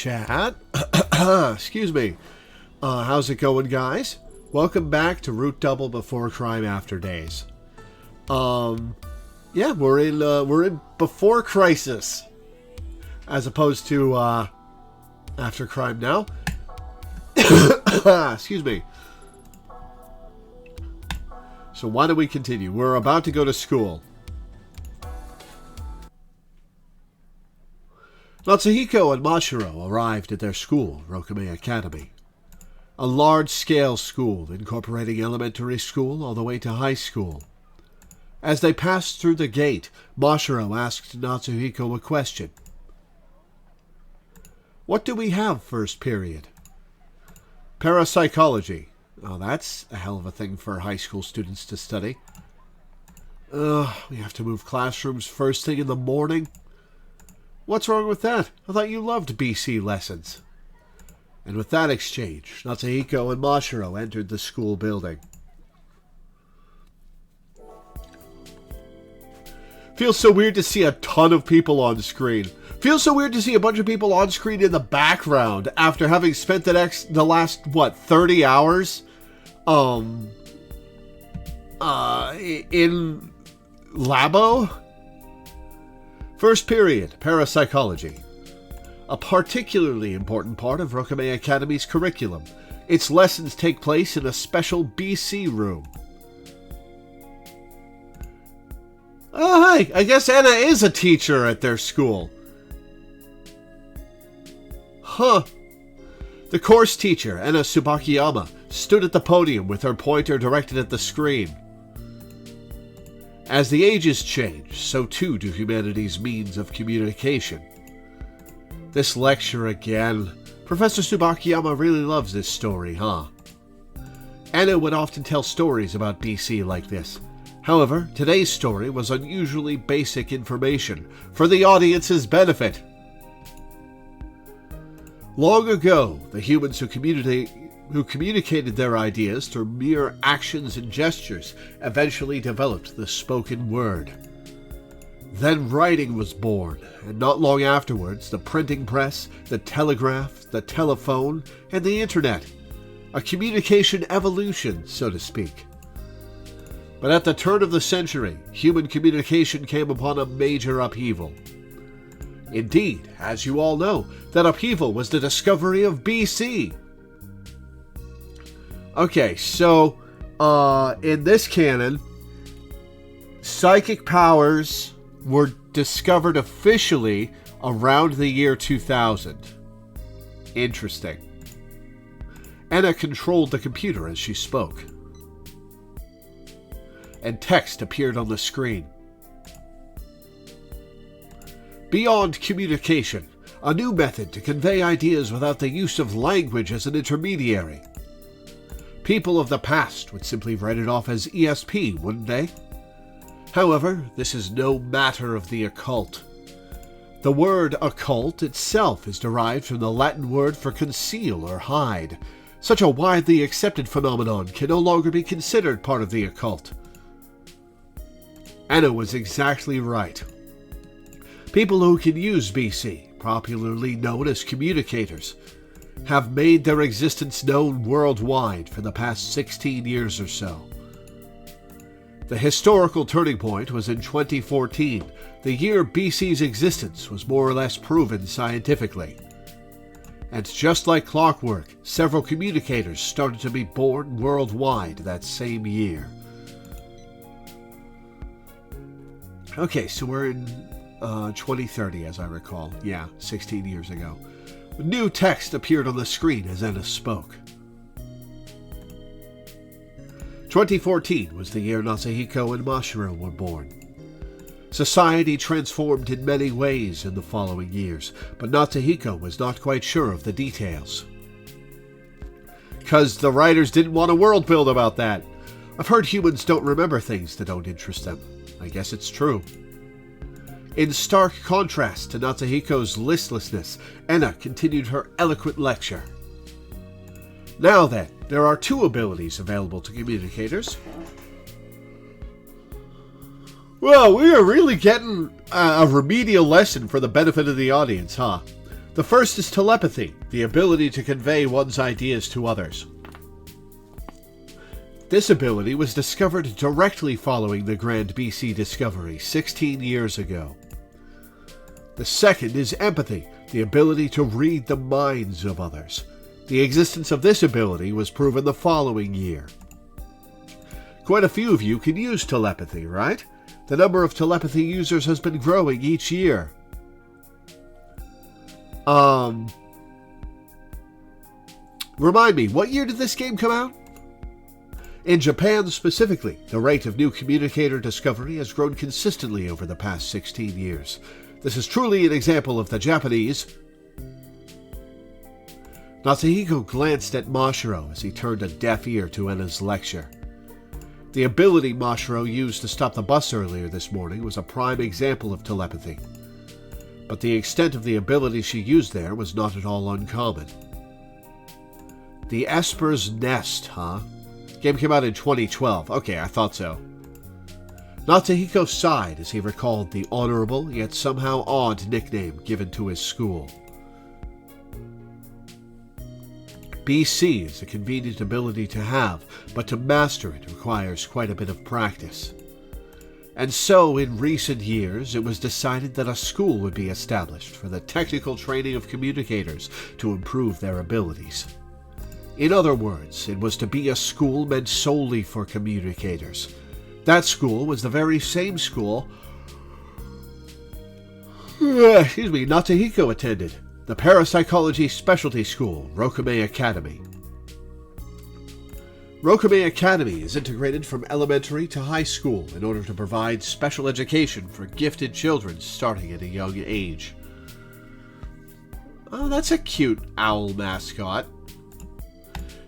chat. Excuse me. How's it going, guys? Welcome back to Root Double Before Crime After Days. Yeah, we're in Before Crisis, as opposed to After Crime now. Excuse me. So why don't we continue? We're about to go to school. Natsuhiko and Mashiro arrived at their school, Rokume Academy. A large-scale school incorporating elementary school all the way to high school. As they passed through the gate, Mashiro asked Natsuhiko a question. What do we have first period? Parapsychology. Oh, that's a hell of a thing for high school students to study. We have to move classrooms first thing in the morning? What's wrong with that? I thought you loved BC lessons. And with that exchange, Natsuhiko and Mashiro entered the school building. Feels so weird to see a ton of people on screen. Feels so weird to see a bunch of people on screen in the background after having spent the last 30 hours in Labo? First period, parapsychology. A particularly important part of Rokume Academy's curriculum. Its lessons take place in a special BC room. Oh, hi. I guess Anna is a teacher at their school. Huh. The course teacher, Anna Tsubakiyama, stood at the podium with her pointer directed at the screen. As the ages change, so too do humanity's means of communication. This lecture again. Professor Tsubakiyama really loves this story, huh? Anna would often tell stories about BC like this. However, today's story was unusually basic information for the audience's benefit. Long ago, the humans who communicated their ideas through mere actions and gestures eventually developed the spoken word. Then writing was born, and not long afterwards, the printing press, the telegraph, the telephone, and the internet. A communication evolution, so to speak. But at the turn of the century, human communication came upon a major upheaval. Indeed, as you all know, that upheaval was the discovery of BC. Okay, so, in this canon, psychic powers were discovered officially around the year 2000. Interesting. Anna controlled the computer as she spoke. And text appeared on the screen. Beyond communication, a new method to convey ideas without the use of language as an intermediary. People of the past would simply write it off as ESP, wouldn't they? However, this is no matter of the occult. The word occult itself is derived from the Latin word for conceal or hide. Such a widely accepted phenomenon can no longer be considered part of the occult. Anna was exactly right. People who can use BC, popularly known as communicators, have made their existence known worldwide for the past 16 years or so. The historical turning point was in 2014, the year BC's existence was more or less proven scientifically. And just like clockwork, several communicators started to be born worldwide that same year. Okay, so we're in 2030, as I recall. Yeah, 16 years ago. New text appeared on the screen as Anna spoke. 2014 was the year Natsuhiko and Mashiro were born. Society transformed in many ways in the following years, but Natsuhiko was not quite sure of the details. 'Cause the writers didn't want to world build about that. I've heard humans don't remember things that don't interest them. I guess it's true. In stark contrast to Natsuhiko's listlessness, Anna continued her eloquent lecture. Now then, there are two abilities available to communicators. Well, we are really getting a remedial lesson for the benefit of the audience, huh? The first is telepathy, the ability to convey one's ideas to others. This ability was discovered directly following the Grand BC discovery 16 years ago. The second is empathy, the ability to read the minds of others. The existence of this ability was proven the following year. Quite a few of you can use telepathy, right? The number of telepathy users has been growing each year. Remind me, what year did this game come out? In Japan specifically, the rate of new communicator discovery has grown consistently over the past 16 years. This is truly an example of the Japanese. Natsuhiko glanced at Mashiro as he turned a deaf ear to Ena's lecture. The ability Mashiro used to stop the bus earlier this morning was a prime example of telepathy. But the extent of the ability she used there was not at all uncommon. The Esper's Nest, huh? Game came out in 2012. Okay, I thought so. Natsuhiko sighed as he recalled the honorable yet somehow odd nickname given to his school. BC is a convenient ability to have, but to master it requires quite a bit of practice. And so, in recent years, it was decided that a school would be established for the technical training of communicators to improve their abilities. In other words, it was to be a school meant solely for communicators. That school was the very same school Natsuhiko attended, the Parapsychology Specialty School, Rokume Academy. Rokume Academy is integrated from elementary to high school in order to provide special education for gifted children starting at a young age. Oh, that's a cute owl mascot.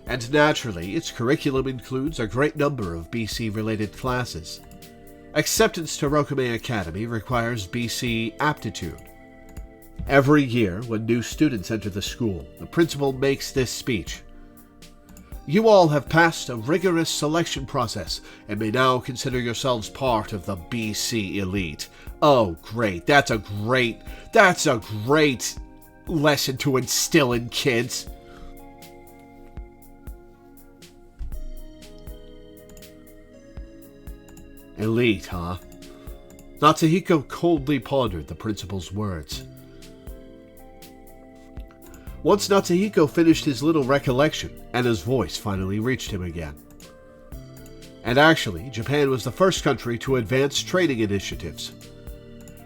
And naturally, its curriculum includes a great number of BC-related classes. Acceptance to Rokume Academy requires BC aptitude. Every year, when new students enter the school, the principal makes this speech. You all have passed a rigorous selection process and may now consider yourselves part of the BC elite. Oh, great. That's a great lesson to instill in kids. Elite, huh? Natsuhiko coldly pondered the principal's words. Once Natsuhiko finished his little recollection, Ena's voice finally reached him again. And actually, Japan was the first country to advance training initiatives.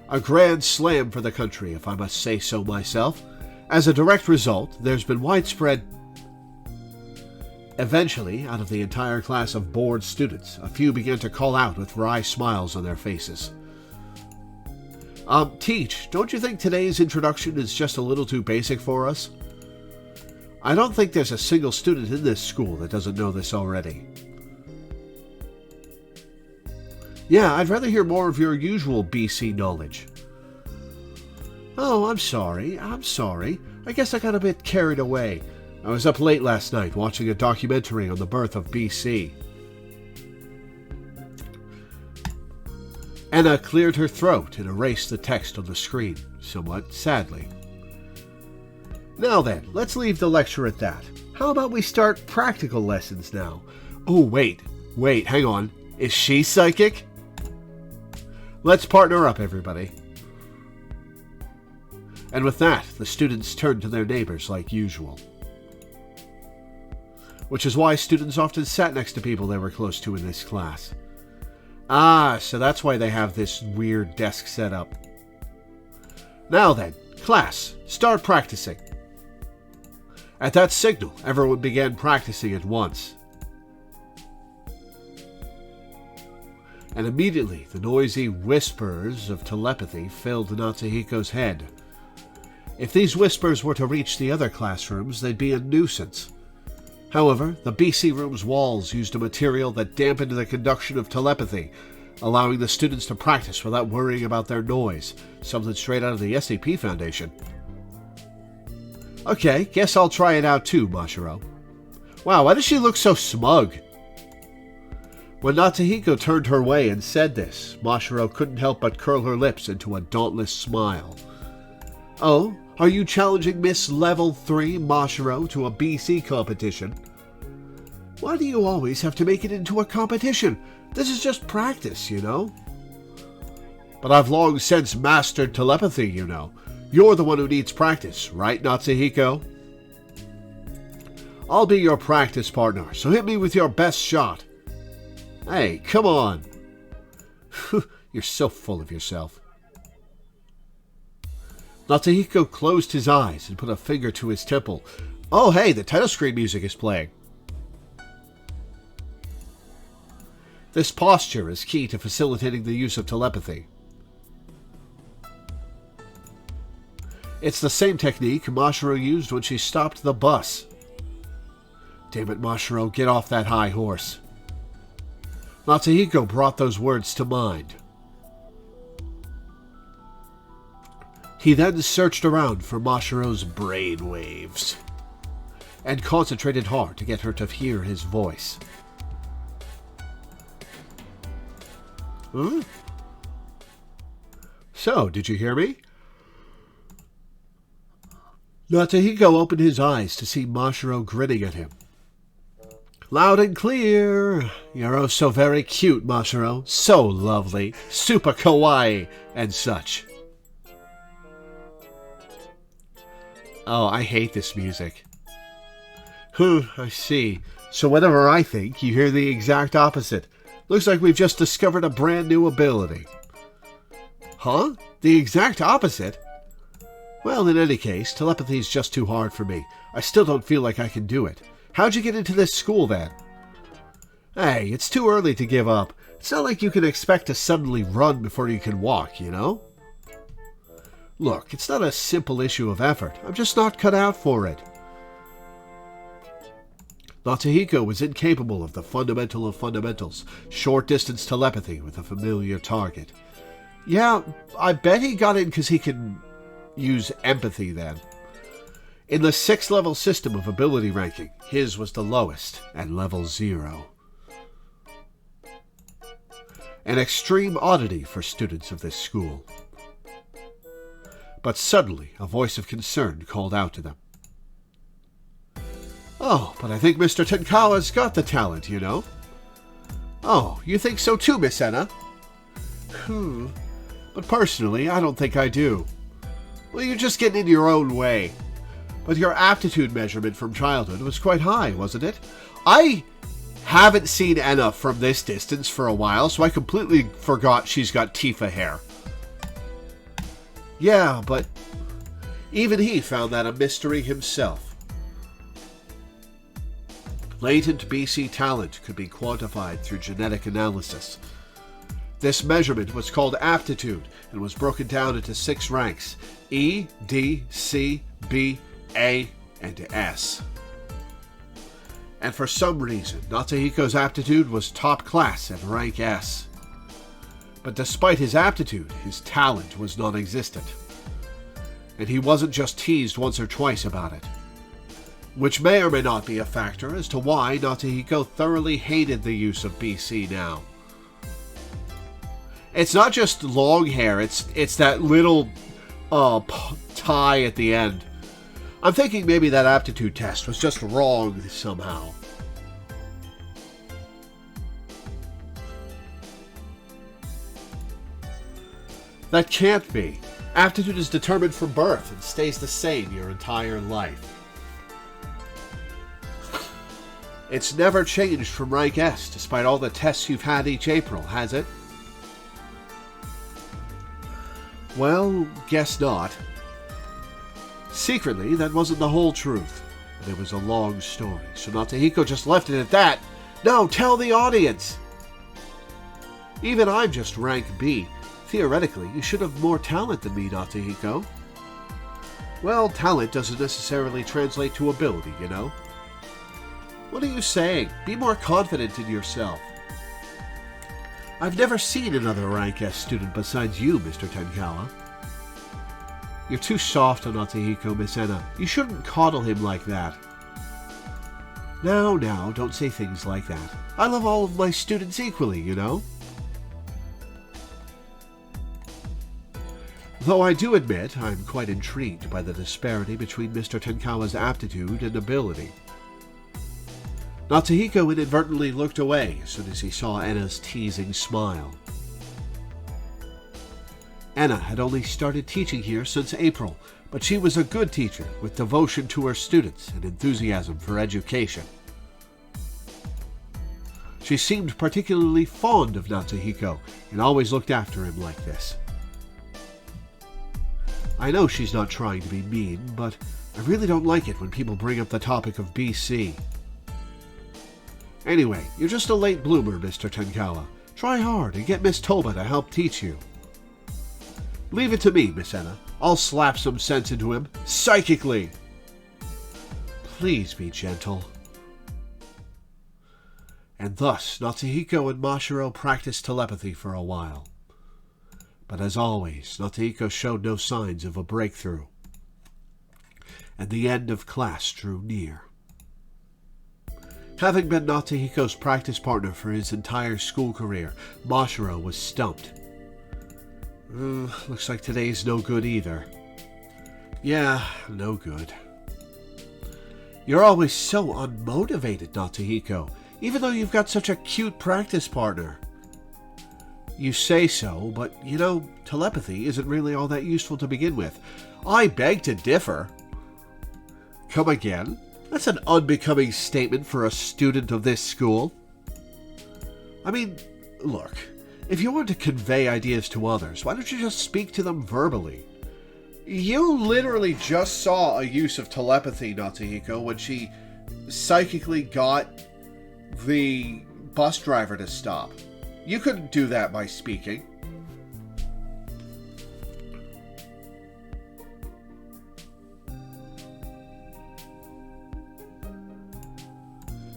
A grand slam for the country, if I must say so myself. As a direct result, there's been widespread... Eventually, out of the entire class of bored students, a few began to call out with wry smiles on their faces. Teach, don't you think today's introduction is just a little too basic for us? I don't think there's a single student in this school that doesn't know this already. Yeah, I'd rather hear more of your usual BC knowledge. Oh, I'm sorry. I guess I got a bit carried away. I was up late last night watching a documentary on the birth of BC. Ena cleared her throat and erased the text on the screen, somewhat sadly. Now then, let's leave the lecture at that. How about we start practical lessons now? Oh, wait, hang on. Is she psychic? Let's partner up, everybody. And with that, the students turned to their neighbors like usual. Which is why students often sat next to people they were close to in this class. Ah, so that's why they have this weird desk set up. Now then, class, start practicing. At that signal, everyone began practicing at once. And immediately, the noisy whispers of telepathy filled Natsuhiko's head. If these whispers were to reach the other classrooms, they'd be a nuisance. However, the BC room's walls used a material that dampened the conduction of telepathy, allowing the students to practice without worrying about their noise, something straight out of the SCP Foundation. Okay, guess I'll try it out too, Mashiro. Wow, why does she look so smug? When Natsuhiko turned her way and said this, Mashiro couldn't help but curl her lips into a dauntless smile. Oh, are you challenging Miss Level 3 Mashiro to a BC competition? Why do you always have to make it into a competition? This is just practice, you know? But I've long since mastered telepathy, you know. You're the one who needs practice, right, Natsuhiko? I'll be your practice partner, so hit me with your best shot. Hey, come on. You're so full of yourself. Natsuhiko closed his eyes and put a finger to his temple. Oh, hey, the title screen music is playing. This posture is key to facilitating the use of telepathy. It's the same technique Mashiro used when she stopped the bus. Damn it, Mashiro, get off that high horse. Natsuhiko brought those words to mind. He then searched around for Mashiro's brain waves and concentrated hard to get her to hear his voice. Huh? So, did you hear me? Natsuhiko opened his eyes to see Mashiro grinning at him. Loud and clear. You're oh so very cute, Mashiro. So lovely. Super kawaii. And such. Oh, I hate this music. I see. So whatever I think, you hear the exact opposite. Looks like we've just discovered a brand new ability. Huh? The exact opposite? Well, in any case, telepathy's just too hard for me. I still don't feel like I can do it. How'd you get into this school, then? Hey, it's too early to give up. It's not like you can expect to suddenly run before you can walk, you know? Look, it's not a simple issue of effort. I'm just not cut out for it. Natsuhiko was incapable of the fundamental of fundamentals, short-distance telepathy with a familiar target. Yeah, I bet he got in because he can use empathy then. In the 6th-level system of ability ranking, his was the lowest, at level 0. An extreme oddity for students of this school. But suddenly, a voice of concern called out to them. Oh, but I think Mr. Tenkawa's got the talent, you know. Oh, you think so too, Miss Enna? But personally, I don't think I do. Well, you're just getting in your own way. But your aptitude measurement from childhood was quite high, wasn't it? I haven't seen Enna from this distance for a while, so I completely forgot she's got Tifa hair. Yeah, but even he found that a mystery himself. Latent BC talent could be quantified through genetic analysis. This measurement was called aptitude and was broken down into 6 ranks: E, D, C, B, A, and S. And for some reason, Natsuhiko's aptitude was top class at rank S. But despite his aptitude, his talent was non-existent. And he wasn't just teased once or twice about it. Which may or may not be a factor as to why Natsuhiko thoroughly hated the use of BC now. It's not just long hair, it's that little tie at the end. I'm thinking maybe that aptitude test was just wrong somehow. That can't be. Aptitude is determined from birth and stays the same your entire life. It's never changed from rank S, despite all the tests you've had each April, has it? Well, guess not. Secretly, that wasn't the whole truth, and it was a long story, so Natsuhiko just left it at that. No, tell the audience! Even I'm just rank B. Theoretically, you should have more talent than me, Natsuhiko. Well, talent doesn't necessarily translate to ability, you know? What are you saying? Be more confident in yourself. I've never seen another rank S student besides you, Mr. Tenkawa. You're too soft on Natsuhiko, Miss Enna. You shouldn't coddle him like that. Now, don't say things like that. I love all of my students equally, you know? Though I do admit I'm quite intrigued by the disparity between Mr. Tenkawa's aptitude and ability. Natsuhiko inadvertently looked away as soon as he saw Enna's teasing smile. Enna had only started teaching here since April, but she was a good teacher with devotion to her students and enthusiasm for education. She seemed particularly fond of Natsuhiko and always looked after him like this. I know she's not trying to be mean, but I really don't like it when people bring up the topic of BC. Anyway, you're just a late bloomer, Mr. Tenkawa. Try hard and get Miss Toba to help teach you. Leave it to me, Miss Enna. I'll slap some sense into him, psychically. Please be gentle. And thus, Natsuhiko and Mashiro practiced telepathy for a while. But as always, Natsuhiko showed no signs of a breakthrough. And the end of class drew near. Having been Natsuhiko's practice partner for his entire school career, Mashiro was stumped. Looks like today's no good either. Yeah, no good. You're always so unmotivated, Natsuhiko, even though you've got such a cute practice partner. You say so, but, telepathy isn't really all that useful to begin with. I beg to differ. Come again? That's an unbecoming statement for a student of this school. I mean, look, if you want to convey ideas to others, why don't you just speak to them verbally? You literally just saw a use of telepathy, Natsuhiko, when she psychically got the bus driver to stop. You couldn't do that by speaking.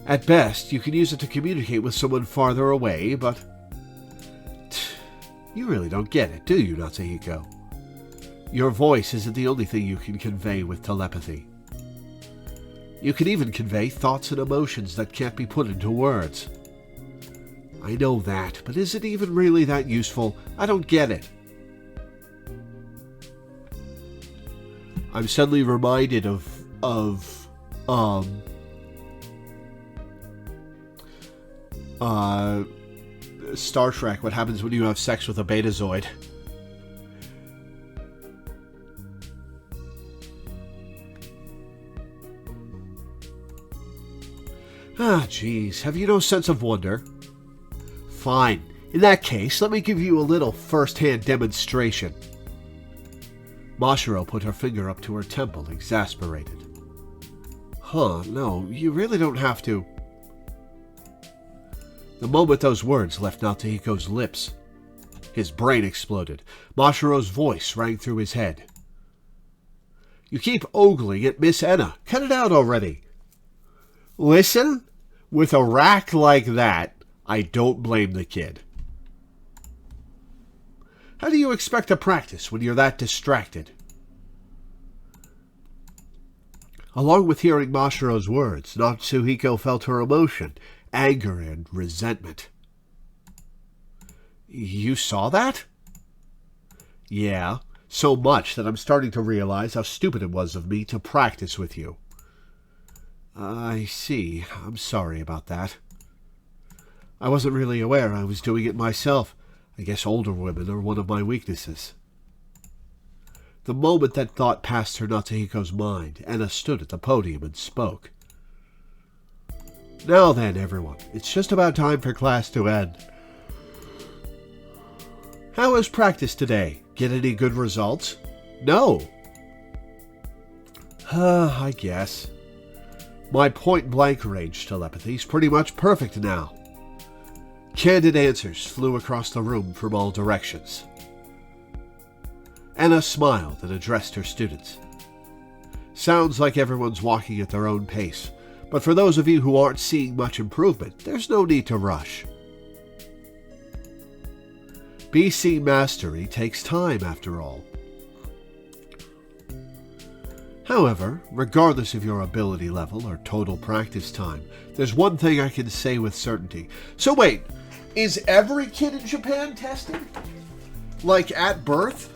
At best, you can use it to communicate with someone farther away, but you really don't get it, do you, Natsuhiko? Your voice isn't the only thing you can convey with telepathy. You can even convey thoughts and emotions that can't be put into words. I know that, but is it even really that useful? I don't get it. I'm suddenly reminded of Star Trek, what happens when you have sex with a Betazoid. Geez, have you no sense of wonder? Fine. In that case, let me give you a little first-hand demonstration. Mashiro put her finger up to her temple, exasperated. No, you really don't have to. The moment those words left Natsuhiko's lips, his brain exploded. Mashiro's voice rang through his head. You keep ogling at Miss Enna. Cut it out already. Listen, with a rack like that, I don't blame the kid. How do you expect to practice when you're that distracted? Along with hearing Mashiro's words, Natsuhiko felt her emotion, anger and resentment. You saw that? Yeah, so much that I'm starting to realize how stupid it was of me to practice with you. I see. I'm sorry about that. I wasn't really aware I was doing it myself. I guess older women are one of my weaknesses. The moment that thought passed through Natsuhiko's mind, Enna stood at the podium and spoke. Now then, everyone, it's just about time for class to end. How was practice today? Get any good results? No. I guess. My point-blank range telepathy's pretty much perfect now. Candid answers flew across the room from all directions. Enna smiled and addressed her students. Sounds like everyone's walking at their own pace, but for those of you who aren't seeing much improvement, there's no need to rush. BC mastery takes time, after all. However, regardless of your ability level or total practice time, there's one thing I can say with certainty. So wait, is every kid in Japan tested? Like at birth?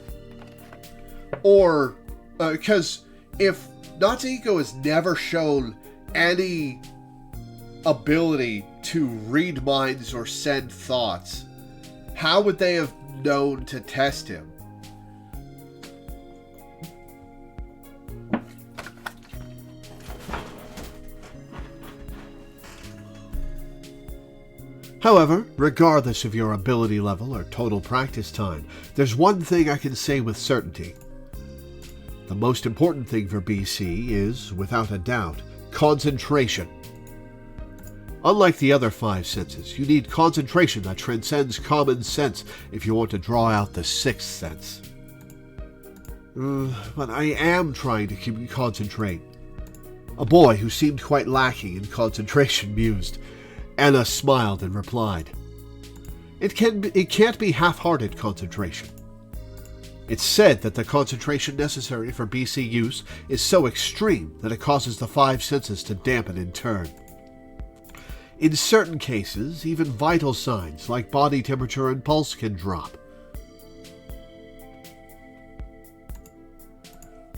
Or, because if Natsuhiko has never shown any ability to read minds or send thoughts, how would they have known to test him? However, regardless of your ability level or total practice time, there's one thing I can say with certainty. The most important thing for BC is, without a doubt, concentration. Unlike the other 5 senses, you need concentration that transcends common sense if you want to draw out the 6th sense. But I am trying to concentrate. A boy who seemed quite lacking in concentration mused. Anna smiled and replied, It can't be half-hearted concentration. It's said that the concentration necessary for BC use is so extreme that it causes the 5 senses to dampen in turn. In certain cases, even vital signs like body temperature and pulse can drop.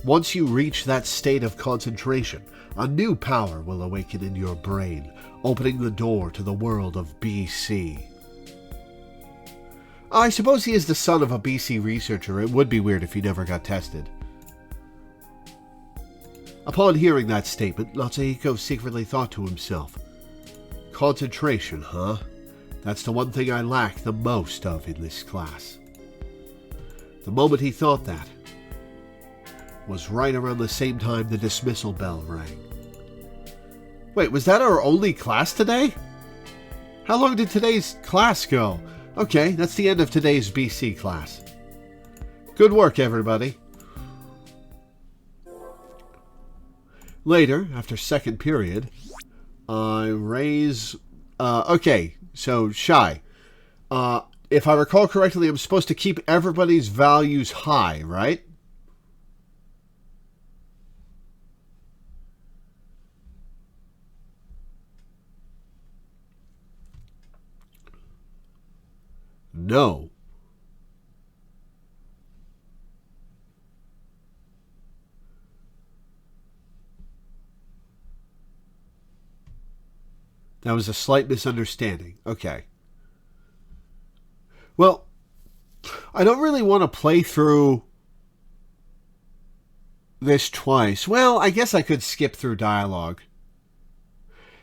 Once you reach that state of concentration, a new power will awaken in your brain, opening the door to the world of BC. I suppose he is the son of a BC researcher. It would be weird if he never got tested. Upon hearing that statement, Natsuhiko secretly thought to himself, concentration, huh? That's the one thing I lack the most of in this class. The moment he thought that was right around the same time the dismissal bell rang. Wait, was that our only class today? How long did today's class go? Okay, that's the end of today's BC class. Good work, everybody. Later, after second period, I raise... okay, so Shy. If I recall correctly, I'm supposed to keep everybody's values high, right? No. That was a slight misunderstanding. Okay. Well, I don't really want to play through this twice. Well, I guess I could skip through dialogue.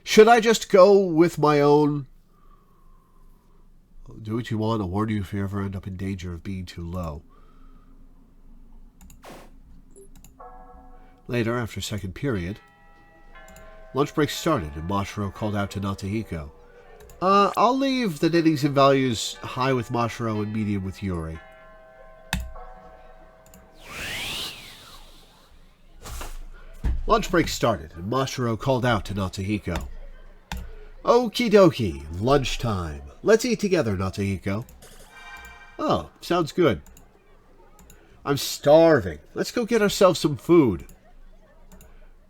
Should I just go with my own... Do what you want. I'll warn you if you ever end up in danger of being too low. Later, after second period, lunch break started and Mashiro called out to Natsuhiko. I'll leave the knittings and values high with Mashiro and medium with Yuri. Lunch break started and Mashiro called out to Natsuhiko. Okie dokie, lunchtime. Let's eat together, Natsuhiko. Oh, sounds good. I'm starving. Let's go get ourselves some food.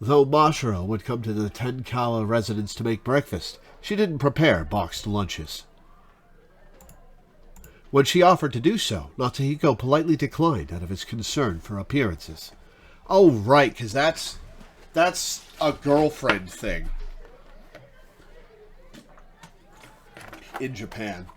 Though Mashiro would come to the Tenkawa residence to make breakfast, she didn't prepare boxed lunches. When she offered to do so, Natsuhiko politely declined out of his concern for appearances. Oh, right, because that's a girlfriend thing. In Japan.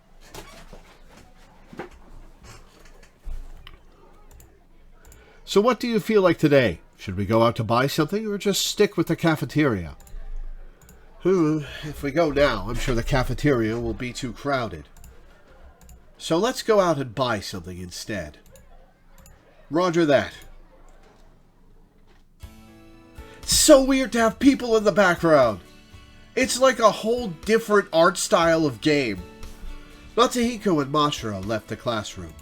So what do you feel like today? Should we go out to buy something or just stick with the cafeteria? If we go now, I'm sure the cafeteria will be too crowded. So let's go out and buy something instead. Roger that. It's so weird to have people in the background. It's like a whole different art style of game. Natsuhiko and Mashiro left the classroom.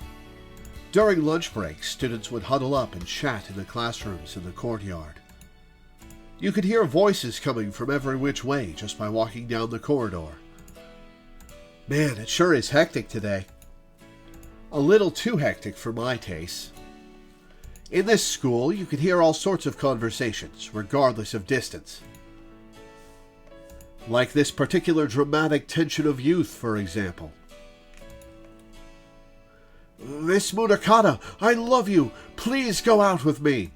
During lunch breaks, students would huddle up and chat in the classrooms in the courtyard. You could hear voices coming from every which way just by walking down the corridor. Man, it sure is hectic today. A little too hectic for my taste. In this school, you could hear all sorts of conversations, regardless of distance. Like this particular dramatic tension of youth, for example. Miss Munakata, I love you. Please go out with me.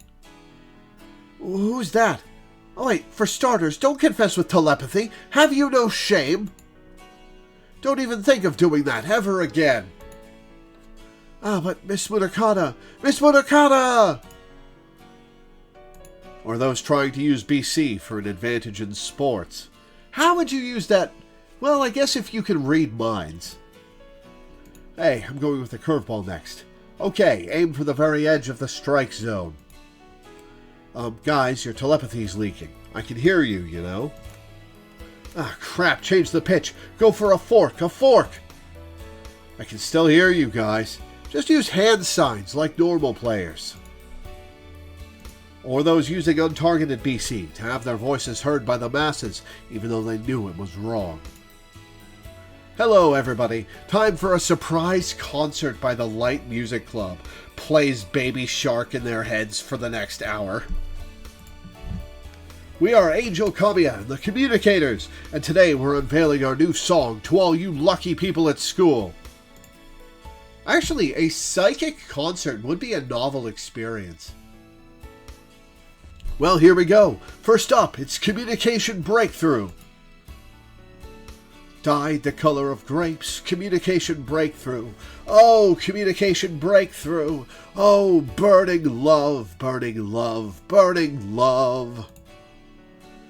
Who's that? Oh, wait, for starters, don't confess with telepathy. Have you no shame? Don't even think of doing that ever again. Ah, but Miss Munakata! Miss Munakata! Or those trying to use BC for an advantage in sports. How would you use that? Well, I guess if you can read minds. Hey, I'm going with the curveball next. Okay, aim for the very edge of the strike zone. Guys, your telepathy's leaking. I can hear you, you know. Ah, crap, change the pitch. Go for a fork, a fork! I can still hear you, guys. Just use hand signs like normal players. Or those using untargeted BC to have their voices heard by the masses, even though they knew it was wrong. Hello, everybody. Time for a surprise concert by the Light Music Club. Plays Baby Shark in their heads for the next hour. We are Angel Kamiya and the Communicators, and today we're unveiling our new song to all you lucky people at school. Actually, a psychic concert would be a novel experience. Well, here we go. First up, it's Communication Breakthrough. Dyed the color of grapes, communication breakthrough. Oh, communication breakthrough. Oh, burning love, burning love, burning love.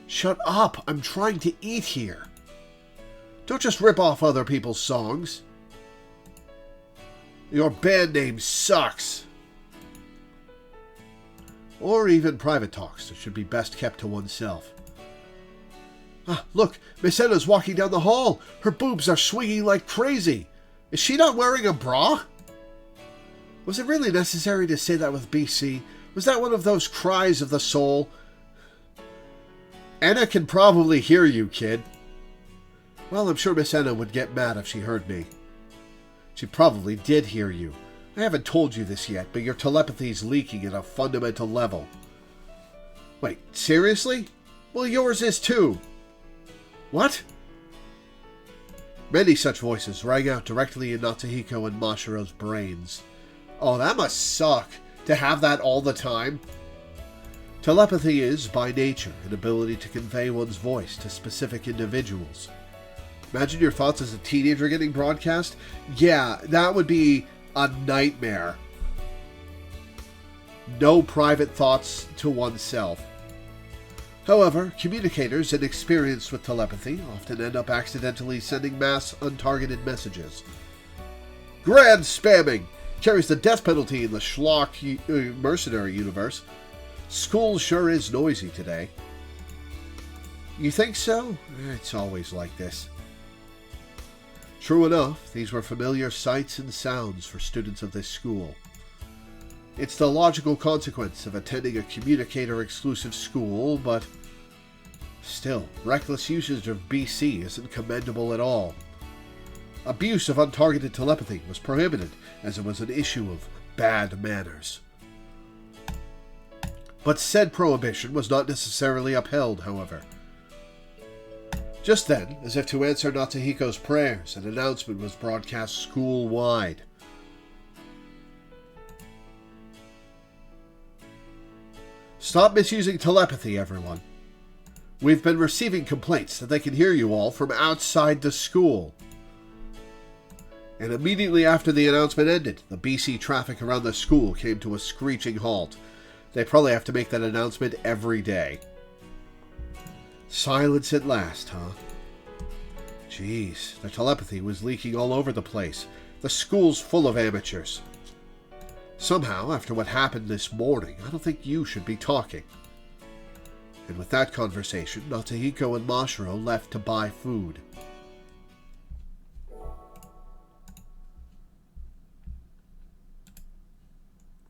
Shut up, I'm trying to eat here. Don't just rip off other people's songs. Your band name sucks. Or even private talks that should be best kept to oneself. Ah, look, Miss Enna's walking down the hall. Her boobs are swinging like crazy. Is she not wearing a bra? Was it really necessary to say that with BC? Was that one of those cries of the soul? Enna can probably hear you, kid. Well, I'm sure Miss Enna would get mad if she heard me. She probably did hear you. I haven't told you this yet, but your telepathy's leaking at a fundamental level. Wait, seriously? Well, yours is too. What? Many such voices rang out directly in Natsuhiko and Mashiro's brains. Oh, that must suck, to have that all the time. Telepathy is, by nature, an ability to convey one's voice to specific individuals. Imagine your thoughts as a teenager getting broadcast? Yeah, that would be a nightmare. No private thoughts to oneself. However, communicators inexperienced with telepathy often end up accidentally sending mass untargeted messages. Grand spamming carries the death penalty in the schlock mercenary universe. School sure is noisy today. You think so? It's always like this. True enough, these were familiar sights and sounds for students of this school. It's the logical consequence of attending a communicator-exclusive school, but still, reckless usage of BC isn't commendable at all. Abuse of untargeted telepathy was prohibited, as it was an issue of bad manners. But said prohibition was not necessarily upheld, however. Just then, as if to answer Natsuhiko's prayers, an announcement was broadcast school-wide. Stop misusing telepathy, everyone. We've been receiving complaints that they can hear you all from outside the school. And immediately after the announcement ended, the BC traffic around the school came to a screeching halt. They probably have to make that announcement every day. Silence at last, huh? Jeez, the telepathy was leaking all over the place. The school's full of amateurs. Somehow, after what happened this morning, I don't think you should be talking. And with that conversation, Natsuhiko and Mashiro left to buy food.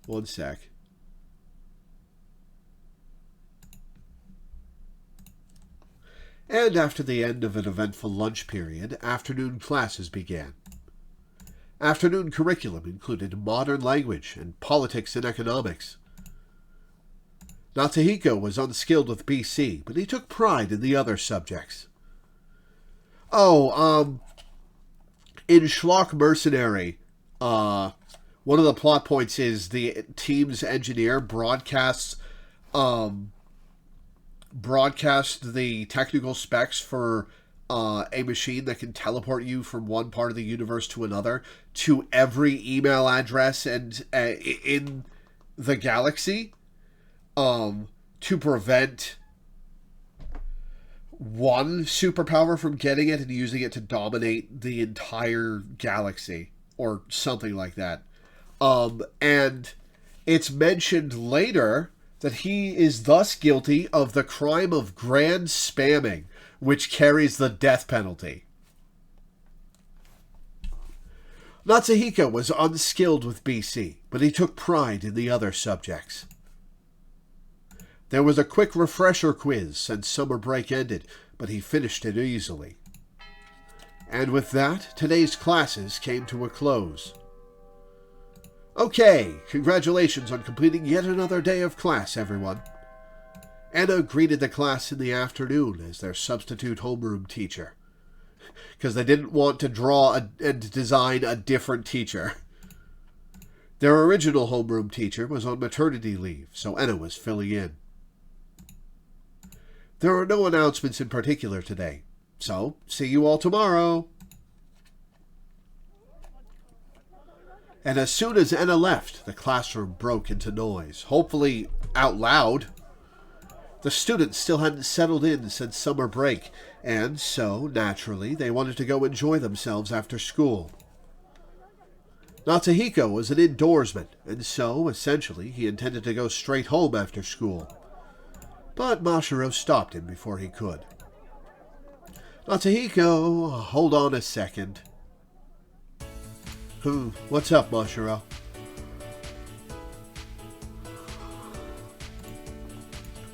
One sec. And after the end of an eventful lunch period, afternoon classes began. Afternoon curriculum included modern language and politics and economics. Natsuhiko was unskilled with BC, but he took pride in the other subjects. In Schlock Mercenary, One of the plot points is the team's engineer broadcast the technical specs for a machine that can teleport you from one part of the universe to another to every email address and in the galaxy, to prevent one superpower from getting it and using it to dominate the entire galaxy or something like that. And it's mentioned later that he is thus guilty of the crime of grand spamming, which carries the death penalty. Natsuhiko was unskilled with BC, but he took pride in the other subjects. There was a quick refresher quiz since summer break ended, but he finished it easily. And with that, today's classes came to a close. Okay, congratulations on completing yet another day of class, everyone. Anna greeted the class in the afternoon as their substitute homeroom teacher, because they didn't want to draw and design a different teacher. Their original homeroom teacher was on maternity leave, so Anna was filling in. There are no announcements in particular today, so see you all tomorrow. And as soon as Anna left, the classroom broke into noise, hopefully out loud. The students still hadn't settled in since summer break, and so, naturally, they wanted to go enjoy themselves after school. Natsuhiko was an indoorsman, and so, essentially, he intended to go straight home after school. But Mashiro stopped him before he could. Natsuhiko, hold on a second. What's up, Mashiro?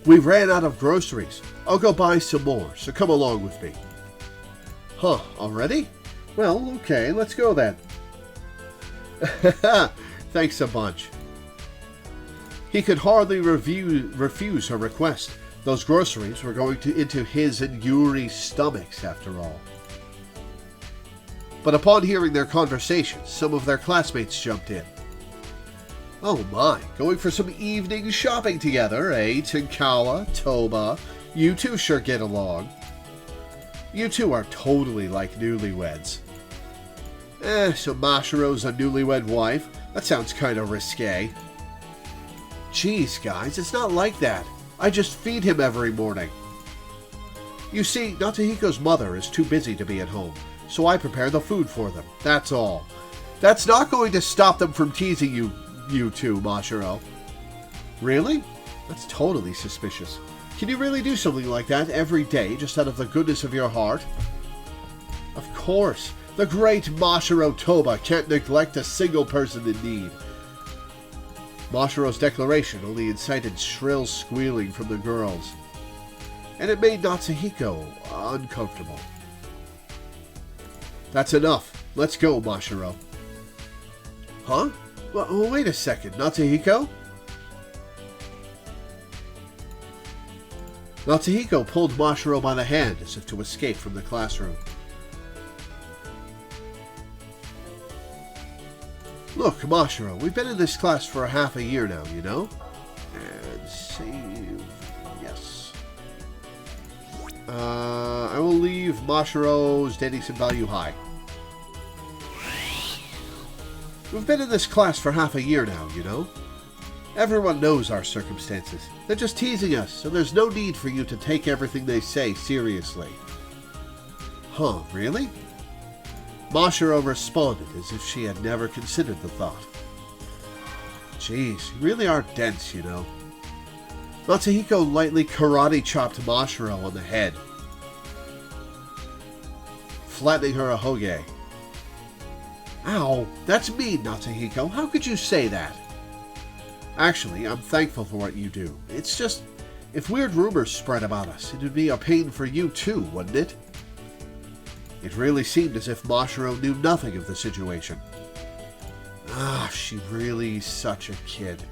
We ran out of groceries. I'll go buy some more, so come along with me. Huh, already? Well, okay, let's go then. Thanks a bunch. He could hardly refuse her request. Those groceries were going into his and Yuri's stomachs, after all. But upon hearing their conversation, some of their classmates jumped in. Oh my, going for some evening shopping together, eh, Tinkawa, Toba? You two sure get along. You two are totally like newlyweds. So Mashiro's a newlywed wife? That sounds kinda risque. Geez, guys, it's not like that. I just feed him every morning. You see, Natsuhiko's mother is too busy to be at home, so I prepare the food for them, that's all. That's not going to stop them from teasing you two, Mashiro. Really? That's totally suspicious. Can you really do something like that every day, just out of the goodness of your heart? Of course. The great Mashiro Toba can't neglect a single person in need. Mashiro's declaration only incited shrill squealing from the girls, and it made Natsuhiko uncomfortable. That's enough. Let's go, Mashiro. Huh? Well, wait a second, Natsuhiko? Natsuhiko pulled Mashiro by the hand as if to escape from the classroom. Look, Mashiro, we've been in this class for half a year now, you know? And save... yes. I will leave Mashiro's dating sim value high. We've been in this class for half a year now, you know? Everyone knows our circumstances. They're just teasing us, so there's no need for you to take everything they say seriously. Huh, really? Mashiro responded as if she had never considered the thought. Jeez, you really are dense, you know. Natsuhiko lightly karate-chopped Mashiro on the head, flattening her a hoge. Ow, that's mean, Natsuhiko. How could you say that? Actually, I'm thankful for what you do. It's just, if weird rumors spread about us, it would be a pain for you too, wouldn't it? It really seemed as if Mashiro knew nothing of the situation. Ah, she's really such a kid.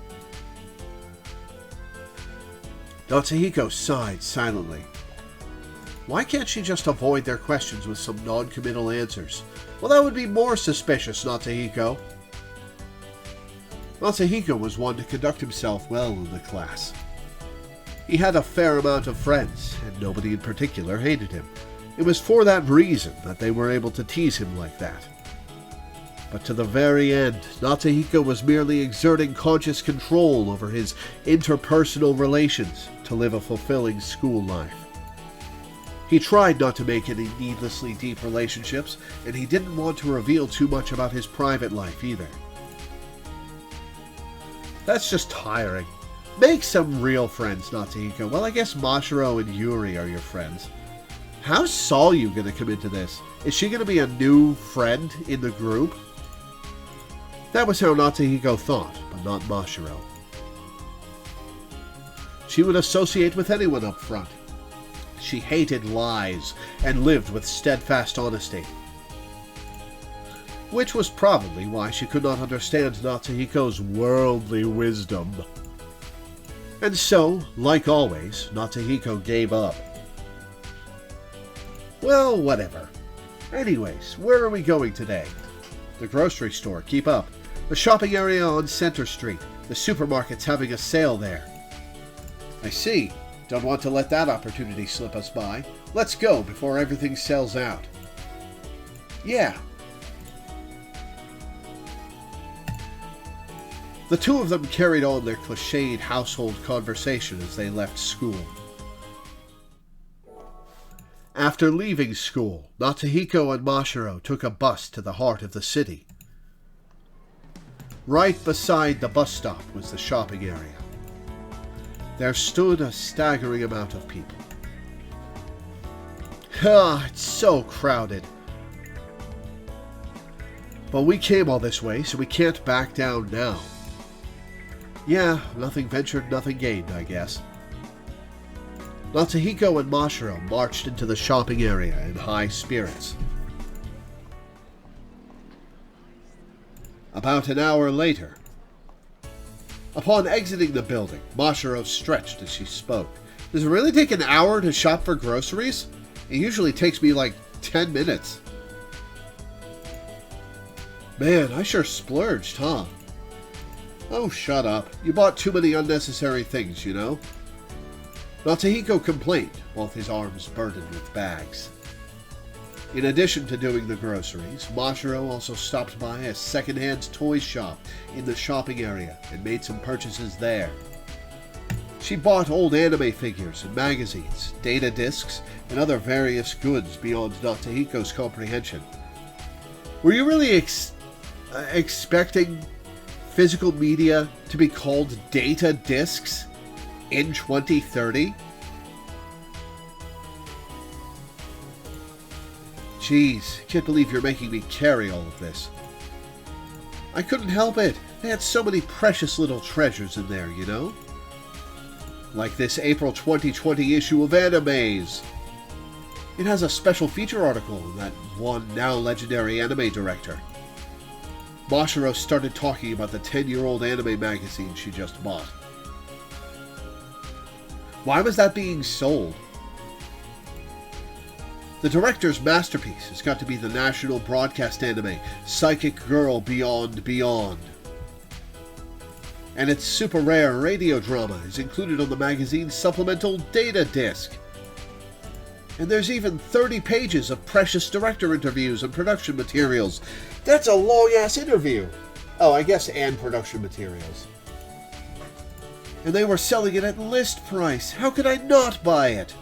Natsuhiko sighed silently. Why can't she just avoid their questions with some non-committal answers? Well, that would be more suspicious, Natsuhiko. Natsuhiko was one to conduct himself well in the class. He had a fair amount of friends, and nobody in particular hated him. It was for that reason that they were able to tease him like that. But to the very end, Natsuhiko was merely exerting conscious control over his interpersonal relations to live a fulfilling school life. He tried not to make any needlessly deep relationships, and he didn't want to reveal too much about his private life either. That's just tiring. Make some real friends, Natsuhiko. Well, I guess Mashiro and Yuri are your friends. How's Sayu going to come into this? Is she going to be a new friend in the group? That was how Natsuhiko thought, but not Mashiro. She would associate with anyone up front. She hated lies and lived with steadfast honesty. Which was probably why she could not understand Natsuhiko's worldly wisdom. And so, like always, Natsuhiko gave up. Well, whatever. Anyways, where are we going today? The grocery store, keep up. The shopping area on Center Street. The supermarket's having a sale there. I see. Don't want to let that opportunity slip us by. Let's go before everything sells out. Yeah. The two of them carried on their cliched household conversation as they left school. After leaving school, Natsuhiko and Mashiro took a bus to the heart of the city. Right beside the bus stop was the shopping area. There stood a staggering amount of people. It's so crowded. But we came all this way, so we can't back down now. Yeah, nothing ventured, nothing gained, I guess. Natsuhiko and Mashiro marched into the shopping area in high spirits. About an hour later, upon exiting the building, Mashiro stretched as she spoke. Does it really take an hour to shop for groceries? It usually takes me like 10 minutes. Man, I sure splurged, huh? Oh, shut up. You bought too many unnecessary things, you know? Natsuhiko complained, both his arms burdened with bags. In addition to doing the groceries, Mashiro also stopped by a second-hand toy shop in the shopping area and made some purchases there. She bought old anime figures and magazines, data discs, and other various goods beyond Natsuhiko's comprehension. Were you really expecting physical media to be called data discs in 2030? Jeez, can't believe you're making me carry all of this. I couldn't help it. They had so many precious little treasures in there, you know? Like this April 2020 issue of Animes. It has a special feature article on that one now legendary anime director. Mashiro started talking about the 10-year-old anime magazine she just bought. Why was that being sold? The director's masterpiece has got to be the national broadcast anime, Psychic Girl Beyond Beyond. And its super rare radio drama is included on the magazine's supplemental data disc. And there's even 30 pages of precious director interviews and production materials. That's a long-ass interview! Oh, I guess and production materials. And they were selling it at list price. How could I not buy it?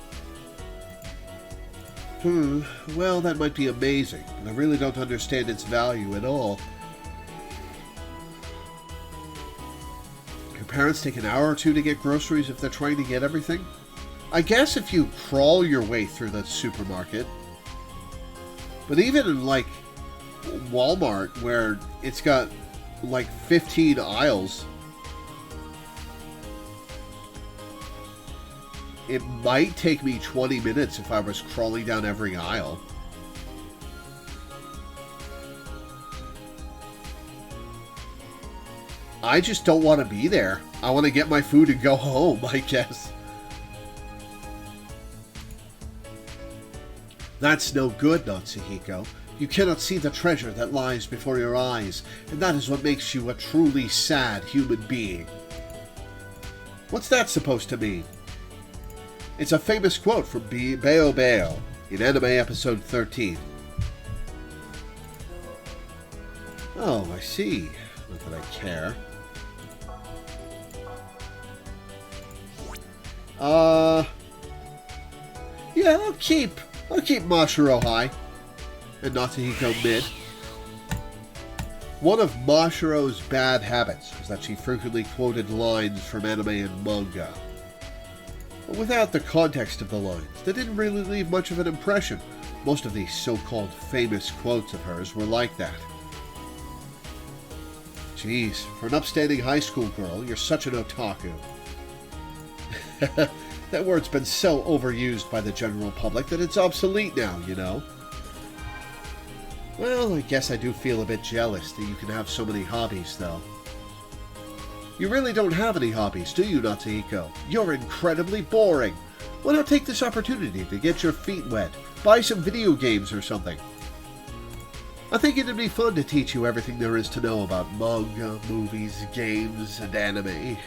Well, that might be amazing, but I really don't understand its value at all. Your parents take an hour or two to get groceries if they're trying to get everything? I guess if you crawl your way through the supermarket. But even in, like, Walmart, where it's got, like, 15 aisles, it might take me 20 minutes if I was crawling down every aisle. I just don't want to be there. I want to get my food and go home, I guess. That's no good, Natsuhiko. You cannot see the treasure that lies before your eyes, and that is what makes you a truly sad human being. What's that supposed to mean? It's a famous quote from Bayo Bayo in Anime Episode 13. Oh, I see. Not that I care. Yeah, I'll keep Mashiro high and Natsuhiko mid. One of Mashiro's bad habits was that she frequently quoted lines from anime and manga. But without the context of the lines, they didn't really leave much of an impression. Most of these so-called famous quotes of hers were like that. Jeez, for an upstanding high school girl, you're such an otaku. That word's been so overused by the general public that it's obsolete now, you know. Well, I guess I do feel a bit jealous that you can have so many hobbies, though. You really don't have any hobbies, do you, Natsuhiko? You're incredibly boring. Why not take this opportunity to get your feet wet? Buy some video games or something. I think it'd be fun to teach you everything there is to know about manga, movies, games, and anime.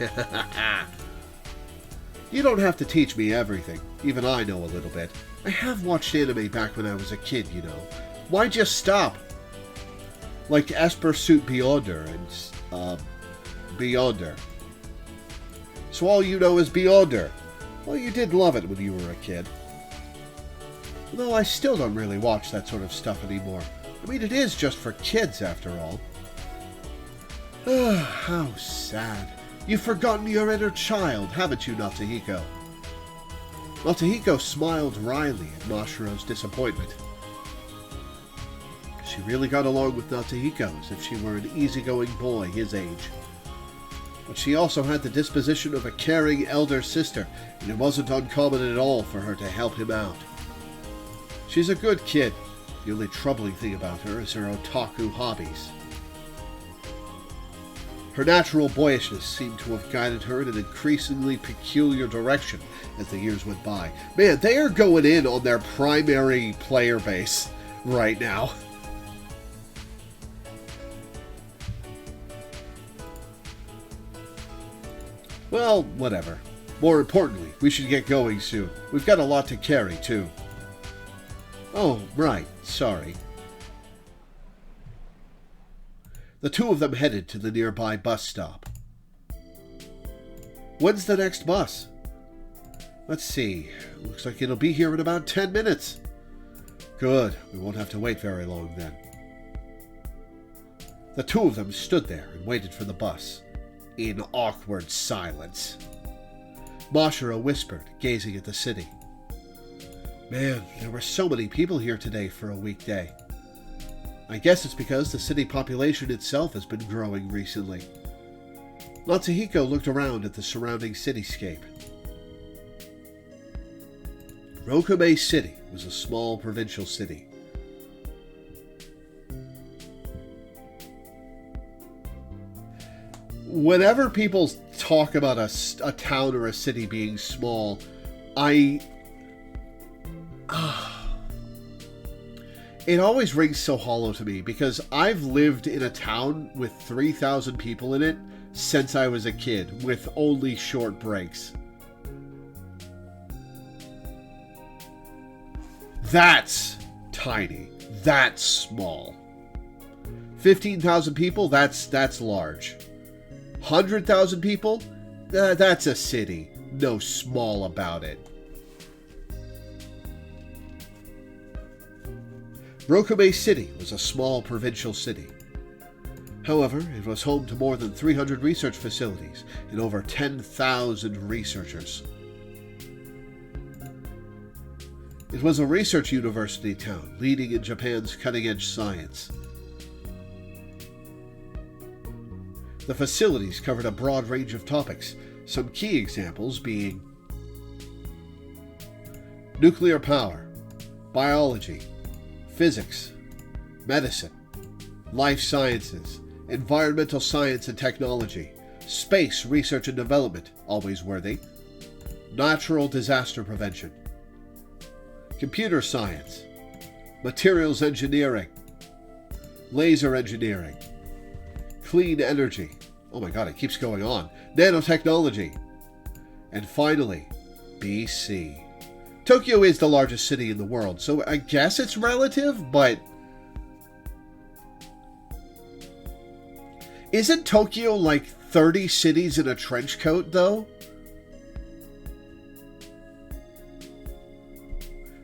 You don't have to teach me everything. Even I know a little bit. I have watched anime back when I was a kid, you know. Why just stop? Like Esper Suit Beyonder and, Beyonder. So all you know is Beyonder. Well, you did love it when you were a kid. Though I still don't really watch that sort of stuff anymore. I mean, it is just for kids, after all. How sad. You've forgotten your inner child, haven't you, Natsuhiko? Natsuhiko smiled wryly at Mashiro's disappointment. She really got along with Natsuhiko as if she were an easygoing boy his age. But she also had the disposition of a caring elder sister, and it wasn't uncommon at all for her to help him out. She's a good kid. The only troubling thing about her is her otaku hobbies. Her natural boyishness seemed to have guided her in an increasingly peculiar direction as the years went by. Man, they are going in on their primary player base right now. Well, whatever. More importantly, we should get going soon. We've got a lot to carry, too. Oh, right. Sorry. The two of them headed to the nearby bus stop. When's the next bus? Let's see. Looks like it'll be here in about 10 minutes. Good. We won't have to wait very long then. The two of them stood there and waited for the bus, in awkward silence. Mashiro whispered, gazing at the city. Man, there were so many people here today for a weekday. I guess it's because the city population itself has been growing recently. Natsuhiko looked around at the surrounding cityscape. Rokume City was a small provincial city. Whenever people talk about a town or a city being small, it always rings so hollow to me because I've lived in a town with 3,000 people in it since I was a kid, with only short breaks. That's tiny. That's small. 15,000 people, that's large. 100,000 people, that's a city. No small about it. Rokume City was a small provincial city. However, it was home to more than 300 research facilities and over 10,000 researchers. It was a research university town, leading in Japan's cutting-edge science. The facilities covered a broad range of topics, some key examples being nuclear power, biology, physics, medicine, life sciences, environmental science and technology, space research and development, always worthy, natural disaster prevention, computer science, materials engineering, laser engineering, clean energy. Oh my god, it keeps going on. Nanotechnology. And finally, BC. Tokyo is the largest city in the world, so I guess it's relative, but isn't Tokyo like 30 cities in a trench coat, though?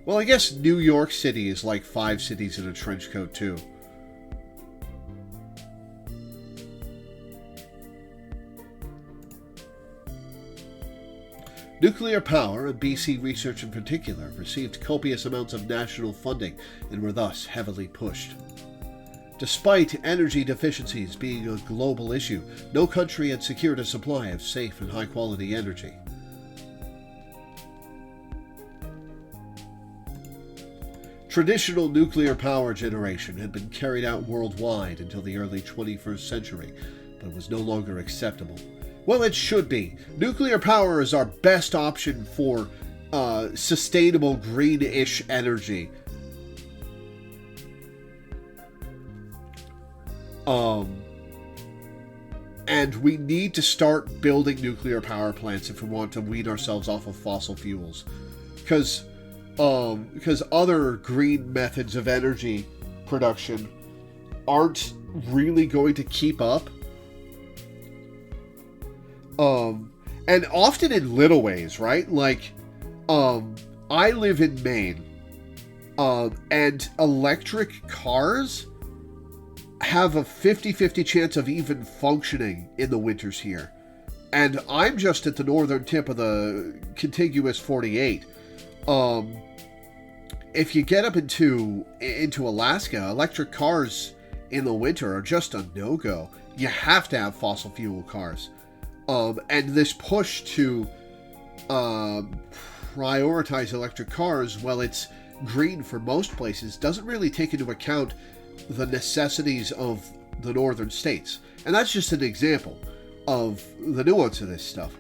Well, I guess New York City is like 5 cities in a trench coat, too. Nuclear power, and BC research in particular, received copious amounts of national funding and were thus heavily pushed. Despite energy deficiencies being a global issue, no country had secured a supply of safe and high-quality energy. Traditional nuclear power generation had been carried out worldwide until the early 21st century, but was no longer acceptable. Well, it should be. Nuclear power is our best option for sustainable green-ish energy. And we need to start building nuclear power plants if we want to wean ourselves off of fossil fuels. Because other green methods of energy production aren't really going to keep up. And often in little ways, right? Like, I live in Maine, and electric cars have a 50-50 chance of even functioning in the winters here. And I'm just at the northern tip of the contiguous 48. If you get up into Alaska, electric cars in the winter are just a no-go. You have to have fossil fuel cars. And this push to prioritize electric cars, while it's green for most places, doesn't really take into account the necessities of the northern states. And that's just an example of the nuance of this stuff.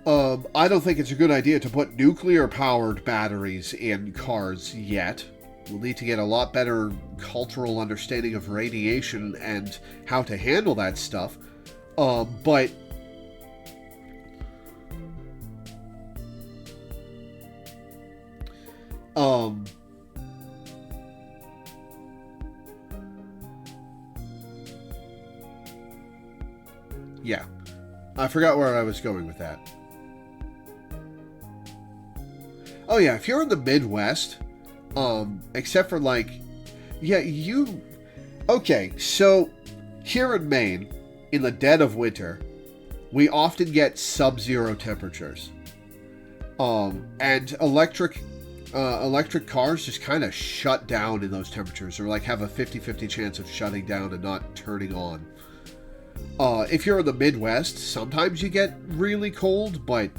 I don't think it's a good idea to put nuclear-powered batteries in cars yet. We'll need to get a lot better cultural understanding of radiation and how to handle that stuff. Yeah. I forgot where I was going with that. Oh yeah, if you're in the Midwest, except for like, okay, so here in Maine, in the dead of winter, we often get sub-zero temperatures. And electric cars just kind of shut down in those temperatures, or like have a 50-50 chance of shutting down and not turning on. If you're in the Midwest, sometimes you get really cold, but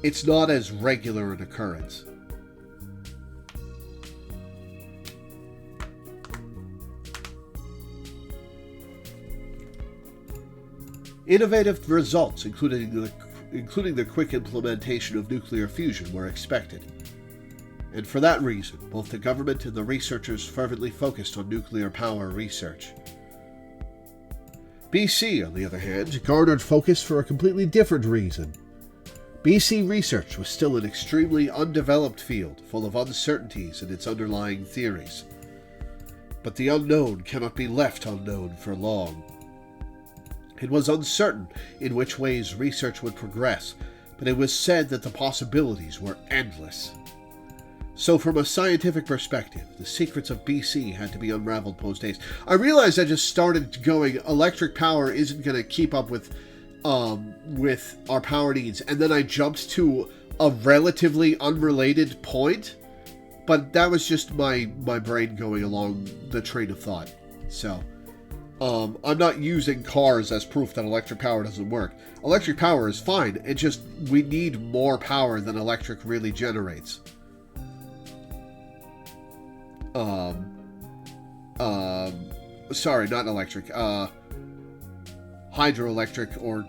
it's not as regular an occurrence. Innovative results, including the quick implementation of nuclear fusion, were expected. And for that reason, both the government and the researchers fervently focused on nuclear power research. BC, on the other hand, garnered focus for a completely different reason. BC research was still an extremely undeveloped field, full of uncertainties in its underlying theories. But the unknown cannot be left unknown for long. It was uncertain in which ways research would progress, but it was said that the possibilities were endless. So from a scientific perspective, the secrets of BC had to be unraveled post-haste. I realized I just started going, electric power isn't going to keep up with our power needs, and then I jumped to a relatively unrelated point, but that was just my brain going along the train of thought. So, I'm not using cars as proof that electric power doesn't work. Electric power is fine, it just, we need more power than electric really generates. Sorry, not electric, hydroelectric or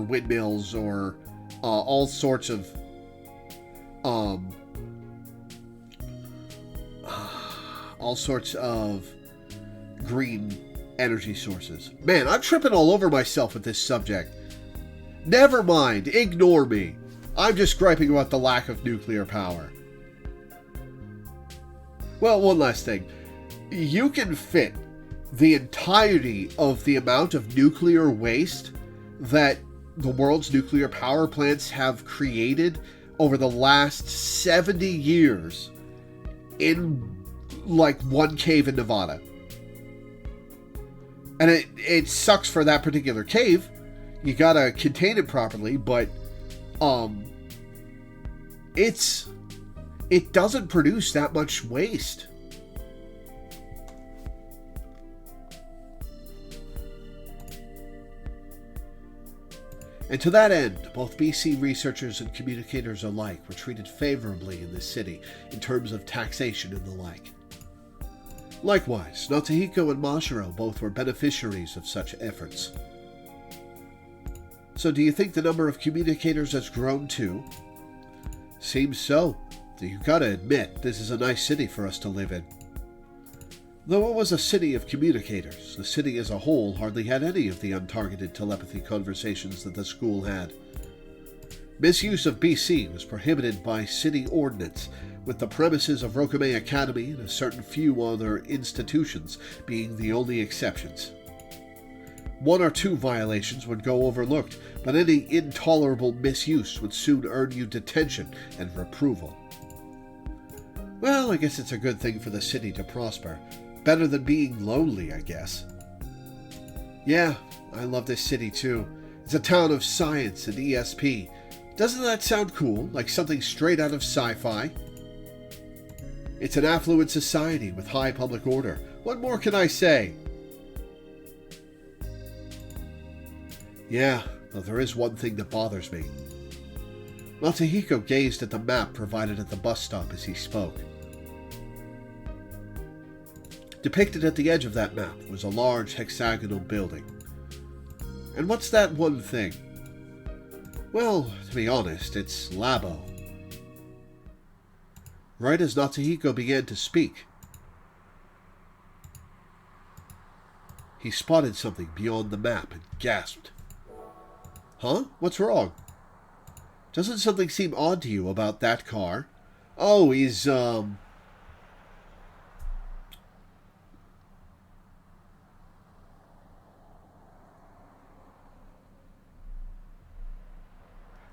windmills or all sorts of green energy sources. Man, I'm tripping all over myself with this subject. Never mind, ignore me. I'm just griping about the lack of nuclear power. Well, one last thing. You can fit the entirety of the amount of nuclear waste that the world's nuclear power plants have created over the last 70 years in like one cave in Nevada. And it sucks for that particular cave. You gotta contain it properly, but it doesn't produce that much waste. And to that end, both BC researchers and communicators alike were treated favorably in this city in terms of taxation and the like. Likewise, Natahiko and Mashiro both were beneficiaries of such efforts. So do you think the number of communicators has grown too? Seems so. You gotta admit, this is a nice city for us to live in. Though it was a city of communicators, the city as a whole hardly had any of the untargeted telepathy conversations that the school had. Misuse of BC was prohibited by city ordinance, with the premises of Rokume Academy and a certain few other institutions being the only exceptions. One or two violations would go overlooked, but any intolerable misuse would soon earn you detention and reproval. Well, I guess it's a good thing for the city to prosper. Better than being lonely, I guess. Yeah, I love this city too. It's a town of science and ESP. Doesn't that sound cool, like something straight out of sci-fi? It's an affluent society with high public order. What more can I say? Yeah, though there is one thing that bothers me. Natahiko gazed at the map provided at the bus stop as he spoke. Depicted at the edge of that map was a large hexagonal building. And what's that one thing? Well, to be honest, it's Labo. Right as Natahiko began to speak, he spotted something beyond the map and gasped. Huh? What's wrong? Doesn't something seem odd to you about that car? Oh, he's,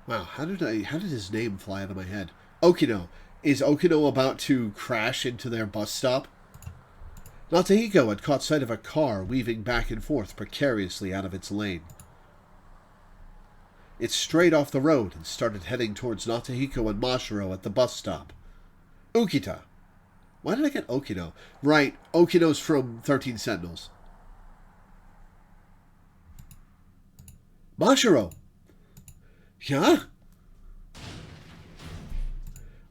Wow, how did his name fly out of my head? Okino. Is Okino about to crash into their bus stop? Natahiko had caught sight of a car weaving back and forth precariously out of its lane. It strayed off the road and started heading towards Natahiko and Mashiro at the bus stop. Ukita. Why did I get Okino? Right, Okino's from 13 Sentinels. Mashiro! Yeah?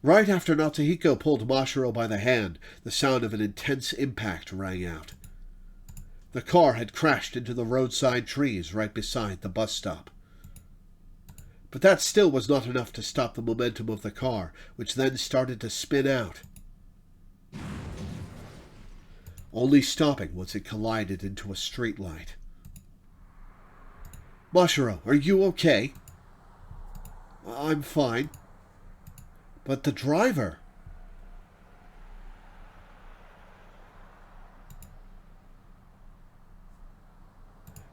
Right after Natahiko pulled Mashiro by the hand, the sound of an intense impact rang out. The car had crashed into the roadside trees right beside the bus stop. But that still was not enough to stop the momentum of the car, which then started to spin out. Only stopping once it collided into a streetlight. Mashiro, are you okay? I'm fine. But the driver...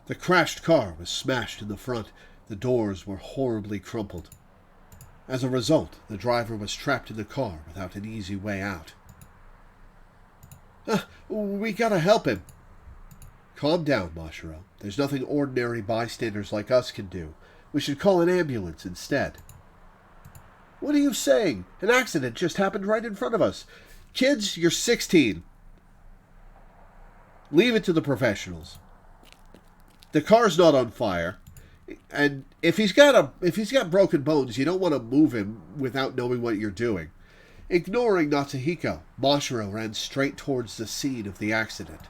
The crashed car was smashed in the front. The doors were horribly crumpled. As a result, the driver was trapped in the car without an easy way out. We gotta help him. Calm down, Mashiro. There's nothing ordinary bystanders like us can do. We should call an ambulance instead. What are you saying? An accident just happened right in front of us. Kids, you're 16. Leave it to the professionals. The car's not on fire. And if he's got broken bones, you don't want to move him without knowing what you're doing. Ignoring Natahiko, Mashiro ran straight towards the scene of the accident.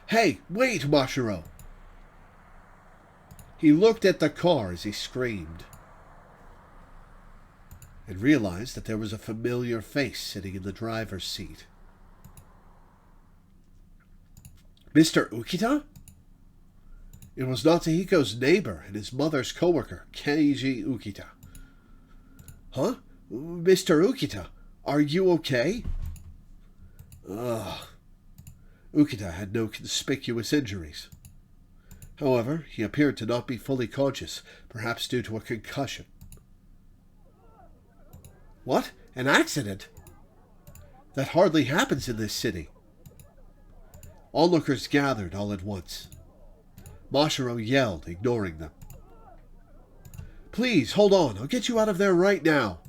Hey, wait, Mashiro! He looked at the car as he screamed, and realized that there was a familiar face sitting in the driver's seat. Mr. Ukita? It was Natsuhiko's neighbor and his mother's co-worker, Keiji Ukita. Huh? Mr. Ukita, are you okay? Ugh. Ukita had no conspicuous injuries. However, he appeared to not be fully conscious, perhaps due to a concussion. What? An accident? That hardly happens in this city. Onlookers gathered all at once. Mashiro yelled, ignoring them. Please, hold on. I'll get you out of there right now.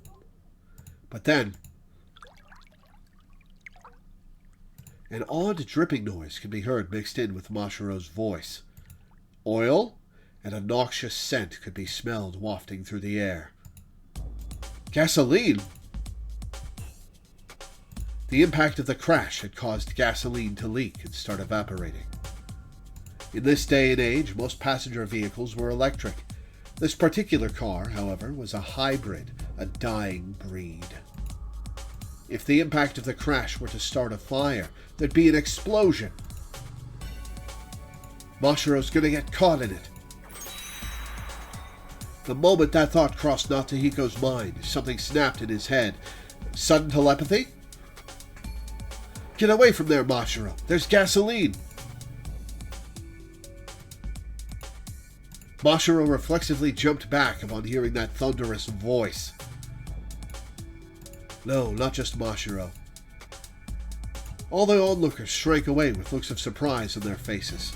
But then, an odd dripping noise could be heard mixed in with Mashiro's voice. Oil and a noxious scent could be smelled wafting through the air. Gasoline? The impact of the crash had caused gasoline to leak and start evaporating. In this day and age, most passenger vehicles were electric. This particular car, however, was a hybrid, a dying breed. If the impact of the crash were to start a fire, there'd be an explosion. Mashiro's gonna get caught in it. The moment that thought crossed Natsuhiko's mind, something snapped in his head. Sudden telepathy? Get away from there, Mashiro. There's gasoline. Mashiro reflexively jumped back upon hearing that thunderous voice. No, not just Mashiro. All the onlookers shrank away with looks of surprise on their faces.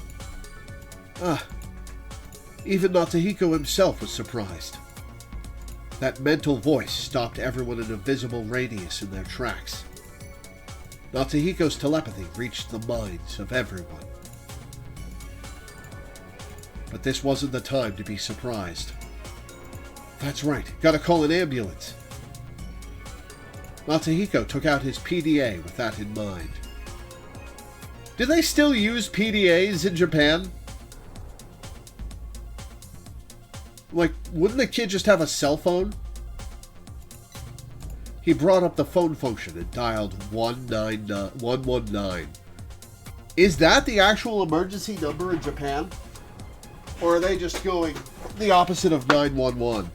Even Natsuhiko himself was surprised. That mental voice stopped everyone in a visible radius in their tracks. Natsuhiko's telepathy reached the minds of everyone. But this wasn't the time to be surprised. That's right, gotta call an ambulance. Natsuhiko took out his PDA with that in mind. Do they still use PDAs in Japan? Like, wouldn't the kid just have a cell phone? He brought up the phone function and dialed 119. Is that the actual emergency number in Japan? Or are they just going the opposite of 911?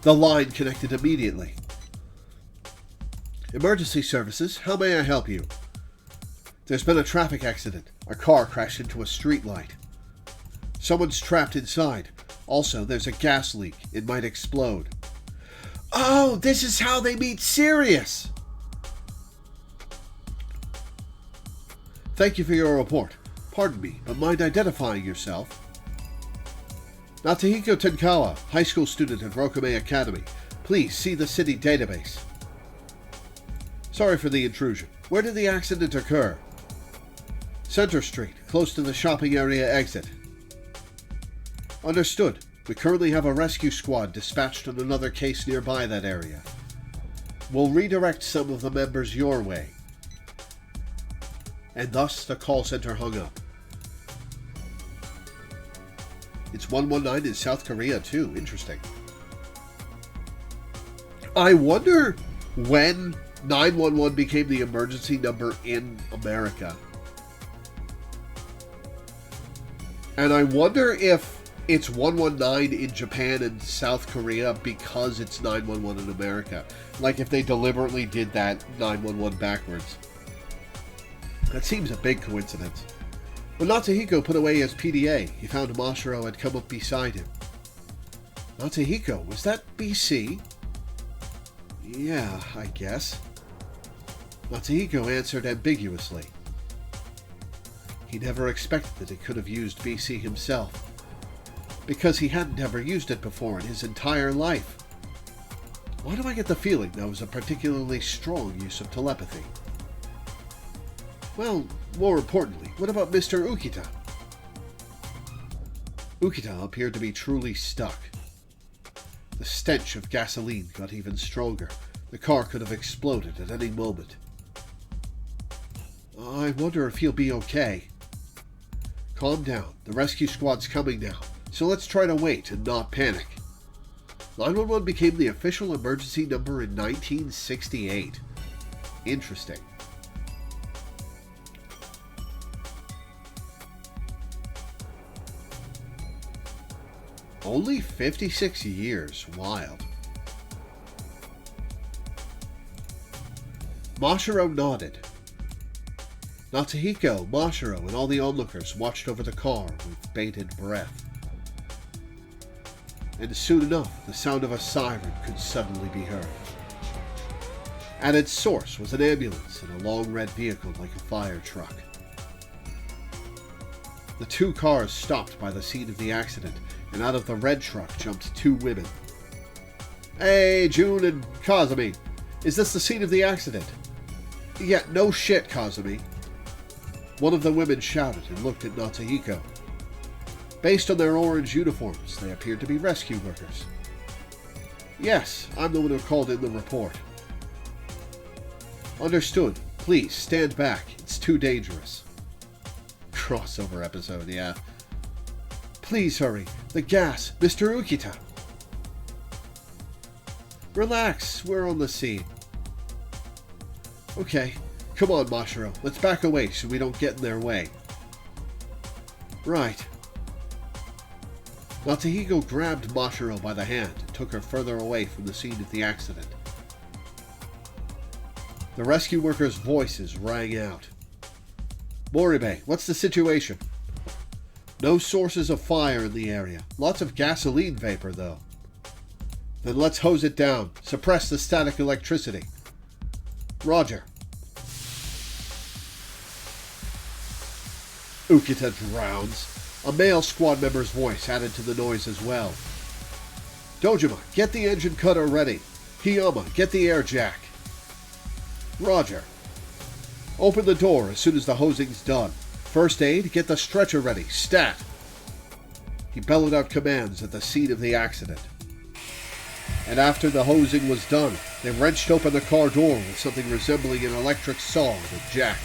The line connected immediately. Emergency services, how may I help you? There's been a traffic accident. A car crashed into a streetlight. Someone's trapped inside. Also, there's a gas leak. It might explode. Oh, this is how they meet Sirius! Thank you for your report. Pardon me, but mind identifying yourself? Natsuhiko Tenkawa, high school student at Rokume Academy. Please see the city database. Sorry for the intrusion. Where did the accident occur? Center Street, close to the shopping area exit. Understood. We currently have a rescue squad dispatched on another case nearby that area. We'll redirect some of the members your way. And thus the call center hung up. It's 119 in South Korea too. Interesting. I wonder when 911 became the emergency number in America. And I wonder if it's 119 in Japan and South Korea because it's 911 in America. Like if they deliberately did that 911 backwards. That seems a big coincidence. When Natsuhiko put away his PDA, he found Mashiro had come up beside him. Natsuhiko, was that BC? Yeah, I guess. Natsuhiko answered ambiguously. He never expected that he could have used BC himself, because he hadn't ever used it before in his entire life. Why do I get the feeling that was a particularly strong use of telepathy? Well, more importantly, what about Mr. Ukita? Ukita appeared to be truly stuck. The stench of gasoline got even stronger. The car could have exploded at any moment. I wonder if he'll be okay. Calm down. The rescue squad's coming now, so let's try to wait and not panic. 911 became the official emergency number in 1968. Interesting. Only 56 years. Wild. Mashiro nodded. Natsuhiko, Mashiro, and all the onlookers watched over the car with bated breath. And soon enough, the sound of a siren could suddenly be heard. At its source was an ambulance and a long red vehicle like a fire truck. The two cars stopped by the scene of the accident, and out of the red truck jumped two women. "Hey, June and Kazumi, is this the scene of the accident?" "Yeah, no shit, Kazumi." One of the women shouted and looked at Natsuhiko. Based on their orange uniforms, they appeared to be rescue workers. "Yes, I'm the one who called in the report." "Understood. Please, stand back. It's too dangerous." Crossover episode, yeah. "Please hurry. The gas. Mr. Ukita." "Relax. We're on the scene." "Okay. Come on, Mashiro. Let's back away so we don't get in their way." "Right." Natsuhiko grabbed Mashiro by the hand and took her further away from the scene of the accident. The rescue workers' voices rang out. "Moribe, what's the situation?" "No sources of fire in the area. Lots of gasoline vapor, though." "Then let's hose it down. Suppress the static electricity." "Roger." Ukita drowns. A male squad member's voice added to the noise as well. "Dojima, get the engine cutter ready. Hiyama, get the air jack." "Roger." "Open the door as soon as the hosing's done. First aid, get the stretcher ready. Stat." He bellowed out commands at the scene of the accident. And after the hosing was done, they wrenched open the car door with something resembling an electric saw and a jack.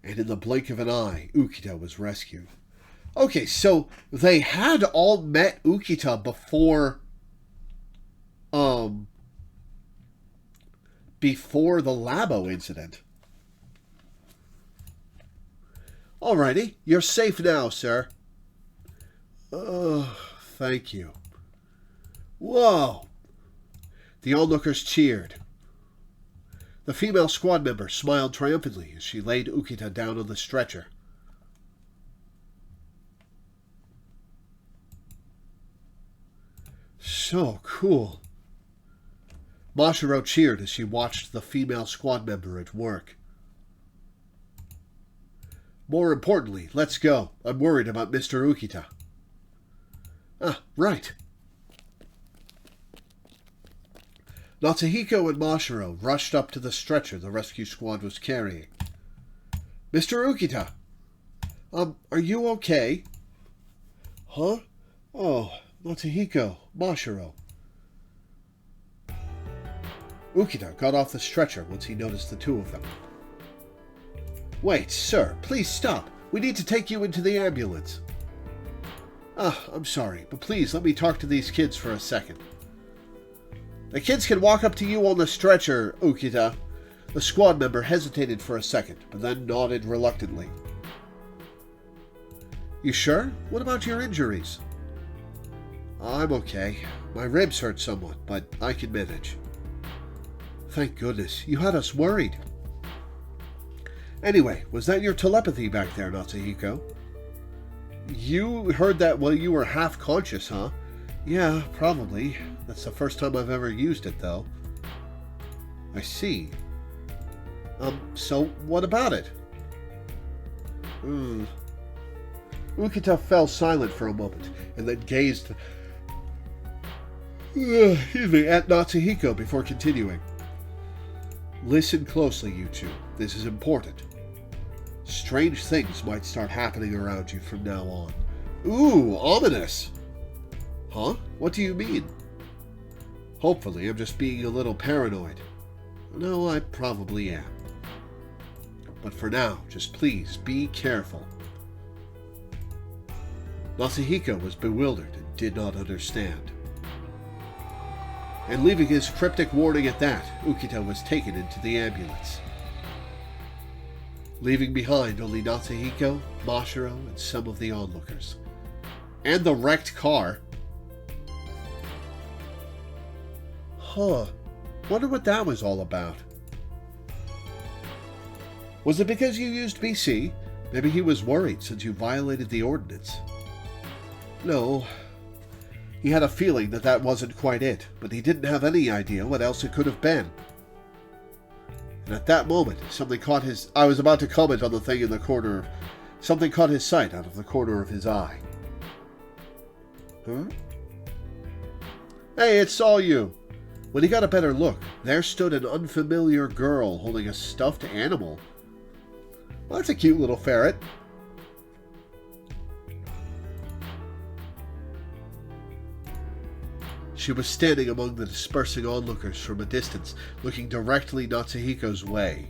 And in the blink of an eye, Ukita was rescued. Okay, so they had all met Ukita before the Labo incident. "Alrighty, you're safe now, sir." Thank you." "Whoa!" The onlookers cheered. The female squad member smiled triumphantly as she laid Ukita down on the stretcher. "So cool." Mashiro cheered as she watched the female squad member at work. "More importantly, let's go. I'm worried about Mr. Ukita." "Ah, right." Natsuhiko and Mashiro rushed up to the stretcher the rescue squad was carrying. "Mr. Ukita! Are you okay?" "Huh? Oh, Natsuhiko, Mashiro." Ukita got off the stretcher once he noticed the two of them. "Wait, sir, please stop. We need to take you into the ambulance." "I'm sorry, but please let me talk to these kids for a second." "The kids can walk up to you on the stretcher, Ukita." The squad member hesitated for a second, but then nodded reluctantly. "You sure? What about your injuries?" "I'm okay. My ribs hurt somewhat, but I can manage." "Thank goodness. You had us worried." "Anyway, was that your telepathy back there, Natsuhiko?" "You heard that while you were half conscious, huh?" "Yeah, probably. That's the first time I've ever used it, though." "I see. So what about it?" Ukita fell silent for a moment, and then gazed at Natsuhiko before continuing. "Listen closely, you two. This is important. Strange things might start happening around you from now on." "Ooh, ominous." "Huh? What do you mean?" "Hopefully, I'm just being a little paranoid." "No, I probably am. But for now, just please be careful. Natsuhiko was bewildered and did not understand. And leaving his cryptic warning at that, Ukita was taken into the ambulance, leaving behind only Natsuhiko, Mashiro, and some of the onlookers. And the wrecked car. Huh. Wonder what that was all about. Was it because you used BC? Maybe he was worried since you violated the ordinance. No. He had a feeling that that wasn't quite it, but he didn't have any idea what else it could have been. And at that moment, something caught his... I was about to comment on the thing in the corner. Something caught his sight out of the corner of his eye. Huh? Hey, it's all you. When he got a better look, there stood an unfamiliar girl holding a stuffed animal. Well, that's a cute little ferret. She was standing among the dispersing onlookers from a distance, looking directly Natsuhiko's way.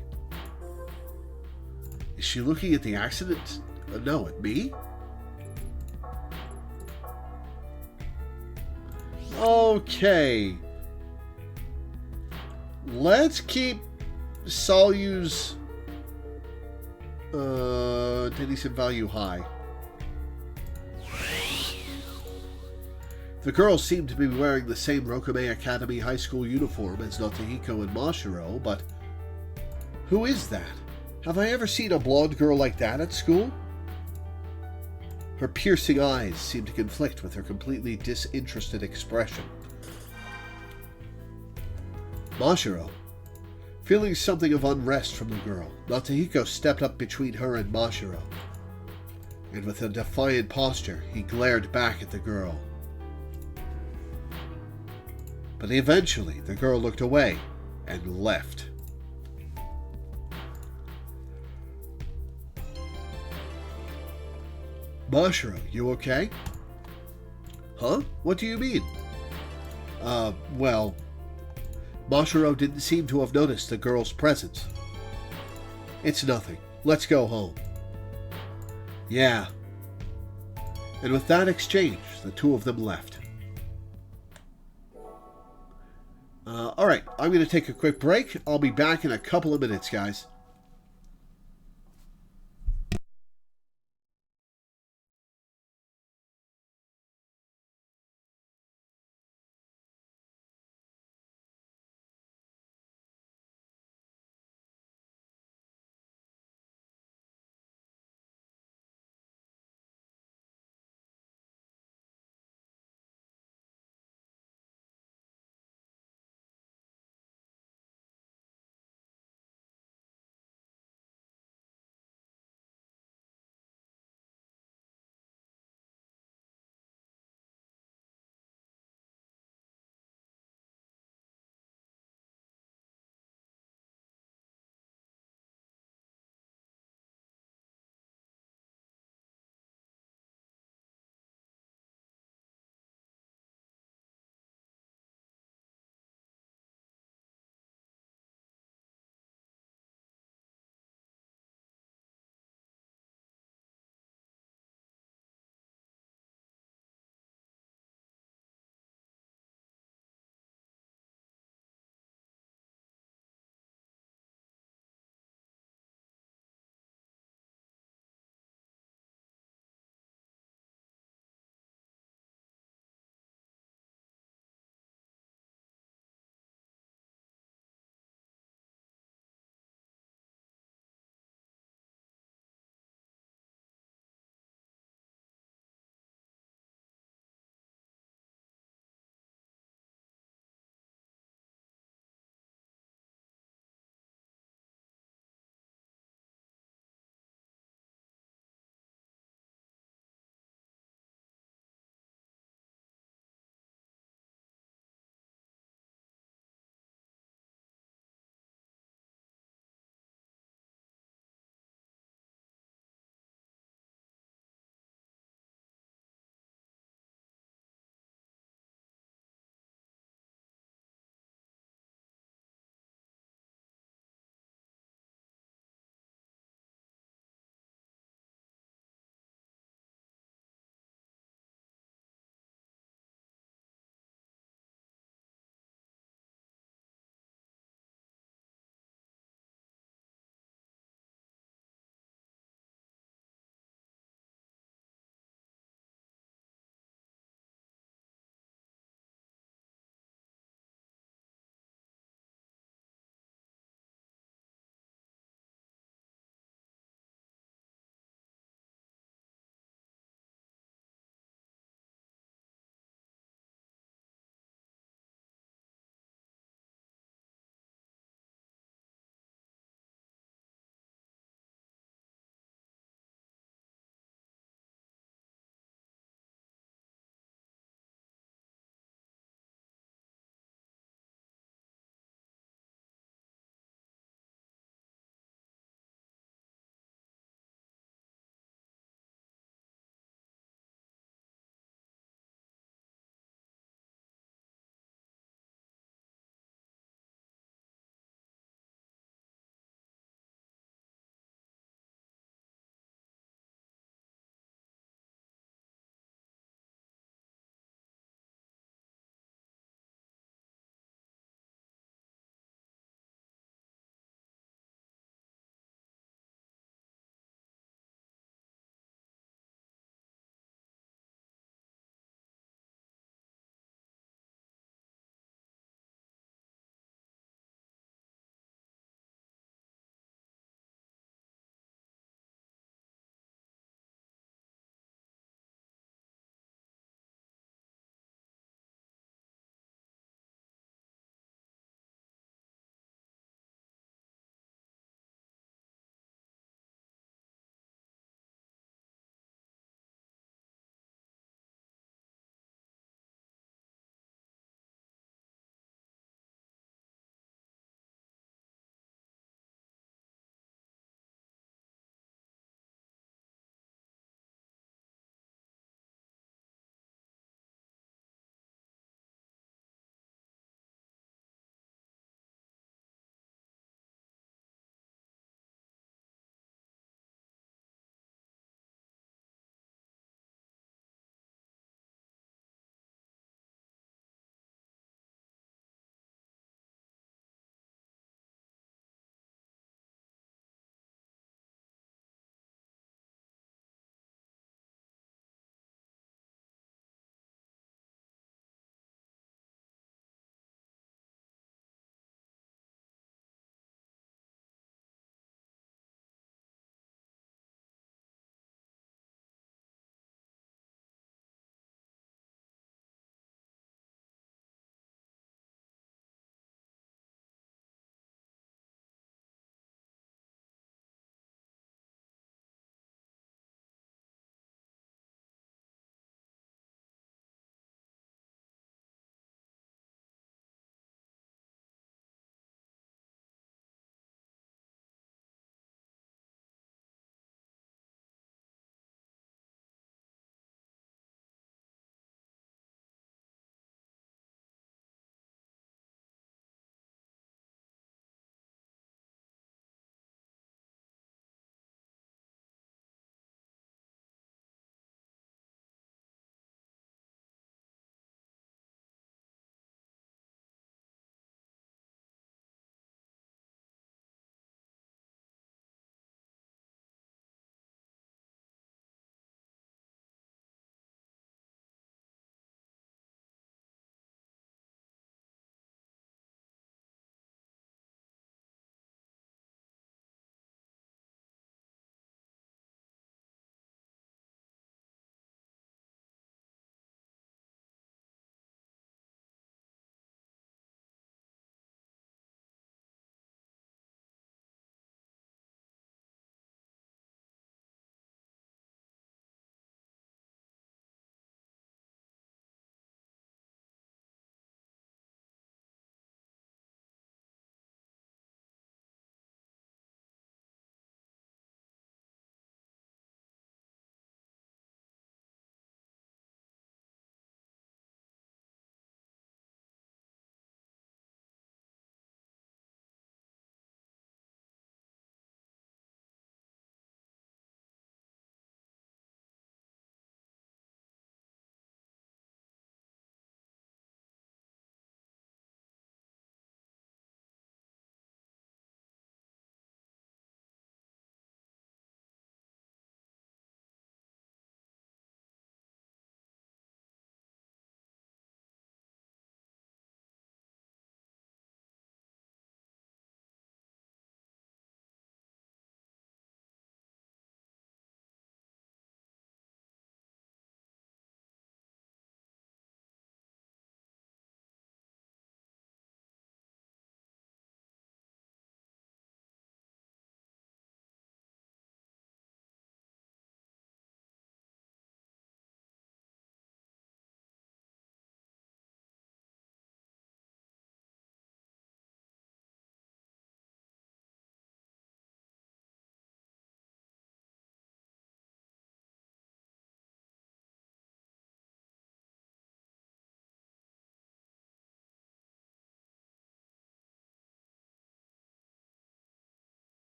Is she looking at the accident? No, at me? Okay. Let's keep Salyu's decent value high. The girls seemed to be wearing the same Rokame Academy high school uniform as Natsuhiko and Mashiro, but who is that? Have I ever seen a blonde girl like that at school? Her piercing eyes seemed to conflict with her completely disinterested expression. Mashiro, feeling something of unrest from the girl, Natsuhiko stepped up between her and Mashiro, and with a defiant posture, he glared back at the girl. But eventually, the girl looked away and left. Mashiro, you okay? Huh? What do you mean? Well... Mashiro didn't seem to have noticed the girl's presence. It's nothing. Let's go home. Yeah. And with that exchange, the two of them left. Alright, I'm going to take a quick break. I'll be back in a couple of minutes, guys.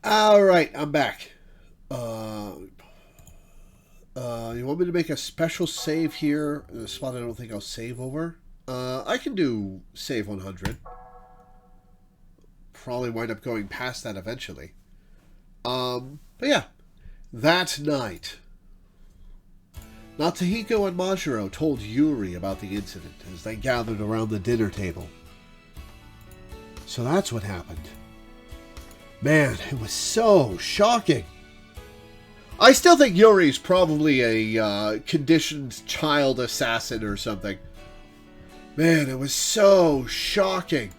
Alright, I'm back. You want me to make a special save here in a spot I don't think I'll save over? I can do save 100. Probably wind up going past that eventually. But yeah, that night, Natsuhiko and Majiro told Yuri about the incident as they gathered around the dinner table. So that's what happened. Man, it was so shocking. I still think Yuri's probably a conditioned child assassin or something. Man, it was so shocking.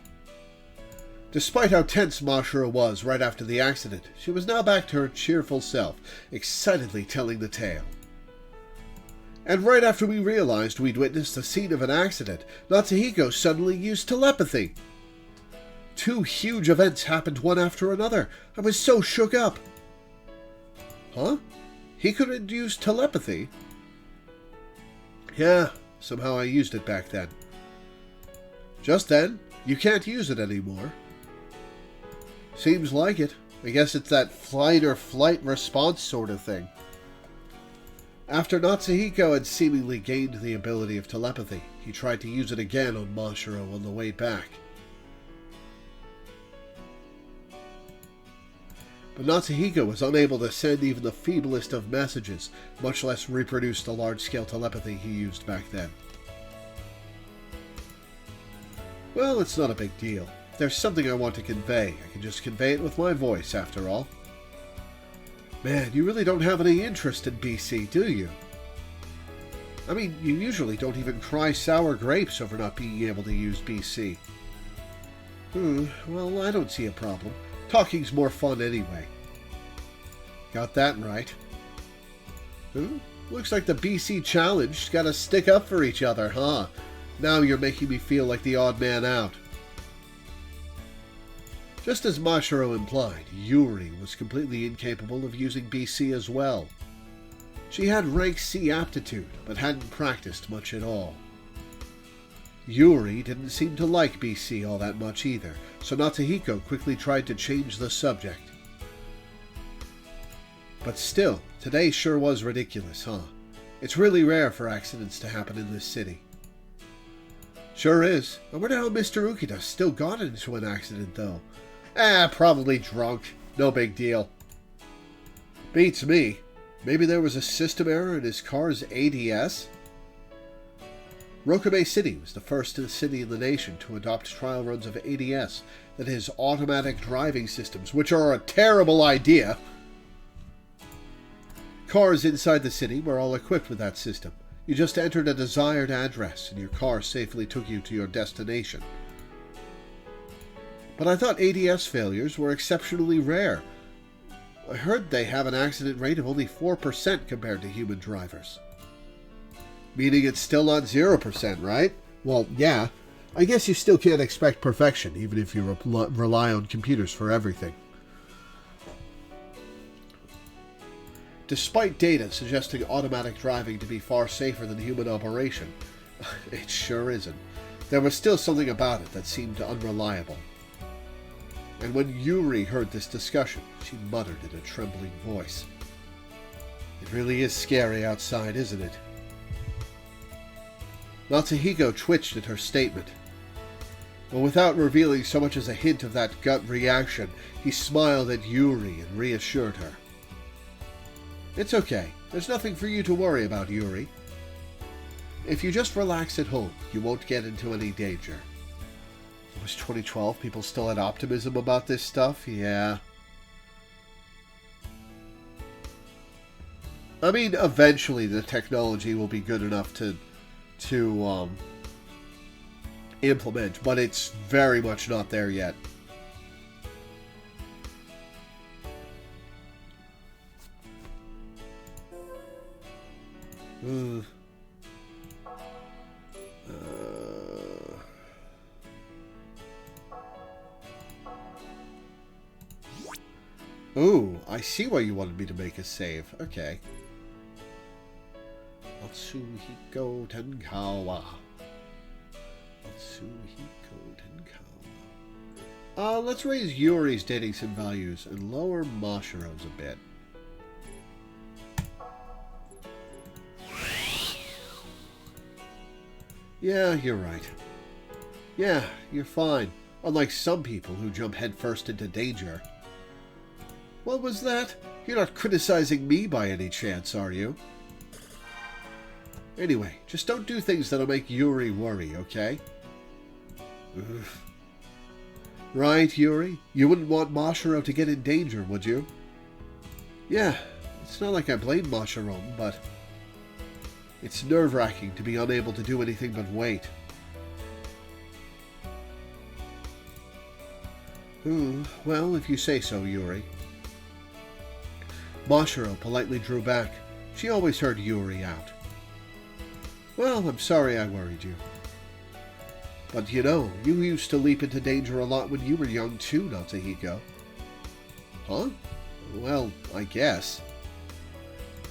Despite how tense Majiro was right after the accident, she was now back to her cheerful self, excitedly telling the tale. And right after we realized we'd witnessed the scene of an accident, Natsuhiko suddenly used telepathy. 2 huge events happened one after another. I was so shook up. Huh? He couldn't use telepathy? Yeah, somehow I used it back then. Just then, you can't use it anymore. Seems like it. I guess it's that flight or flight response sort of thing. After Natsuhiko had seemingly gained the ability of telepathy, he tried to use it again on Majiro on the way back. But Natsuhiko was unable to send even the feeblest of messages, much less reproduce the large-scale telepathy he used back then. Well, it's not a big deal. If there's something I want to convey, I can just convey it with my voice, after all. Man, you really don't have any interest in BC, do you? I mean, you usually don't even cry sour grapes over not being able to use BC. Well, I don't see a problem. Talking's more fun anyway. Got that right. Looks like the BC Challenge got to stick up for each other, huh? Now you're making me feel like the odd man out. Just as Majiro implied, Yuri was completely incapable of using BC as well. She had rank C aptitude, but hadn't practiced much at all. Yuri didn't seem to like BC all that much either, so Natsuhiko quickly tried to change the subject. But still, today sure was ridiculous, huh? It's really rare for accidents to happen in this city. Sure is. I wonder how Mr. Ukita still got into an accident, though. Probably drunk. No big deal. Beats me. Maybe there was a system error in his car's ADS? Rokume City was the first city in the nation to adopt trial runs of ADS, that is, automatic driving systems, which are a terrible idea. Cars inside the city were all equipped with that system. You just entered a desired address, and your car safely took you to your destination. But I thought ADS failures were exceptionally rare. I heard they have an accident rate of only 4% compared to human drivers. Meaning it's still not 0%, right? Well, yeah. I guess you still can't expect perfection, even if you rely on computers for everything. Despite data suggesting automatic driving to be far safer than human operation, it sure isn't. There was still something about it that seemed unreliable. And when Yuri heard this discussion, she muttered in a trembling voice. It really is scary outside, isn't it? Natsuhiko twitched at her statement. But without revealing so much as a hint of that gut reaction, he smiled at Yuri and reassured her. It's okay. There's nothing for you to worry about, Yuri. If you just relax at home, you won't get into any danger. It was 2012. People still had optimism about this stuff? Yeah. I mean, eventually the technology will be good enough to implement, but it's very much not there yet. Ooh, I see why you wanted me to make a save. Okay. Natsuhiko Tenkawa. Natsuhiko Tenkawa. Let's raise Yuri's dating sim values and lower Mashiro's a bit. Yeah, you're right. Yeah, you're fine. Unlike some people who jump headfirst into danger. What was that? You're not criticizing me by any chance, are you? Anyway, just don't do things that'll make Yuri worry, okay? Ugh. Right, Yuri? You wouldn't want Mashiro to get in danger, would you? Yeah, it's not like I blame Mashiro, but it's nerve-wracking to be unable to do anything but wait. Well, if you say so, Yuri. Mashiro politely drew back. She always heard Yuri out. Well, I'm sorry I worried you. But you know, you used to leap into danger a lot when you were young too, Natsuhiko. Huh? Well, I guess.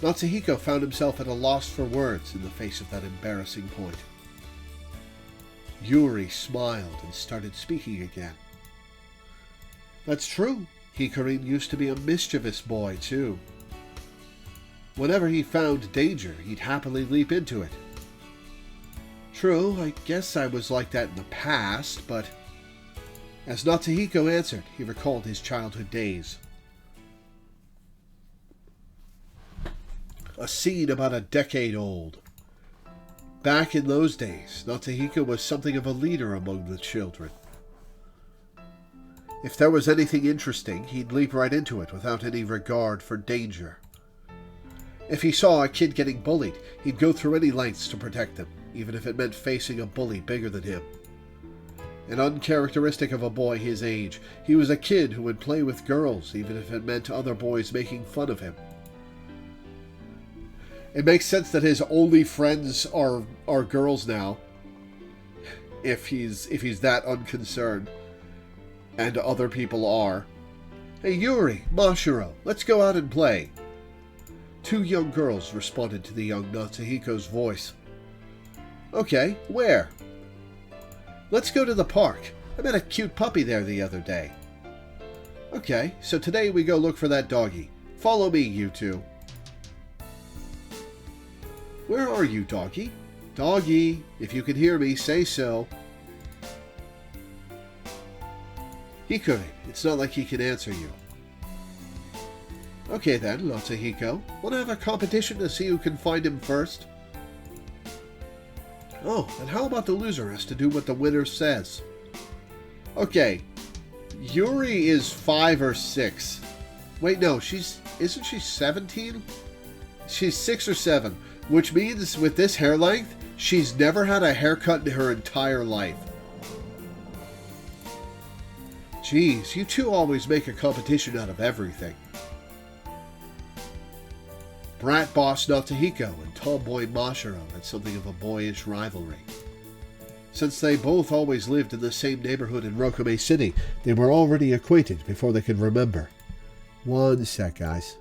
Natsuhiko found himself at a loss for words in the face of that embarrassing point. Yuri smiled and started speaking again. That's true. Hikarin used to be a mischievous boy, too. Whenever he found danger, he'd happily leap into it. True, I guess I was like that in the past, but as Natsuhiko answered, he recalled his childhood days. A scene about a decade old. Back in those days, Natsuhiko was something of a leader among the children. If there was anything interesting, he'd leap right into it without any regard for danger. If he saw a kid getting bullied, he'd go through any lengths to protect them, even if it meant facing a bully bigger than him. And uncharacteristic of a boy his age, he was a kid who would play with girls, even if it meant other boys making fun of him. It makes sense that his only friends are girls now, if he's that unconcerned. And other people are. Hey Yuri, Mashiro, let's go out and play. Two young girls responded to the young Natsuhiko's voice. Okay, where? Let's go to the park. I met a cute puppy there the other day. Okay, so today we go look for that doggy. Follow me, you two. Where are you, doggy? Doggy, if you can hear me, say so. Hikarin, it's not like he can answer you. Okay then, Natsuhiko. Want to have a competition to see who can find him first? Oh, and how about the loser has to do what the winner says? Okay, Yuri is 5 or 6. Wait, no, isn't she 17? She's 6 or 7, which means with this hair length, she's never had a haircut in her entire life. Geez, you two always make a competition out of everything. Brat boss Natsuhiko and tomboy Mashiro had something of a boyish rivalry. Since they both always lived in the same neighborhood in Rokume City, they were already acquainted before they could remember. One sec, guys.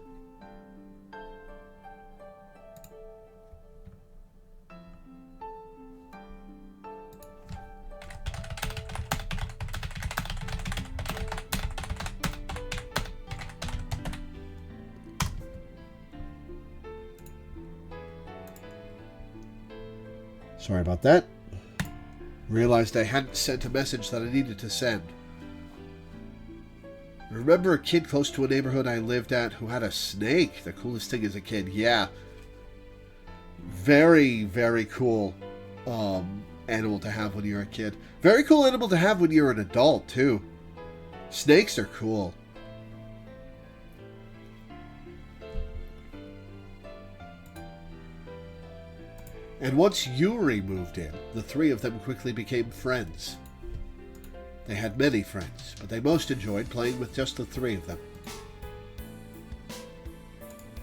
Sorry about that. Realized I hadn't sent a message that I needed to send. Remember a kid close to a neighborhood I lived at who had a snake? The coolest thing as a kid, yeah. Very, very cool animal to have when you're a kid. Very cool animal to have when you're an adult, too. Snakes are cool. And once Yuri moved in, the three of them quickly became friends. They had many friends, but they most enjoyed playing with just the three of them.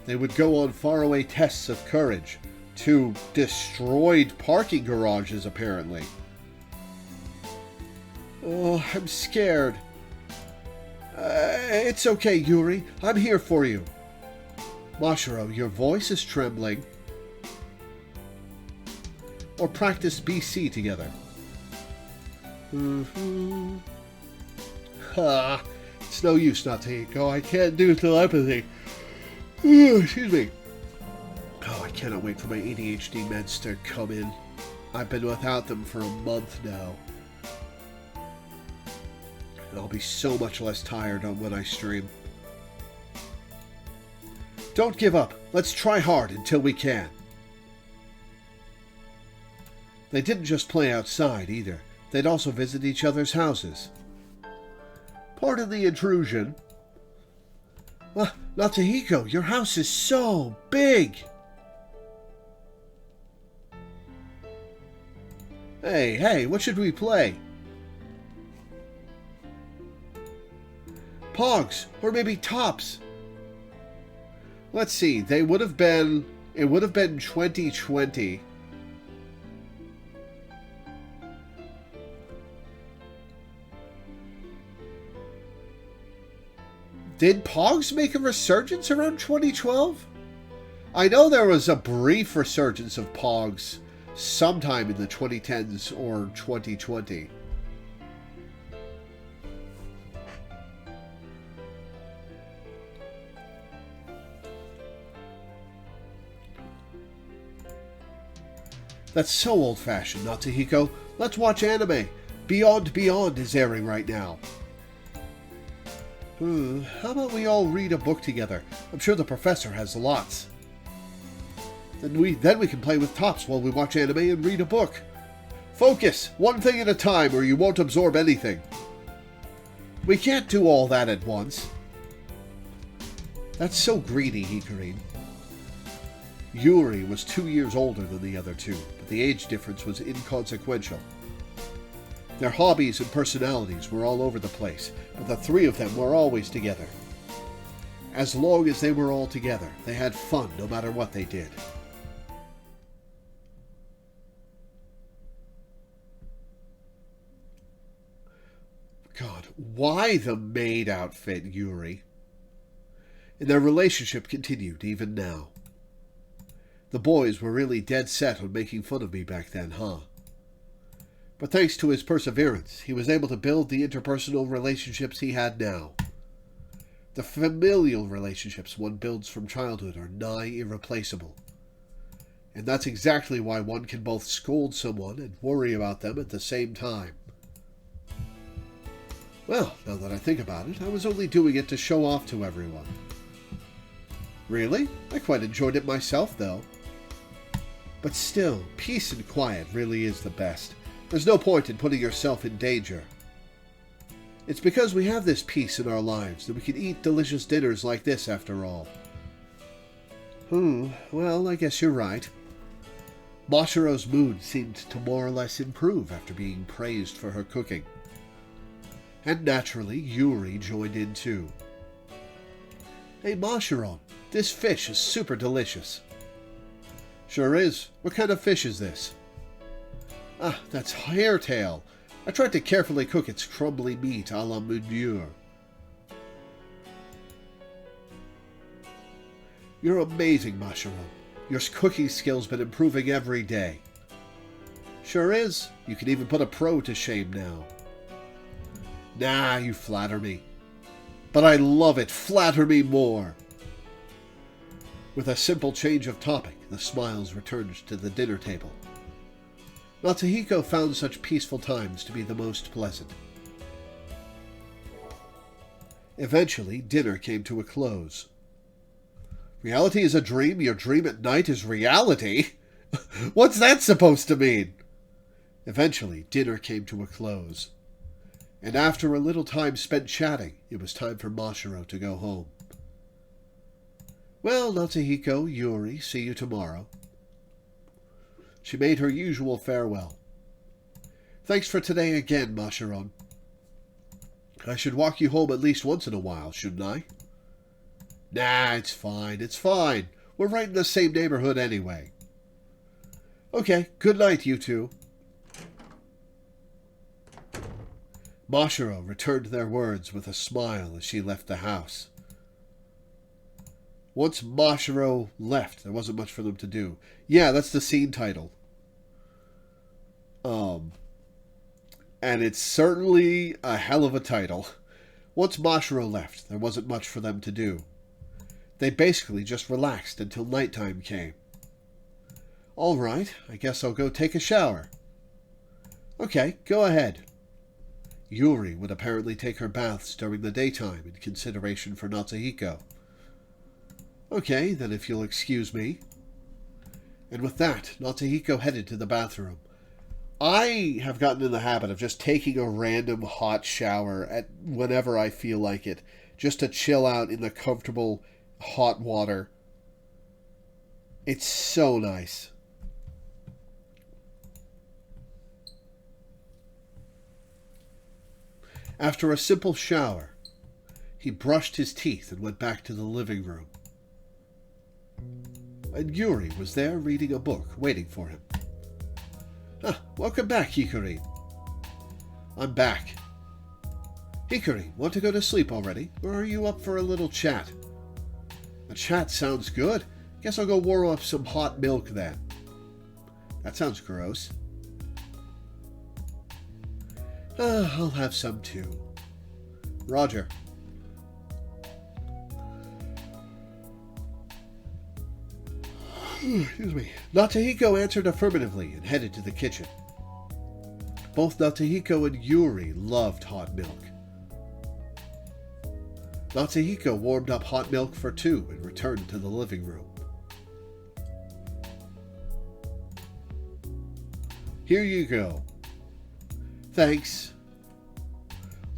They would go on faraway tests of courage to destroyed parking garages, apparently. Oh, I'm scared. It's okay, Yuri. I'm here for you. Mashiro, your voice is trembling. Or practice BC together. It's no use not to go. I can't do telepathy. Excuse me. Oh, I cannot wait for my ADHD meds to come in. I've been without them for a month now. And I'll be so much less tired on when I stream. Don't give up. Let's try hard until we can. They didn't just play outside either. They'd also visit each other's houses. Pardon the intrusion. Natsuhiko, your house is so big. Hey, what should we play? Pogs, or maybe Tops. Let's see, it would have been 2020. Did Pogs make a resurgence around 2012? I know there was a brief resurgence of Pogs sometime in the 2010s or 2020. That's so old-fashioned, Natsuhiko. Let's watch anime. Beyond Beyond is airing right now. How about we all read a book together? I'm sure the professor has lots. Then we can play with Tops while we watch anime and read a book. Focus! One thing at a time or you won't absorb anything. We can't do all that at once. That's so greedy, Hikarin. Yuri was 2 years older than the other two, but the age difference was inconsequential. Their hobbies and personalities were all over the place, but the three of them were always together. As long as they were all together, they had fun no matter what they did. God, why the maid outfit, Yuri? And their relationship continued even now. The boys were really dead set on making fun of me back then, huh? But thanks to his perseverance, he was able to build the interpersonal relationships he had now. The familial relationships one builds from childhood are nigh irreplaceable. And that's exactly why one can both scold someone and worry about them at the same time. Well, now that I think about it, I was only doing it to show off to everyone. Really? I quite enjoyed it myself, though. But still, peace and quiet really is the best. There's no point in putting yourself in danger. It's because we have this peace in our lives that we can eat delicious dinners like this after all. Well, I guess you're right. Mashiro's mood seemed to more or less improve after being praised for her cooking. And naturally, Yuri joined in too. Hey Mashiro, this fish is super delicious. Sure is. What kind of fish is this? That's hairtail. I tried to carefully cook its crumbly meat a la menuire. You're amazing, Mashiro. Your cooking skills been improving every day. Sure is. You can even put a pro to shame now. Nah, you flatter me. But I love it. Flatter me more. With a simple change of topic, the smiles returned to the dinner table. Natsuhiko found such peaceful times to be the most pleasant. Eventually, dinner came to a close. Reality is a dream, your dream at night is reality? What's that supposed to mean? Eventually, dinner came to a close. And after a little time spent chatting, it was time for Mashiro to go home. Well, Natsuhiko, Yuri, see you tomorrow. She made her usual farewell. Thanks for today again, Mashiro. I should walk you home at least once in a while, shouldn't I? Nah, it's fine. We're right in the same neighborhood anyway. Okay, good night, you two. Mashiro returned their words with a smile as she left the house. Once Mashiro left, there wasn't much for them to do. Yeah, that's the scene title. And it's certainly a hell of a title. Once Mashiro left, there wasn't much for them to do. They basically just relaxed until nighttime came. All right, I guess I'll go take a shower. Okay, go ahead. Yuri would apparently take her baths during the daytime in consideration for Natsuhiko. Okay, then if you'll excuse me. And with that, Natsuhiko headed to the bathroom. I have gotten in the habit of just taking a random hot shower at whenever I feel like it, just to chill out in the comfortable hot water. It's so nice. After a simple shower, he brushed his teeth and went back to the living room. And Yuri was there reading a book, waiting for him. Welcome back, Hikari. I'm back. Hikari, want to go to sleep already, or are you up for a little chat? A chat sounds good. Guess I'll go warm up some hot milk then. That sounds gross. I'll have some too. Roger. Excuse me. Natsuhiko answered affirmatively and headed to the kitchen. Both Natsuhiko and Yuri loved hot milk. Natsuhiko warmed up hot milk for two and returned to the living room. Here you go. Thanks.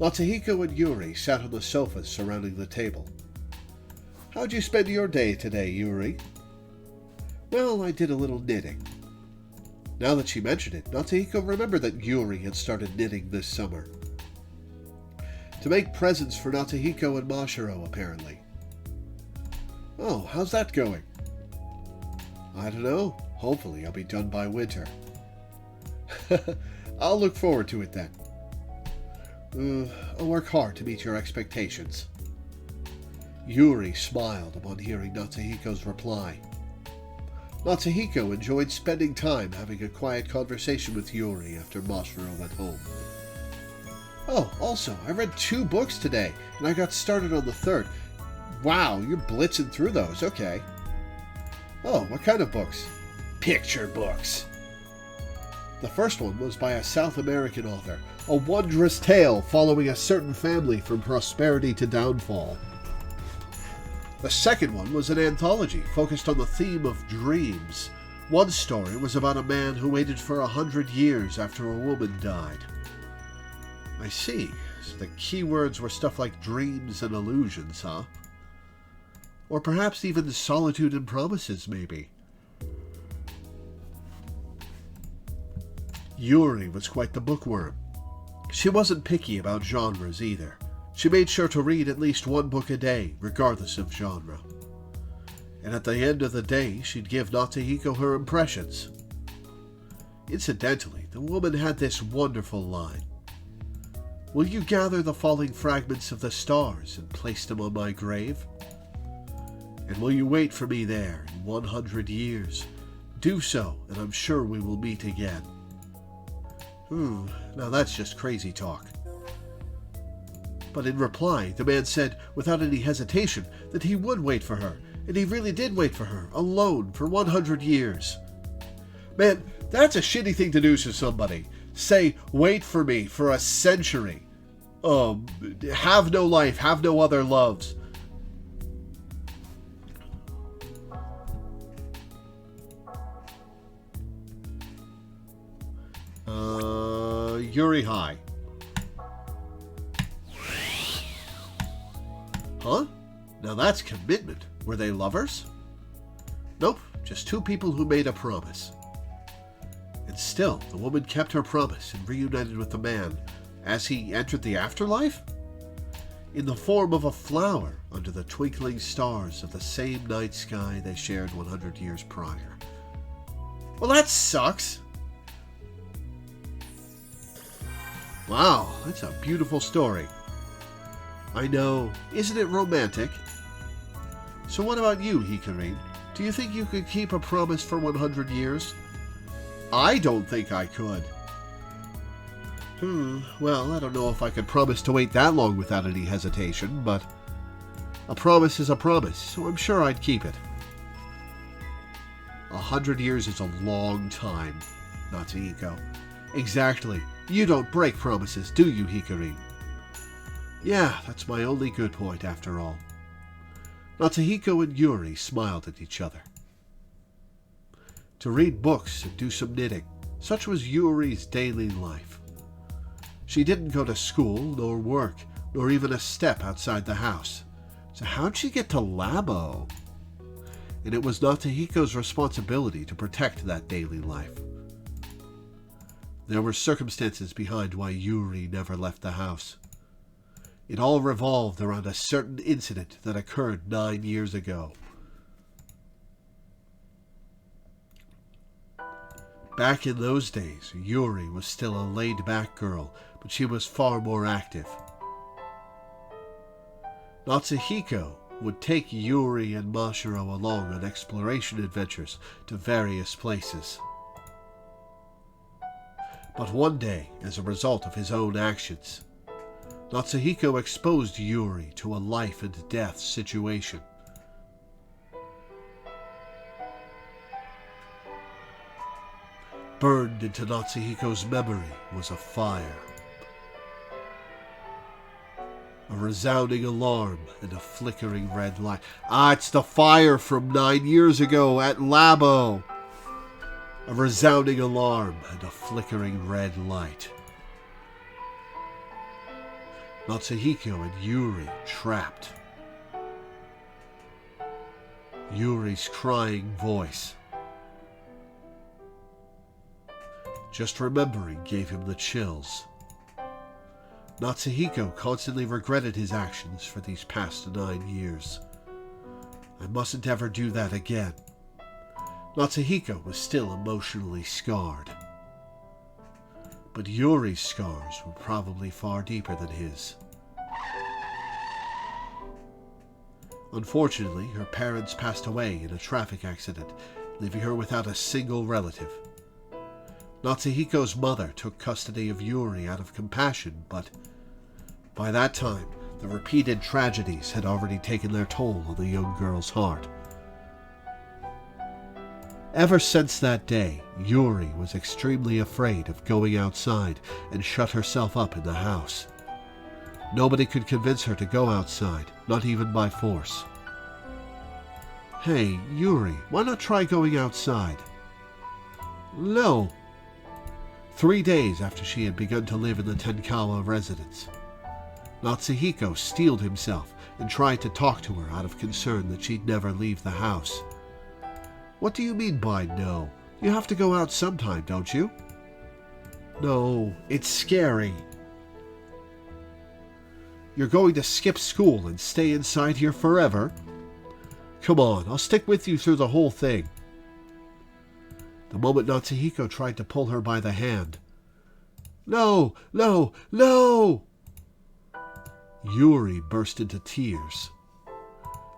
Natsuhiko and Yuri sat on the sofas surrounding the table. How'd you spend your day today, Yuri? Well, I did a little knitting. Now that she mentioned it, Natsuhiko remembered that Yuri had started knitting this summer. To make presents for Natsuhiko and Mashiro, apparently. Oh, how's that going? I don't know. Hopefully I'll be done by winter. I'll look forward to it then. I'll work hard to meet your expectations. Yuri smiled upon hearing Natsuhiko's reply. Natsuhiko enjoyed spending time having a quiet conversation with Yuri after Mashiro went home. Oh, also, I read 2 books today, and I got started on the 3rd. Wow, you're blitzing through those, okay. Oh, what kind of books? Picture books. The first one was by a South American author, a wondrous tale following a certain family from prosperity to downfall. The second one was an anthology focused on the theme of dreams. One story was about a man who waited for 100 years after a woman died. I see. So the keywords were stuff like dreams and illusions, huh? Or perhaps even solitude and promises, maybe. Yuri was quite the bookworm. She wasn't picky about genres either. She made sure to read at least 1 book a day, regardless of genre. And at the end of the day, she'd give Natsuhiko her impressions. Incidentally, the woman had this wonderful line. Will you gather the falling fragments of the stars and place them on my grave? And will you wait for me there in 100 years? Do so, and I'm sure we will meet again. Now that's just crazy talk. But in reply, the man said, without any hesitation, that he would wait for her, and he really did wait for her, alone, for 100 years. Man, that's a shitty thing to do to somebody. Say, wait for me for a century. Have no life, have no other loves. Yuri High. Huh? Now that's commitment. Were they lovers? Nope, just 2 people who made a promise. And still, the woman kept her promise and reunited with the man as he entered the afterlife? In the form of a flower under the twinkling stars of the same night sky they shared 100 years prior. Well, that sucks. Wow, that's a beautiful story. I know, isn't it romantic? So what about you, Hikari? Do you think you could keep a promise for 100 years? I don't think I could. Well, I don't know if I could promise to wait that long without any hesitation, but a promise is a promise, so I'm sure I'd keep it. 100 years is a long time, Natsuhiko. Exactly. You don't break promises, do you, Hikari? Yeah, that's my only good point, after all. Natsuhiko and Yuri smiled at each other. To read books and do some knitting, such was Yuri's daily life. She didn't go to school, nor work, nor even a step outside the house. So how'd she get to Labo? And it was Natsuhiko's responsibility to protect that daily life. There were circumstances behind why Yuri never left the house. It all revolved around a certain incident that occurred 9 years ago. Back in those days, Yuri was still a laid-back girl, but she was far more active. Natsuhiko would take Yuri and Mashiro along on exploration adventures to various places. But one day, as a result of his own actions, Natsuhiko exposed Yuri to a life-and-death situation. Burned into Natsuhiko's memory was a fire. A resounding alarm and a flickering red light. It's the fire from 9 years ago at Labo. A resounding alarm and a flickering red light. Natsuhiko and Yuri trapped. Yuri's crying voice. Just remembering gave him the chills. Natsuhiko constantly regretted his actions for these past 9 years. I mustn't ever do that again. Natsuhiko was still emotionally scarred. But Yuri's scars were probably far deeper than his. Unfortunately, her parents passed away in a traffic accident, leaving her without a single relative. Natsuhiko's mother took custody of Yuri out of compassion, but by that time, the repeated tragedies had already taken their toll on the young girl's heart. Ever since that day, Yuri was extremely afraid of going outside and shut herself up in the house. Nobody could convince her to go outside, not even by force. Hey, Yuri, why not try going outside? No. 3 days after she had begun to live in the Tenkawa residence, Natsuhiko steeled himself and tried to talk to her out of concern that she'd never leave the house. What do you mean by no? You have to go out sometime, don't you? No, it's scary. You're going to skip school and stay inside here forever? Come on, I'll stick with you through the whole thing. The moment Natsuhiko tried to pull her by the hand. No, no, no! Yuri burst into tears.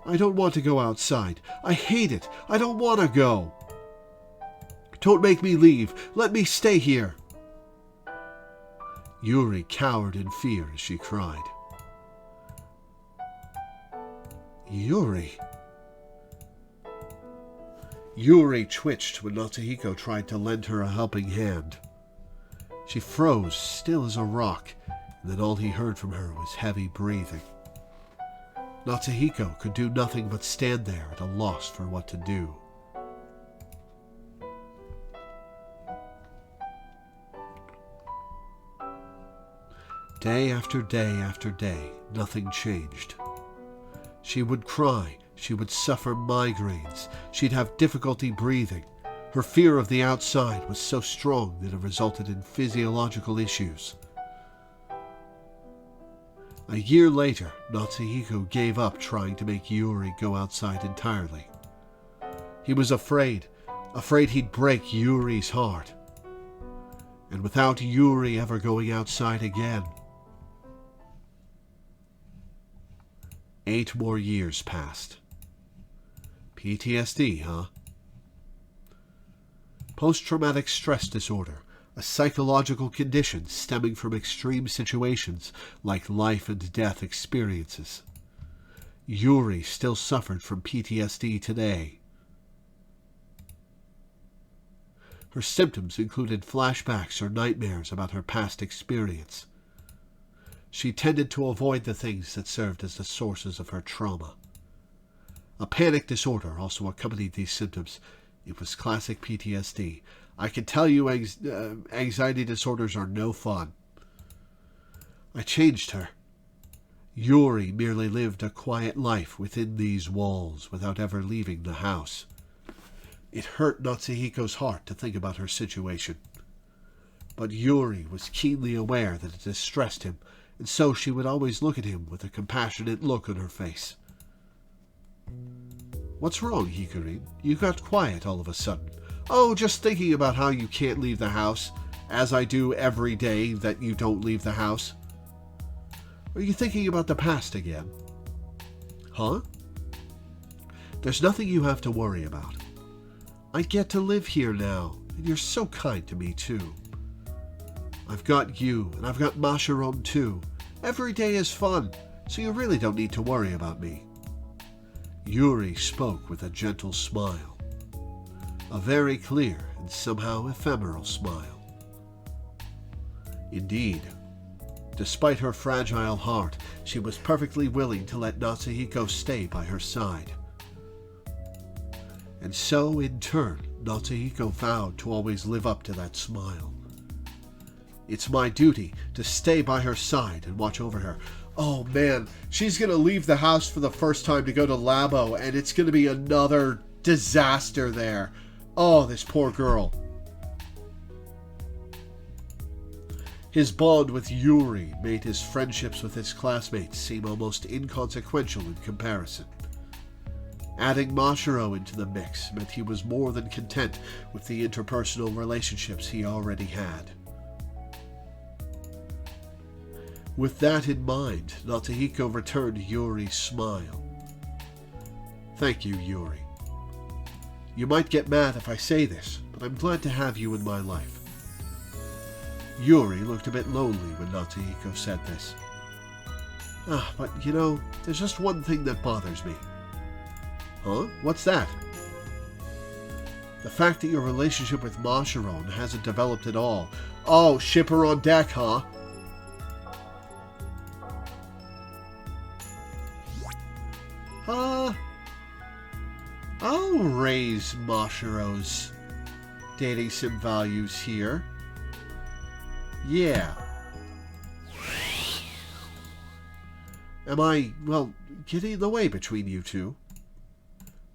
I don't want to go outside. I hate it. I don't want to go. Don't make me leave. Let me stay here. Yuri cowered in fear as she cried. Yuri. Yuri twitched when Natsuhiko tried to lend her a helping hand. She froze, still as a rock, and then all he heard from her was heavy breathing. Natsuhiko could do nothing but stand there at a loss for what to do. Day after day after day, nothing changed. She would cry, she would suffer migraines, she'd have difficulty breathing. Her fear of the outside was so strong that it resulted in physiological issues. A year later, Natsuhiko gave up trying to make Yuri go outside entirely. He was afraid he'd break Yuri's heart. And without Yuri ever going outside again. 8 more years passed. PTSD, huh? Post-traumatic stress disorder, a psychological condition stemming from extreme situations like life and death experiences. Yuri still suffered from PTSD today. Her symptoms included flashbacks or nightmares about her past experience. She tended to avoid the things that served as the sources of her trauma. A panic disorder also accompanied these symptoms. It was classic PTSD. I can tell you anxiety disorders are no fun. I changed her. Yuri merely lived a quiet life within these walls without ever leaving the house. It hurt Natsuhiko's heart to think about her situation. But Yuri was keenly aware that it distressed him, and so she would always look at him with a compassionate look on her face. "What's wrong, Hikurin? You got quiet all of a sudden." "Oh, just thinking about how you can't leave the house, as I do every day that you don't leave the house." "Are you thinking about the past again?" "Huh?" "There's nothing you have to worry about. I get to live here now, and you're so kind to me, too. I've got you, and I've got Mashiron, too. Every day is fun, so you really don't need to worry about me." Yuri spoke with a gentle smile. A very clear and somehow ephemeral smile. Indeed, despite her fragile heart, she was perfectly willing to let Natsuhiko stay by her side. And so, in turn, Natsuhiko vowed to always live up to that smile. It's my duty to stay by her side and watch over her. Oh man, she's going to leave the house for the first time to go to Labo, and it's going to be another disaster there. Oh, this poor girl. His bond with Yuri made his friendships with his classmates seem almost inconsequential in comparison. Adding Mashiro into the mix meant he was more than content with the interpersonal relationships he already had. With that in mind, Natsuhiko returned Yuri's smile. "Thank you, Yuri. You might get mad if I say this, but I'm glad to have you in my life." Yuri looked a bit lonely when Natsuhiko said this. But you know, there's just one thing that bothers me." "Huh? What's that?" "The fact that your relationship with Mashiron hasn't developed at all." "Oh, shipper on deck, huh?" I'll raise Mashiro's dating sim values here. Yeah. Am I, getting in the way between you two?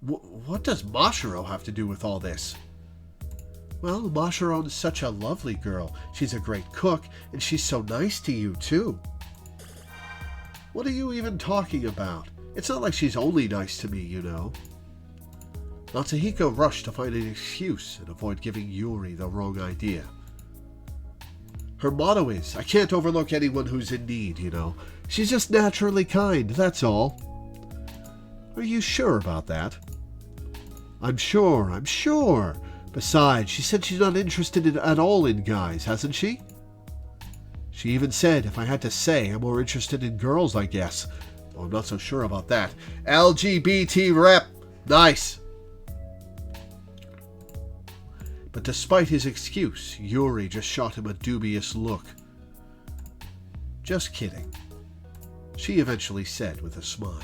What does Mashiro have to do with all this? Well, Mashiron's such a lovely girl. She's a great cook, and she's so nice to you, too. What are you even talking about? It's not like she's only nice to me, you know. Natsuhiko rushed to find an excuse and avoid giving Yuri the wrong idea. Her motto is, I can't overlook anyone who's in need, you know. She's just naturally kind, that's all. Are you sure about that? I'm sure. Besides, she said she's not interested at all in guys, hasn't she? She even said, if I had to say, I'm more interested in girls, I guess. Oh, I'm not so sure about that. LGBT rep. Nice. But despite his excuse, Yuri just shot him a dubious look. Just kidding, she eventually said with a smile.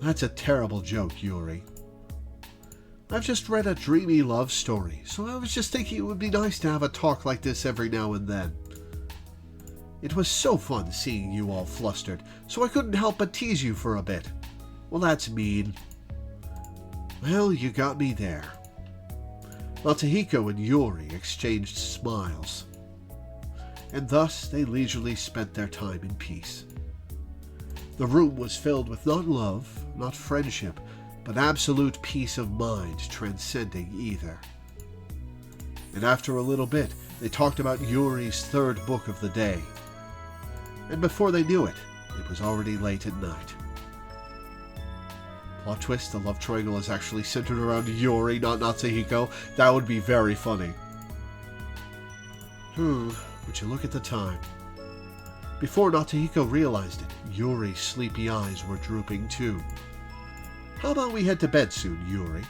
That's a terrible joke, Yuri. I've just read a dreamy love story, so I was just thinking it would be nice to have a talk like this every now and then. It was so fun seeing you all flustered, so I couldn't help but tease you for a bit. Well, that's mean. Well, you got me there. Natsuhiko and Yuri exchanged smiles, and thus they leisurely spent their time in peace. The room was filled with not love, not friendship, but absolute peace of mind transcending either. And after a little bit, they talked about Yuri's third book of the day. And before they knew it, it was already late at night. Plot twist, the love triangle is actually centered around Yuri, not Natsuhiko. That would be very funny. Would you look at the time? Before Natsuhiko realized it, Yuri's sleepy eyes were drooping too. How about we head to bed soon, Yuri?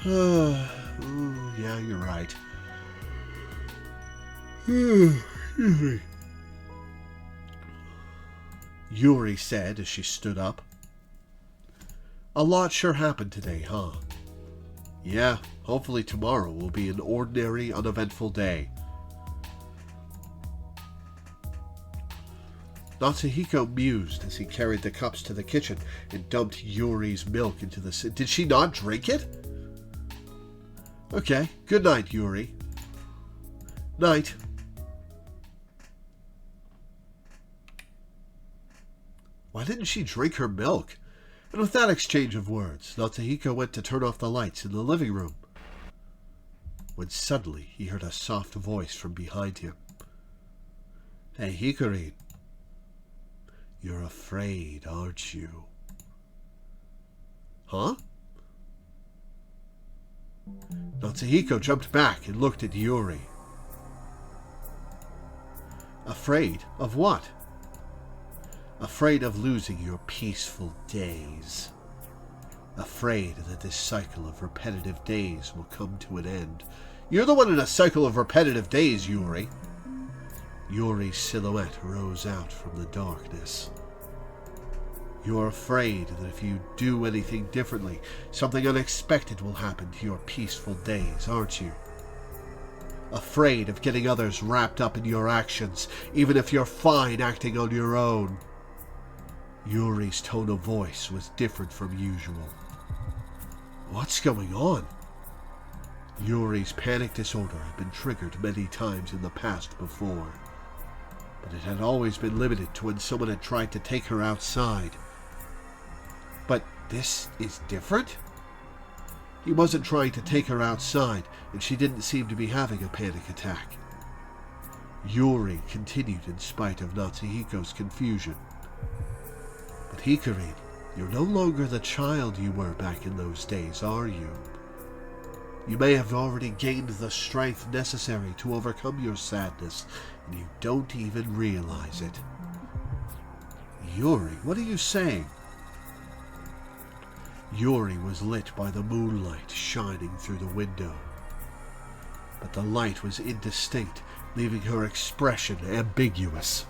Yeah, you're right. Yuri said as she stood up. A lot sure happened today, huh? Yeah, hopefully tomorrow will be an ordinary, uneventful day. Natsuhiko mused as he carried the cups to the kitchen and dumped Yuri's milk into the sink. Did she not drink it? Okay, good night, Yuri. Night. Why didn't she drink her milk? And with that exchange of words, Natsuhiko went to turn off the lights in the living room, when suddenly he heard a soft voice from behind him. Hey, Hikarin. You're afraid, aren't you? Huh? Natsuhiko jumped back and looked at Yuri. Afraid of what? Afraid of losing your peaceful days. Afraid that this cycle of repetitive days will come to an end. You're the one in a cycle of repetitive days, Yuri. Yuri's silhouette rose out from the darkness. You're afraid that if you do anything differently, something unexpected will happen to your peaceful days, aren't you? Afraid of getting others wrapped up in your actions, even if you're fine acting on your own. Yuri's tone of voice was different from usual. What's going on? Yuri's panic disorder had been triggered many times in the past before, but it had always been limited to when someone had tried to take her outside. But this is different? He wasn't trying to take her outside, and she didn't seem to be having a panic attack. Yuri continued in spite of Natsuhiko's confusion. But Hikarin, you're no longer the child you were back in those days, are you? You may have already gained the strength necessary to overcome your sadness, and you don't even realize it. Yuri, what are you saying? Yuri was lit by the moonlight shining through the window. But the light was indistinct, leaving her expression ambiguous.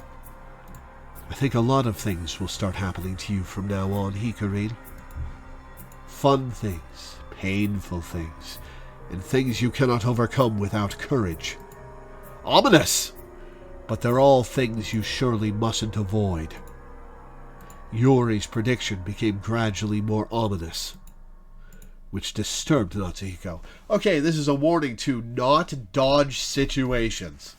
I think a lot of things will start happening to you from now on, Hikarin. Fun things, painful things, and things you cannot overcome without courage. Ominous! But they're all things you surely mustn't avoid. Yuri's prediction became gradually more ominous, which disturbed Natsuhiko. Okay, this is a warning to not dodge situations.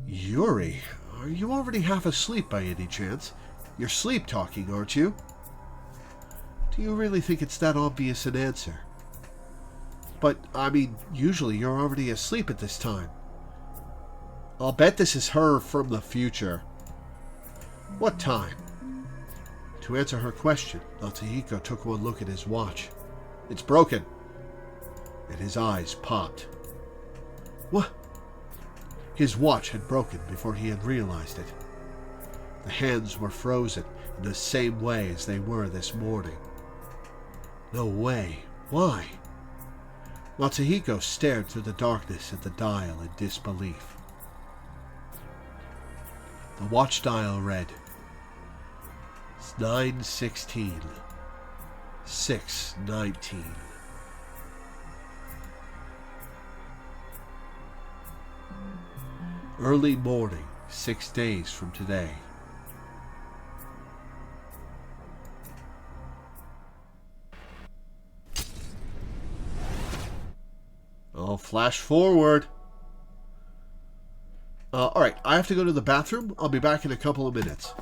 Yuri, are you already half asleep by any chance? You're sleep-talking, aren't you? Do you really think it's that obvious an answer? But, I mean, usually you're already asleep at this time. I'll bet this is her from the future. What time? To answer her question, Natsuhiko took one look at his watch. It's broken. And his eyes popped. What? His watch had broken before he had realized it. The hands were frozen in the same way as they were this morning. No way. Why? Natsuhiko stared through the darkness at the dial in disbelief. The watch dial read, it's 9:16, 6:19. Early morning, 6 days from today. I'll flash forward. Alright, I have to go to the bathroom. I'll be back in a couple of minutes.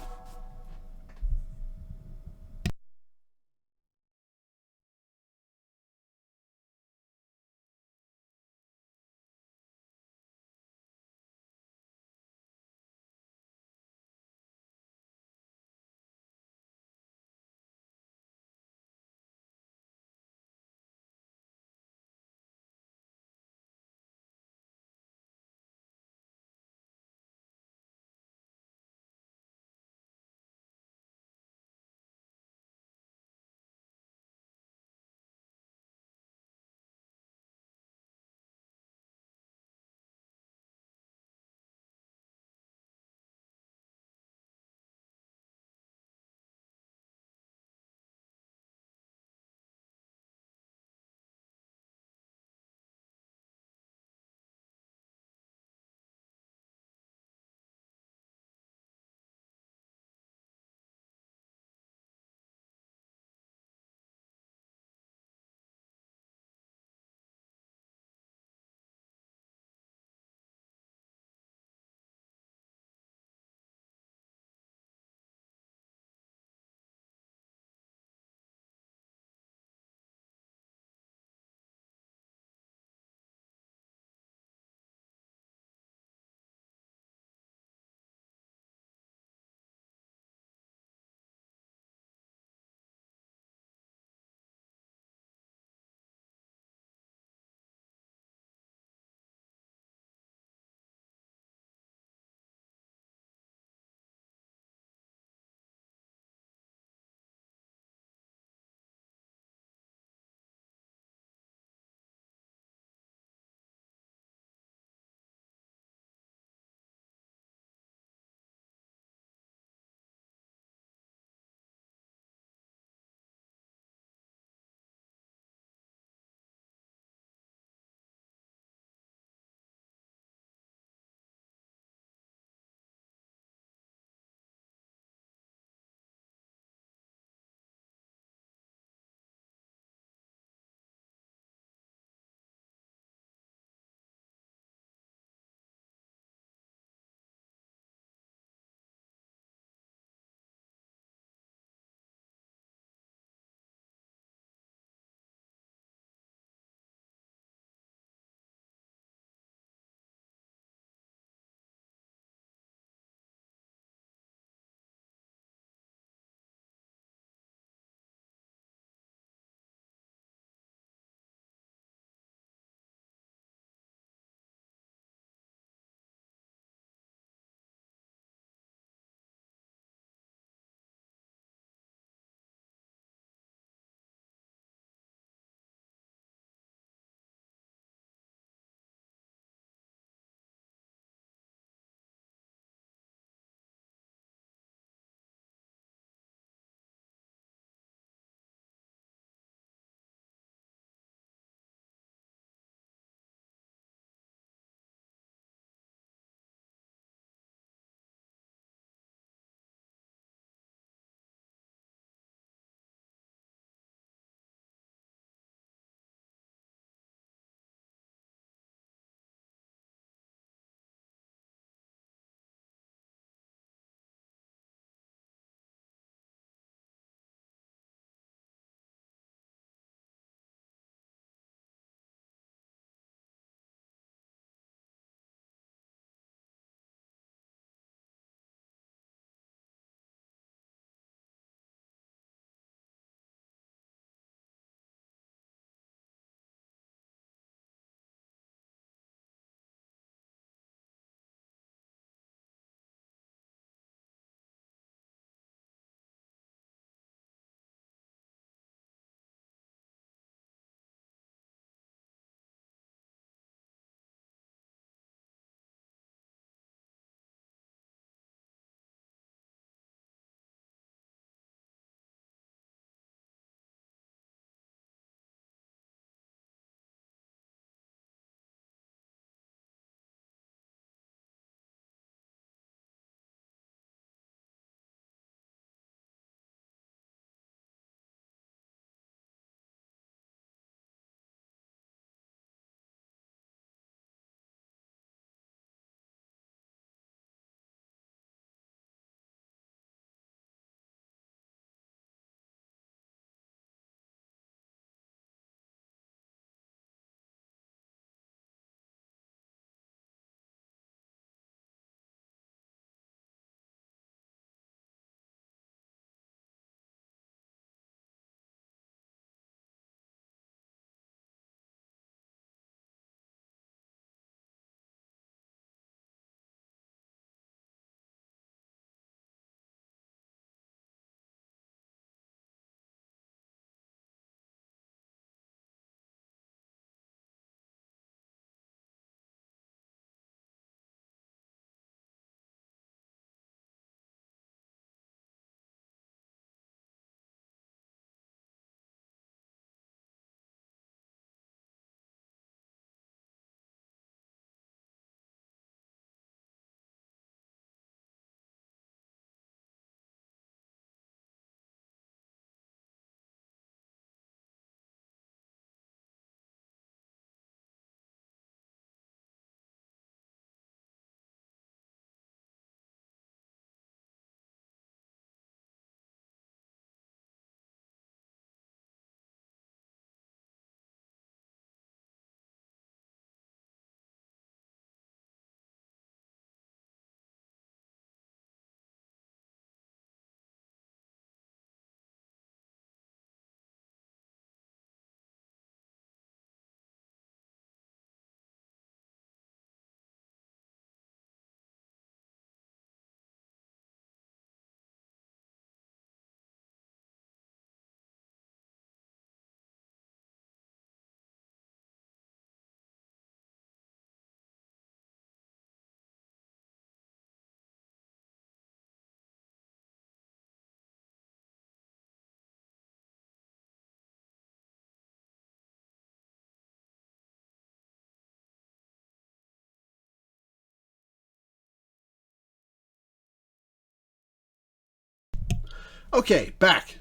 Okay, back.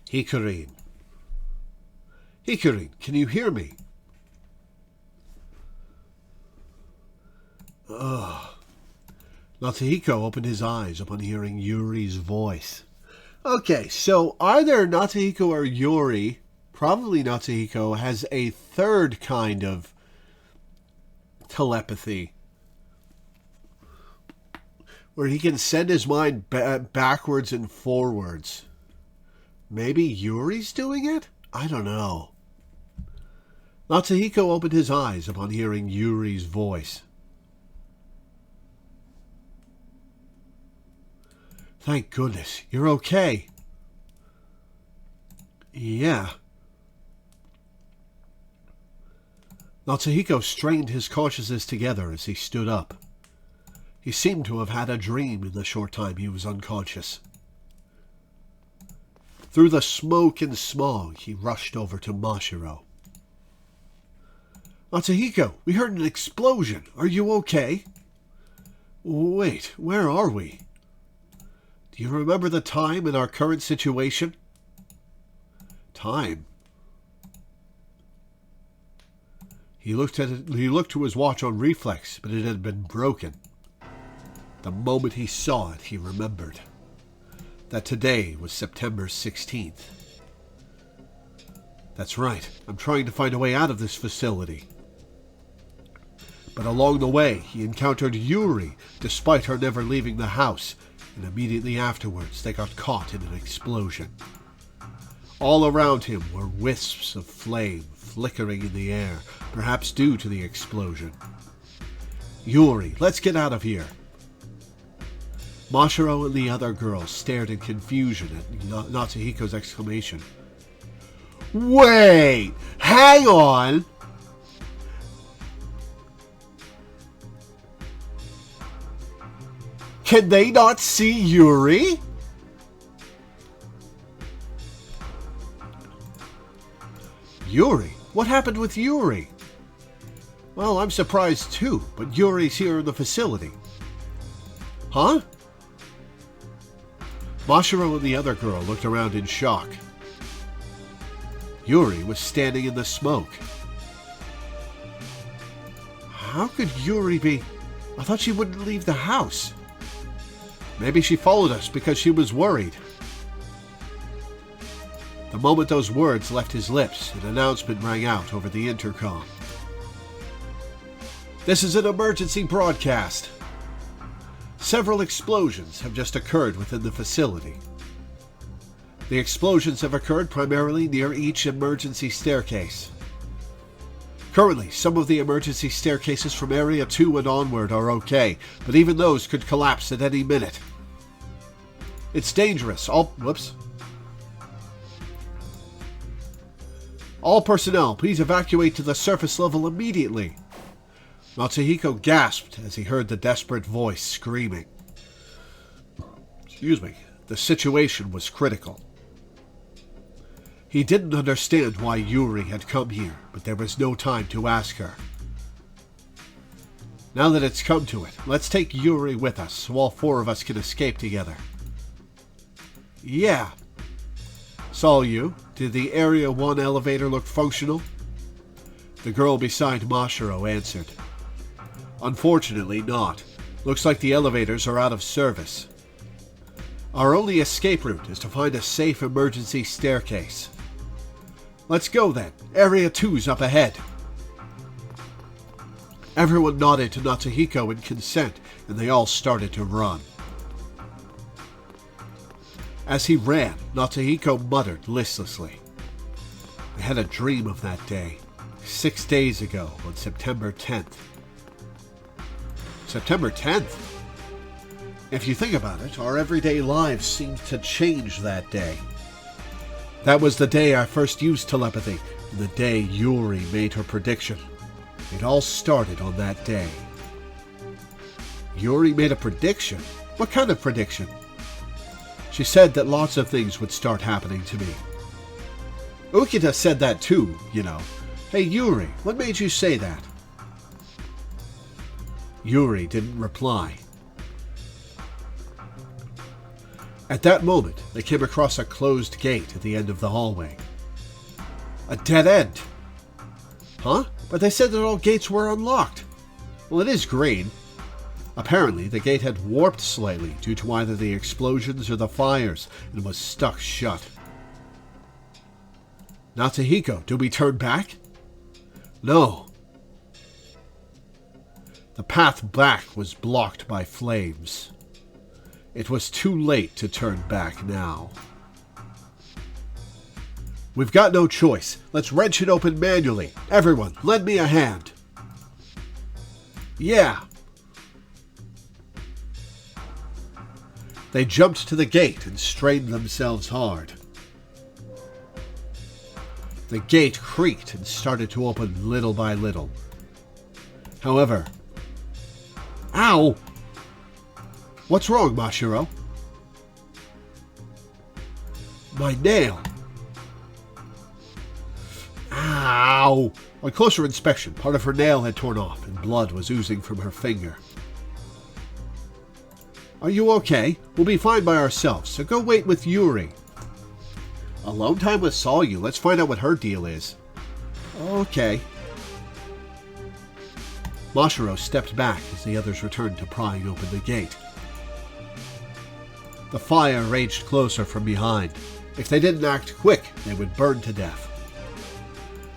Hikarin. Hikarin, can you hear me? Natsuhiko opened his eyes upon hearing Yuri's voice. Okay, so either Natsuhiko or Yuri, probably Natsuhiko, has a third kind of telepathy where he can send his mind backwards and forwards. Maybe Yuri's doing it? I don't know. Natsuhiko opened his eyes upon hearing Yuri's voice. Thank goodness, you're okay. Yeah. Natsuhiko strained his consciousness together as he stood up. He seemed to have had a dream in the short time he was unconscious. Through the smoke and smog, he rushed over to Mashiro. Natsuhiko, we heard an explosion. Are you okay? Wait, where are we? Do you remember the time in our current situation? Time? He looked to his watch on reflex, but it had been broken. The moment he saw it, he remembered that today was September 16th. That's right, I'm trying to find a way out of this facility. But along the way, he encountered Yuri, despite her never leaving the house, and immediately afterwards they got caught in an explosion. All around him were wisps of flame flickering in the air, perhaps due to the explosion. Yuri, let's get out of here. Mashiro and the other girls stared in confusion at Natsuhiko's exclamation. Wait! Hang on! Can they not see Yuri? Yuri? What happened with Yuri? Well, I'm surprised too, but Yuri's here in the facility. Huh? Mashiro and the other girl looked around in shock. Yuri was standing in the smoke. How could Yuri be? I thought she wouldn't leave the house. Maybe she followed us because she was worried. The moment those words left his lips, an announcement rang out over the intercom. This is an emergency broadcast. Several explosions have just occurred within the facility. The explosions have occurred primarily near each emergency staircase. Currently, some of the emergency staircases from Area 2 and onward are okay, but even those could collapse at any minute. It's dangerous. All personnel, please evacuate to the surface level immediately. Natsuhiko gasped as he heard the desperate voice screaming. Excuse me. The situation was critical. He didn't understand why Yuri had come here, but there was no time to ask her. Now that it's come to it, let's take Yuri with us so all four of us can escape together. Yeah. Saw you. Did the Area 1 elevator look functional? The girl beside Mashiro answered. Unfortunately not. Looks like the elevators are out of service. Our only escape route is to find a safe emergency staircase. Let's go then. Area 2's up ahead. Everyone nodded to Natsuhiko in consent, and they all started to run. As he ran, Natsuhiko muttered listlessly. I had a dream of that day, 6 days ago on September 10th. September 10th? If you think about it, our everyday lives seemed to change that day. That was the day I first used telepathy, and the day Yuri made her prediction. It all started on that day. Yuri made a prediction? What kind of prediction? She said that lots of things would start happening to me. Ukita said that too, you know. Hey Yuri, what made you say that? Yuri didn't reply. At that moment, they came across a closed gate at the end of the hallway. A dead end. Huh? But they said that all gates were unlocked. Well, it is green. Apparently, the gate had warped slightly due to either the explosions or the fires and was stuck shut. Natsuhiko, do we turn back? No. The path back was blocked by flames. It was too late to turn back now. We've got no choice. Let's wrench it open manually. Everyone, lend me a hand. Yeah. They jumped to the gate and strained themselves hard. The gate creaked and started to open little by little. However... Ow! What's wrong, Mashiro? My nail. Ow! On closer inspection, part of her nail had torn off and blood was oozing from her finger. Are you okay? We'll be fine by ourselves, so go wait with Yuri. Alone time with Solyu. Let's find out what her deal is. Okay. Mashiro stepped back as the others returned to prying open the gate. The fire raged closer from behind. If they didn't act quick, they would burn to death.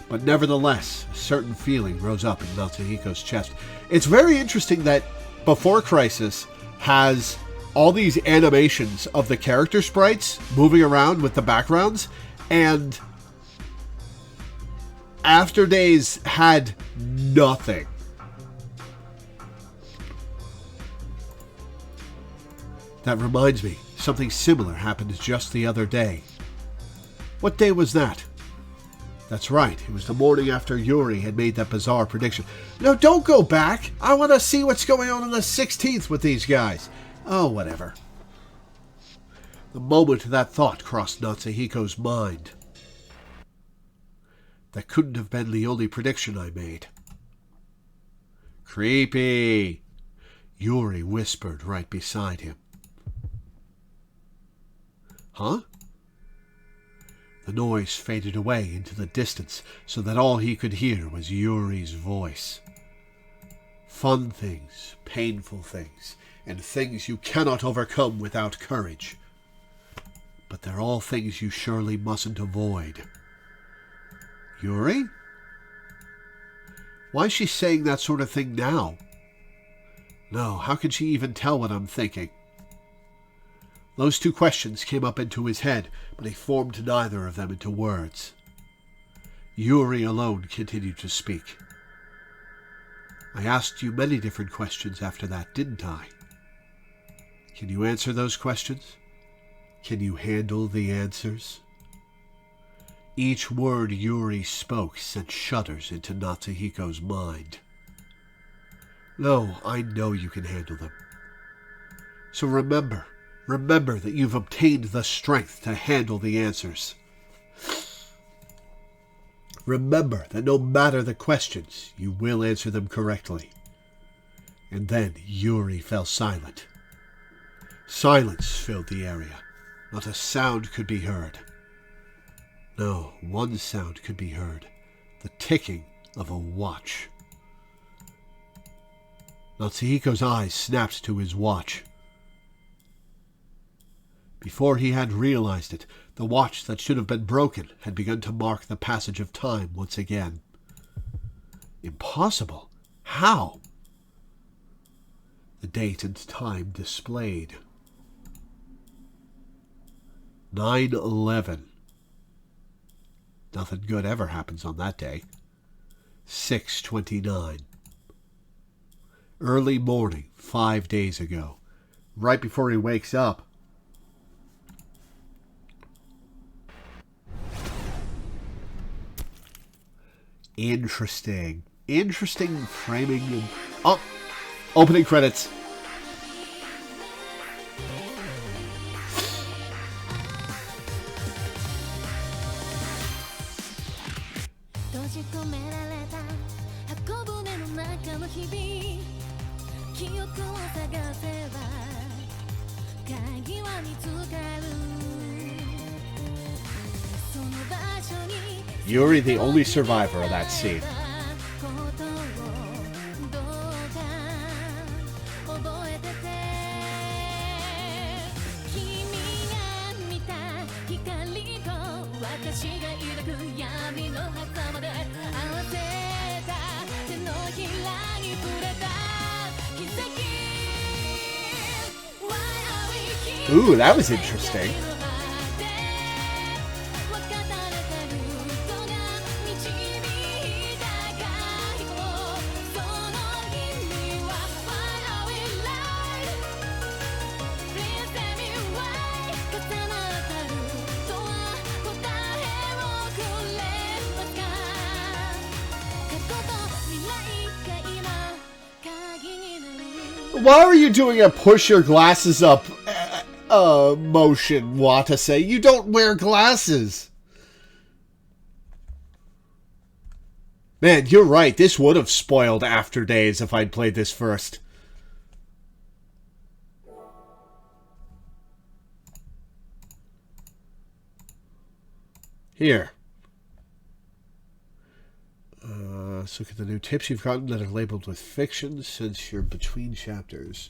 But nevertheless, a certain feeling rose up in Natsuhiko's chest. It's very interesting that Before Crisis has all these animations of the character sprites moving around with the backgrounds, and After Days had nothing. That reminds me, something similar happened just the other day. What day was that? That's right, it was the morning after Yuri had made that bizarre prediction. No, don't go back! I want to see what's going on the 16th with these guys. Oh, whatever. The moment that thought crossed Natsuhiko's mind. That couldn't have been the only prediction I made. Creepy! Yuri whispered right beside him. Huh? The noise faded away into the distance so that all he could hear was Yuri's voice. Fun things, painful things, and things you cannot overcome without courage. But they're all things you surely mustn't avoid. Yuri? Why is she saying that sort of thing now? No, how can she even tell what I'm thinking? Those two questions came up into his head, but he formed neither of them into words. Yuri alone continued to speak. I asked you many different questions after that, didn't I? Can you answer those questions? Can you handle the answers? Each word Yuri spoke sent shudders into Natsuhiko's mind. No, I know you can handle them. So remember that you've obtained the strength to handle the answers. Remember that no matter the questions, you will answer them correctly. And then Yuri fell silent. Silence filled the area. Not a sound could be heard. No, one sound could be heard. The ticking of a watch. Natsuhiko's eyes snapped to his watch. Before he had realized it, the watch that should have been broken had begun to mark the passage of time once again. Impossible! How? The date and time displayed. 9/11. Nothing good ever happens on that day. 6/29. Early morning, 5 days ago. Right before he wakes up. Interesting. Interesting framing. Oh! Opening credits. Yuri, the only survivor of that scene. Ooh, that was interesting. Why are you doing a push your glasses up motion, Watase? You don't wear glasses. Man, you're right. This would have spoiled After Days if I'd played this first. Here. Let's look at the new tips you've gotten that are labeled with fiction since you're between chapters.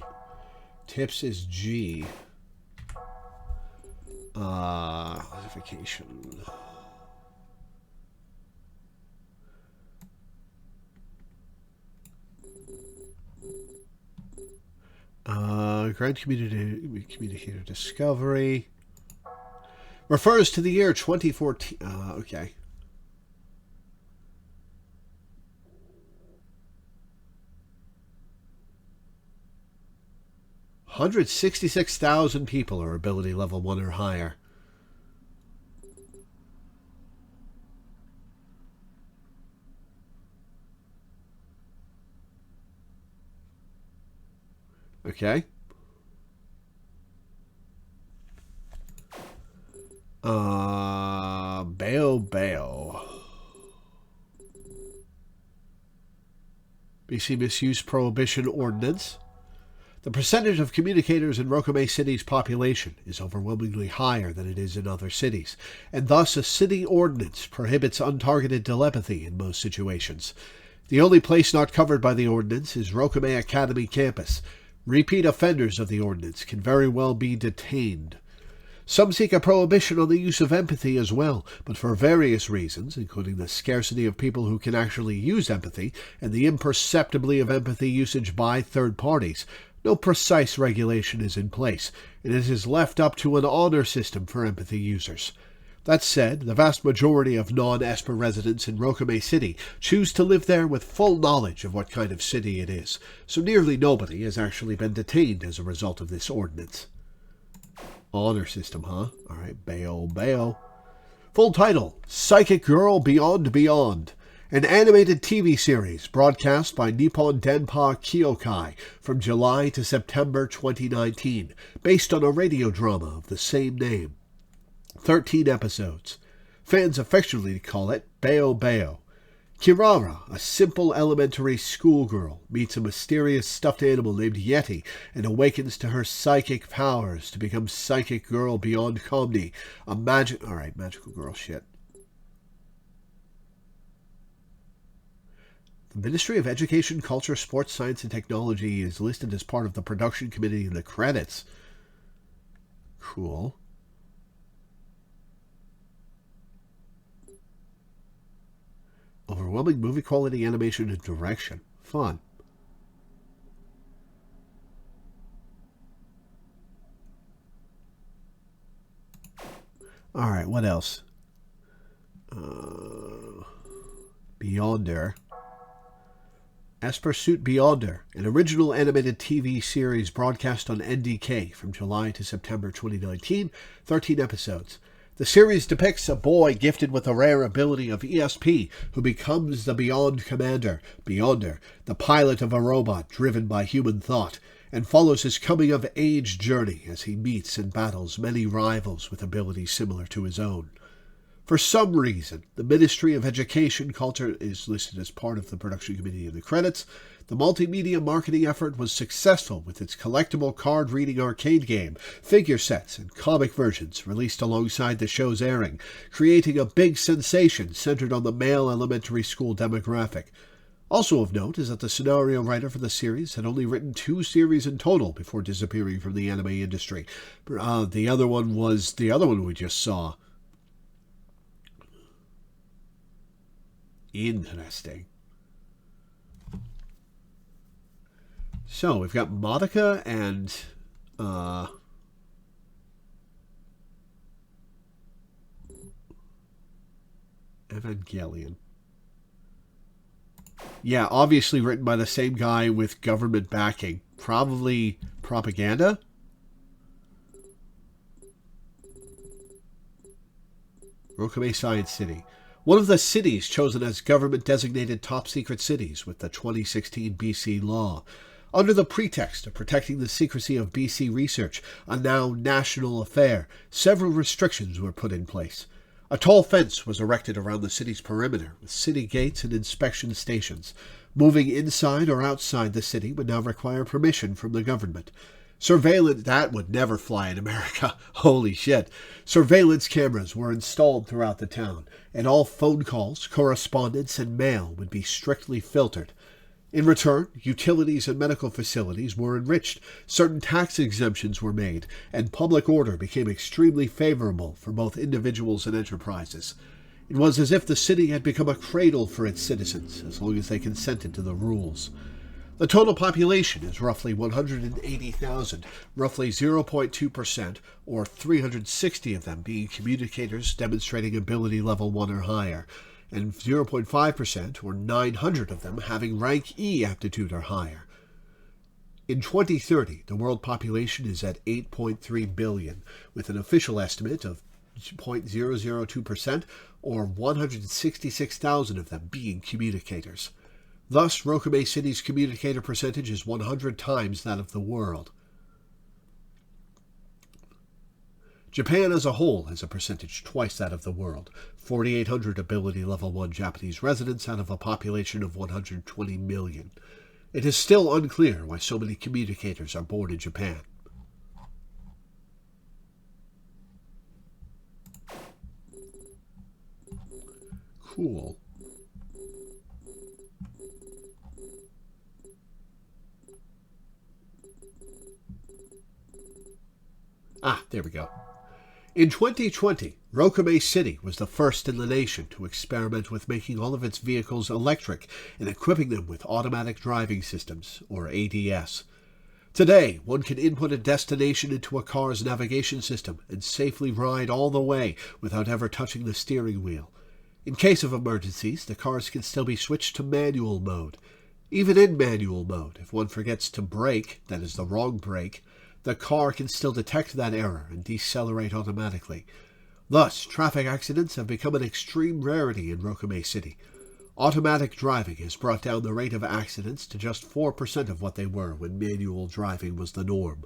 Tips is G. Classification. Grand Communicator Discovery. Refers to the year 2014. Okay. $166,000 people are ability level 1 or higher. Okay. Bayo. BC Misuse Prohibition Ordinance. The percentage of communicators in Rokume City's population is overwhelmingly higher than it is in other cities, and thus a city ordinance prohibits untargeted telepathy in most situations. The only place not covered by the ordinance is Rokume Academy campus. Repeat offenders of the ordinance can very well be detained. Some seek a prohibition on the use of empathy as well, but for various reasons, including the scarcity of people who can actually use empathy and the imperceptibility of empathy usage by third parties, no precise regulation is in place, and it is left up to an honor system for empathy users. That said, the vast majority of non-Esper residents in Rokume City choose to live there with full knowledge of what kind of city it is, so nearly nobody has actually been detained as a result of this ordinance. Honor system, huh? Alright, Bayo. Full title, Psychic Girl Beyond Beyond. An animated TV series broadcast by Nippon Denpa Kyokai from July to September 2019, based on a radio drama of the same name. 13 episodes. Fans affectionately call it Bayo. Kirara, a simple elementary schoolgirl, meets a mysterious stuffed animal named Yeti and awakens to her psychic powers to become Psychic Girl Beyond Comedy, magical girl shit. The Ministry of Education, Culture, Sports, Science, and Technology is listed as part of the production committee in the credits. Cool. Overwhelming movie quality, animation, and direction. Fun. Alright, what else? Beyonder. Esper Suit Beyonder, an original animated TV series broadcast on NDK from July to September 2019, 13 episodes. The series depicts a boy gifted with a rare ability of ESP who becomes the Beyond Commander, Beyonder, the pilot of a robot driven by human thought, and follows his coming-of-age journey as he meets and battles many rivals with abilities similar to his own. For some reason, the Ministry of Education Culture is listed as part of the production committee in the credits. The multimedia marketing effort was successful with its collectible card-reading arcade game, figure sets, and comic versions released alongside the show's airing, creating a big sensation centered on the male elementary school demographic. Also of note is that the scenario writer for the series had only written 2 series in total before disappearing from the anime industry. The other one was the other one we just saw. Interesting. So we've got Madoka and Evangelion. Yeah, obviously written by the same guy with government backing. Probably propaganda? Rokame Science City. One of the cities chosen as government-designated top-secret cities with the 2016 BC law. Under the pretext of protecting the secrecy of BC research, a now national affair, several restrictions were put in place. A tall fence was erected around the city's perimeter, with city gates and inspection stations. Moving inside or outside the city would now require permission from the government. Surveillance, that would never fly in America. Holy shit. Surveillance cameras were installed throughout the town, and all phone calls, correspondence, and mail would be strictly filtered. In return, utilities and medical facilities were enriched, certain tax exemptions were made, and public order became extremely favorable for both individuals and enterprises. It was as if the city had become a cradle for its citizens, as long as they consented to the rules. The total population is roughly 180,000, roughly 0.2%, or 360 of them being communicators demonstrating ability level 1 or higher, and 0.5%, or 900 of them, having rank E aptitude or higher. In 2030, the world population is at 8.3 billion, with an official estimate of 0.002%, or 166,000 of them being communicators. Thus, Rokame City's communicator percentage is 100 times that of the world. Japan as a whole has a percentage twice that of the world, 4,800 ability level 1 Japanese residents out of a population of 120 million. It is still unclear why so many communicators are born in Japan. Cool. There we go. In 2020, Rokame City was the first in the nation to experiment with making all of its vehicles electric and equipping them with automatic driving systems, or ADS. Today, one can input a destination into a car's navigation system and safely ride all the way without ever touching the steering wheel. In case of emergencies, the cars can still be switched to manual mode. Even in manual mode, if one forgets to brake, that is the wrong brake, the car can still detect that error and decelerate automatically. Thus, traffic accidents have become an extreme rarity in Rokame City. Automatic driving has brought down the rate of accidents to just 4% of what they were when manual driving was the norm.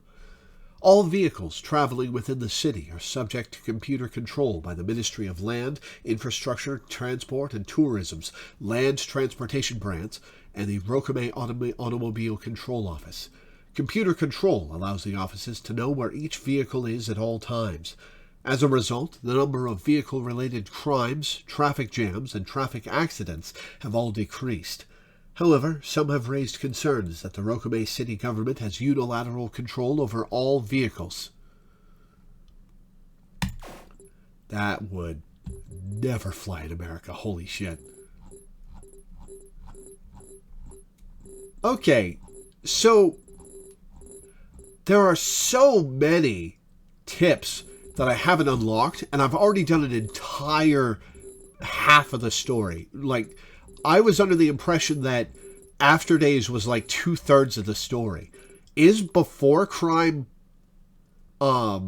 All vehicles traveling within the city are subject to computer control by the Ministry of Land, Infrastructure, Transport, and Tourism's Land Transportation Branch and the Rokame Automobile Control Office. Computer control allows the offices to know where each vehicle is at all times. As a result, the number of vehicle-related crimes, traffic jams, and traffic accidents have all decreased. However, some have raised concerns that the Rokame City government has unilateral control over all vehicles. That would never fly in America. Holy shit. Okay, so there are so many tips that I haven't unlocked, and I've already done an entire half of the story. Like, I was under the impression that After Days was like 2/3 of the story. Is Before Crime a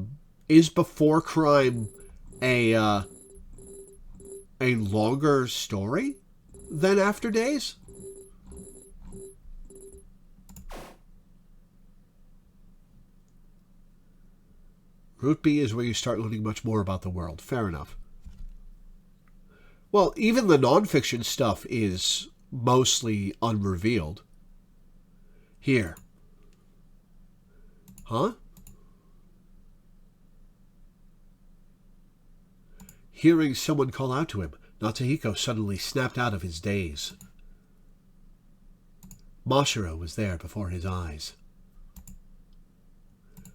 longer story than After Days? Route B is where you start learning much more about the world. Fair enough. Well, even the nonfiction stuff is mostly unrevealed. Here. Huh? Hearing someone call out to him, Natsuhiko suddenly snapped out of his daze. Mashiro was there before his eyes.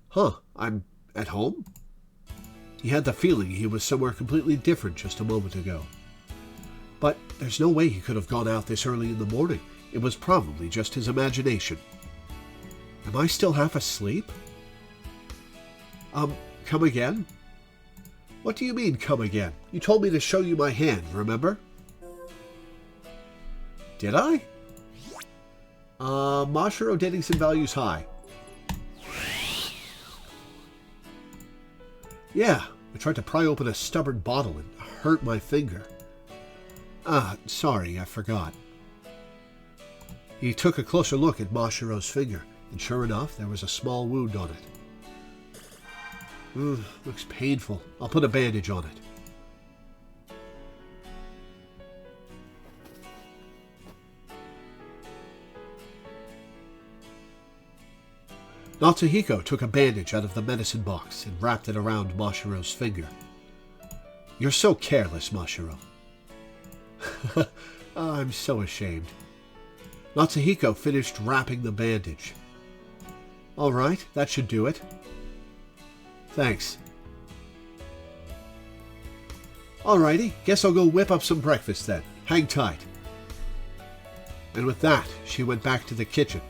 Huh, I'm at home? He had the feeling he was somewhere completely different just a moment ago. But there's no way he could have gone out this early in the morning. It was probably just his imagination. Am I still half asleep? Come again? What do you mean, come again? You told me to show you my hand, remember? Did I? Mashiro datings and values high. Yeah, I tried to pry open a stubborn bottle and hurt my finger. Sorry, I forgot. He took a closer look at Mashiro's finger, and sure enough, there was a small wound on it. Looks painful. I'll put a bandage on it. Natsuhiko took a bandage out of the medicine box and wrapped it around Mashiro's finger. You're so careless, Mashiro. I'm so ashamed. Natsuhiko finished wrapping the bandage. All right, that should do it. Thanks. Alrighty, guess I'll go whip up some breakfast then. Hang tight. And with that, she went back to the kitchen.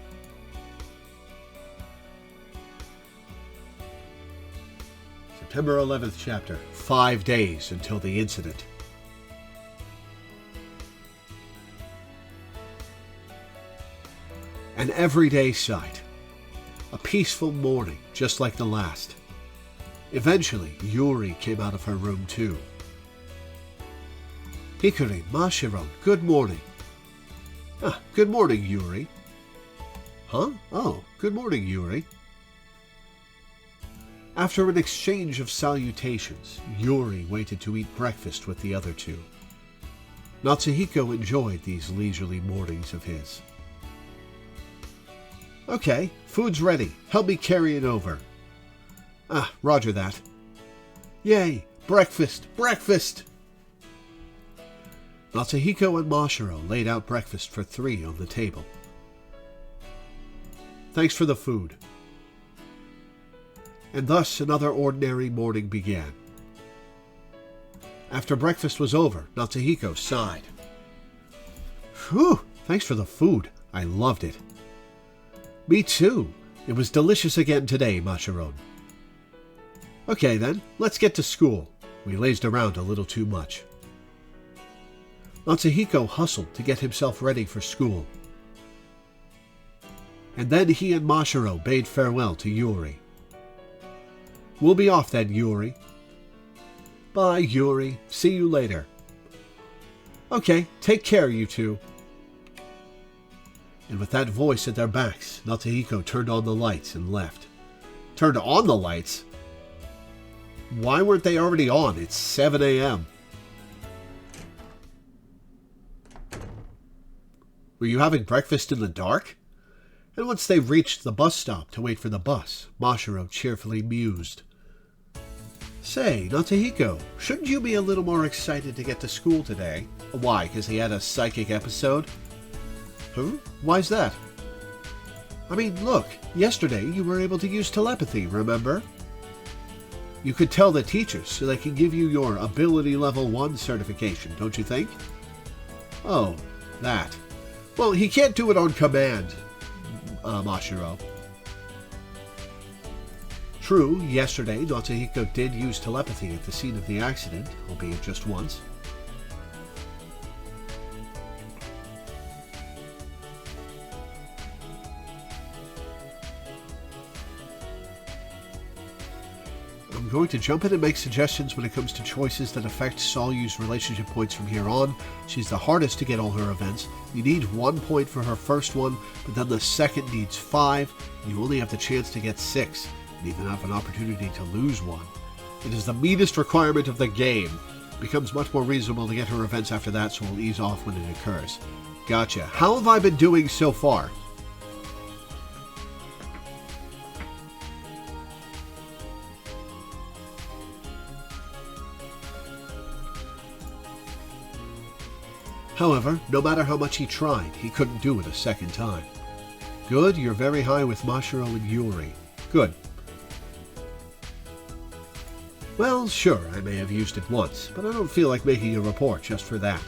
September 11th chapter. 5 days until the incident. An everyday sight. A peaceful morning, just like the last. Eventually, Yuri came out of her room too. Hikari, Mashiro, good morning. Good morning, Yuri. Huh? Oh, good morning, Yuri. After an exchange of salutations, Yuri waited to eat breakfast with the other two. Natsuhiko enjoyed these leisurely mornings of his. Okay, food's ready. Help me carry it over. Roger that. Yay! Breakfast! Breakfast! Natsuhiko and Mashiro laid out breakfast for 3 on the table. Thanks for the food. And thus another ordinary morning began. After breakfast was over, Natsuhiko sighed. Whew! Thanks for the food. I loved it. Me too. It was delicious again today, Mashiro. Okay then, let's get to school. We lazed around a little too much. Natsuhiko hustled to get himself ready for school. And then he and Mashiro bade farewell to Yuri. We'll be off then, Yuri. Bye, Yuri. See you later. Okay, take care, you two. And with that voice at their backs, Natsuhiko turned on the lights and left. Turned on the lights? Why weren't they already on? It's 7 a.m. Were you having breakfast in the dark? And once they reached the bus stop to wait for the bus, Mashiro cheerfully mused. Say, Natsuhiko, shouldn't you be a little more excited to get to school today? Why, because he had a psychic episode? Huh? Why's that? I mean, look, yesterday you were able to use telepathy, remember? You could tell the teachers so they can give you your Ability Level 1 certification, don't you think? Oh, that. Well, he can't do it on command, Mashiro. True, yesterday Natsuhiko did use telepathy at the scene of the accident, albeit just once. I'm going to jump in and make suggestions when it comes to choices that affect Soyu's relationship points from here on. She's the hardest to get all her events. You need 1 point for her first one, but then the second needs 5, and you only have the chance to get 6, and even have an opportunity to lose 1. It is the meanest requirement of the game. Becomes much more reasonable to get her events after that, so we'll ease off when it occurs. Gotcha. How have I been doing so far? However, no matter how much he tried, he couldn't do it a second time. Good, you're very high with Mashiro and Yuri. Good. Well, sure, I may have used it once, but I don't feel like making a report just for that.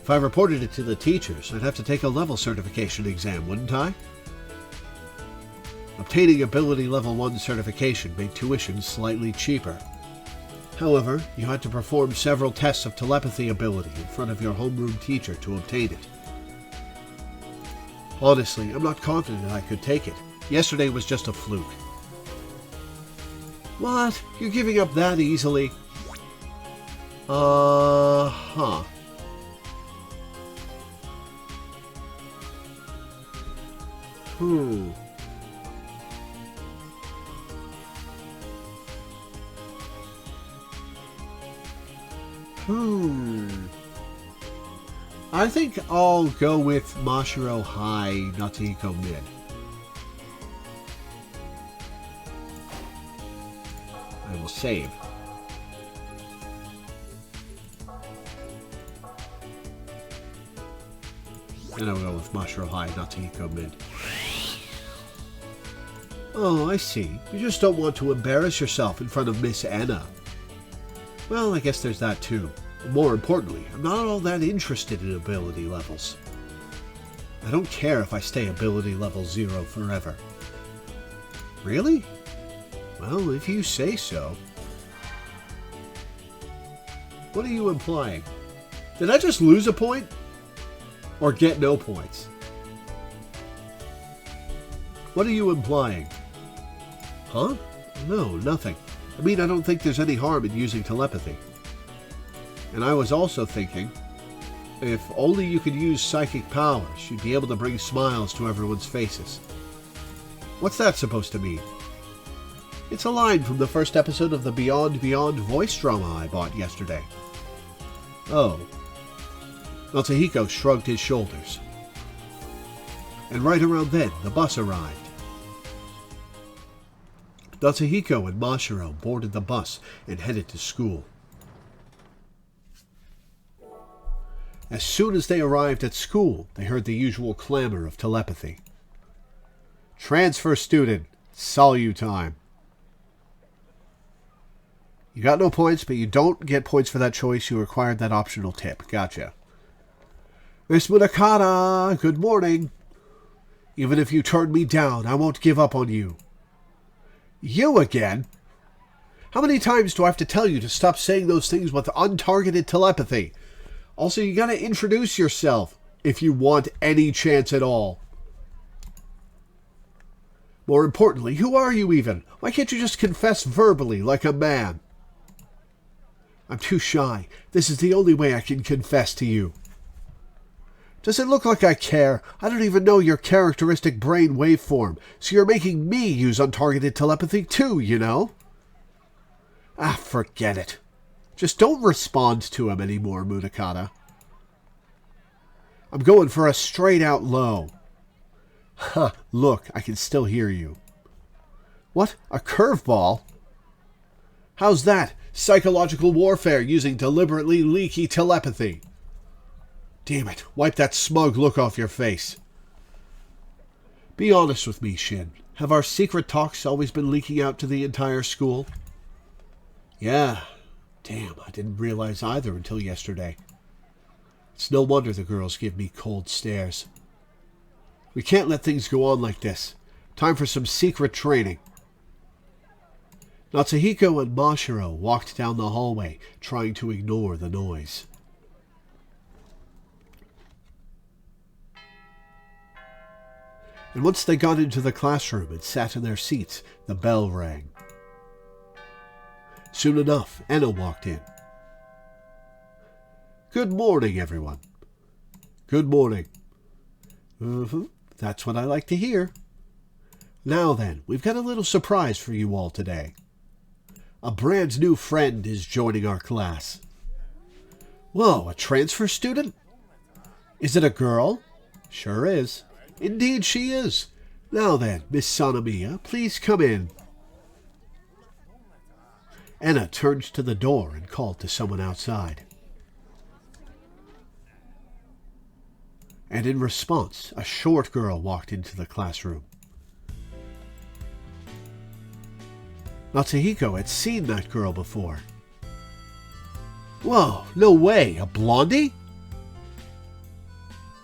If I reported it to the teachers, I'd have to take a level certification exam, wouldn't I? Obtaining Ability Level 1 certification made tuition slightly cheaper. However, you had to perform several tests of telepathy ability in front of your homeroom teacher to obtain it. Honestly, I'm not confident I could take it. Yesterday was just a fluke. What? You're giving up that easily? Huh. I think I'll go with Mashiro High, Natsuhiko Mid. I will save. And I'll go with Mashiro High, Natsuhiko Mid. Oh, I see. You just don't want to embarrass yourself in front of Miss Anna. Well, I guess there's that too. More importantly, I'm not all that interested in ability levels. I don't care if I stay ability level 0 forever. Really? Well, if you say so. What are you implying? Did I just lose a point? Or get no points? What are you implying? Huh? No, nothing. I mean, I don't think there's any harm in using telepathy. And I was also thinking, if only you could use psychic powers, you'd be able to bring smiles to everyone's faces. What's that supposed to mean? It's a line from the first episode of the Beyond Beyond voice drama I bought yesterday. Oh. Natsuhiko shrugged his shoulders. And right around then, the bus arrived. Natsuhiko and Mashiro boarded the bus and headed to school. As soon as they arrived at school, they heard the usual clamor of telepathy. Transfer student, Salu time. You got no points, but you don't get points for that choice. You required that optional tip. Gotcha. Miss Munakata, good morning. Even if you turn me down, I won't give up on you. You again? How many times do I have to tell you to stop saying those things with untargeted telepathy? Also, you gotta introduce yourself if you want any chance at all. More importantly, who are you even? Why can't you just confess verbally like a man? I'm too shy. This is the only way I can confess to you. Does it look like I care? I don't even know your characteristic brain waveform, so you're making me use untargeted telepathy too, you know? Ah, forget it. Just don't respond to him anymore, Munakata. I'm going for a straight out low. Huh, look, I can still hear you. What? A curveball? How's that? Psychological warfare using deliberately leaky telepathy. Damn it, wipe that smug look off your face. Be honest with me, Shin. Have our secret talks always been leaking out to the entire school? Yeah. Damn, I didn't realize either until yesterday. It's no wonder the girls give me cold stares. We can't let things go on like this. Time for some secret training. Natsuhiko and Mashiro walked down the hallway, trying to ignore the noise. And once they got into the classroom and sat in their seats, the bell rang. Soon enough, Anna walked in. Good morning, everyone. Good morning. That's what I like to hear. Now then, we've got a little surprise for you all today. A brand new friend is joining our class. Whoa, a transfer student? Is it a girl? Sure is. Indeed she is. Now then, Miss Sanamiya, please come in. Anna turned to the door and called to someone outside. And in response, a short girl walked into the classroom. Natsuhiko had seen that girl before. Whoa, no way, a blondie?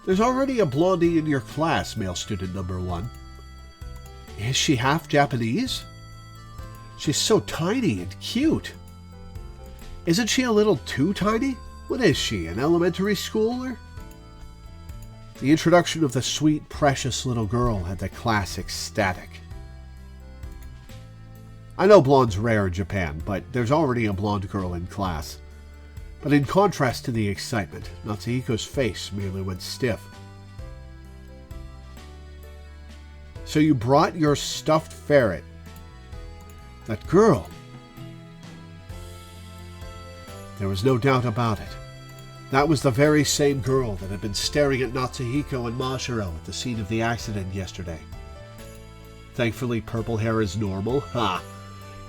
There's already a blondie in your class, male student number 1. Is she half Japanese? She's so tiny and cute. Isn't she a little too tiny? What is she, an elementary schooler? The introduction of the sweet, precious little girl had the class ecstatic. I know blonde's rare in Japan, but there's already a blonde girl in class. But in contrast to the excitement, Natsuhiko's face merely went stiff. So you brought your stuffed ferret. That girl. There was no doubt about it. That was the very same girl that had been staring at Natsuhiko and Mashiro at the scene of the accident yesterday. Thankfully, purple hair is normal. Ha!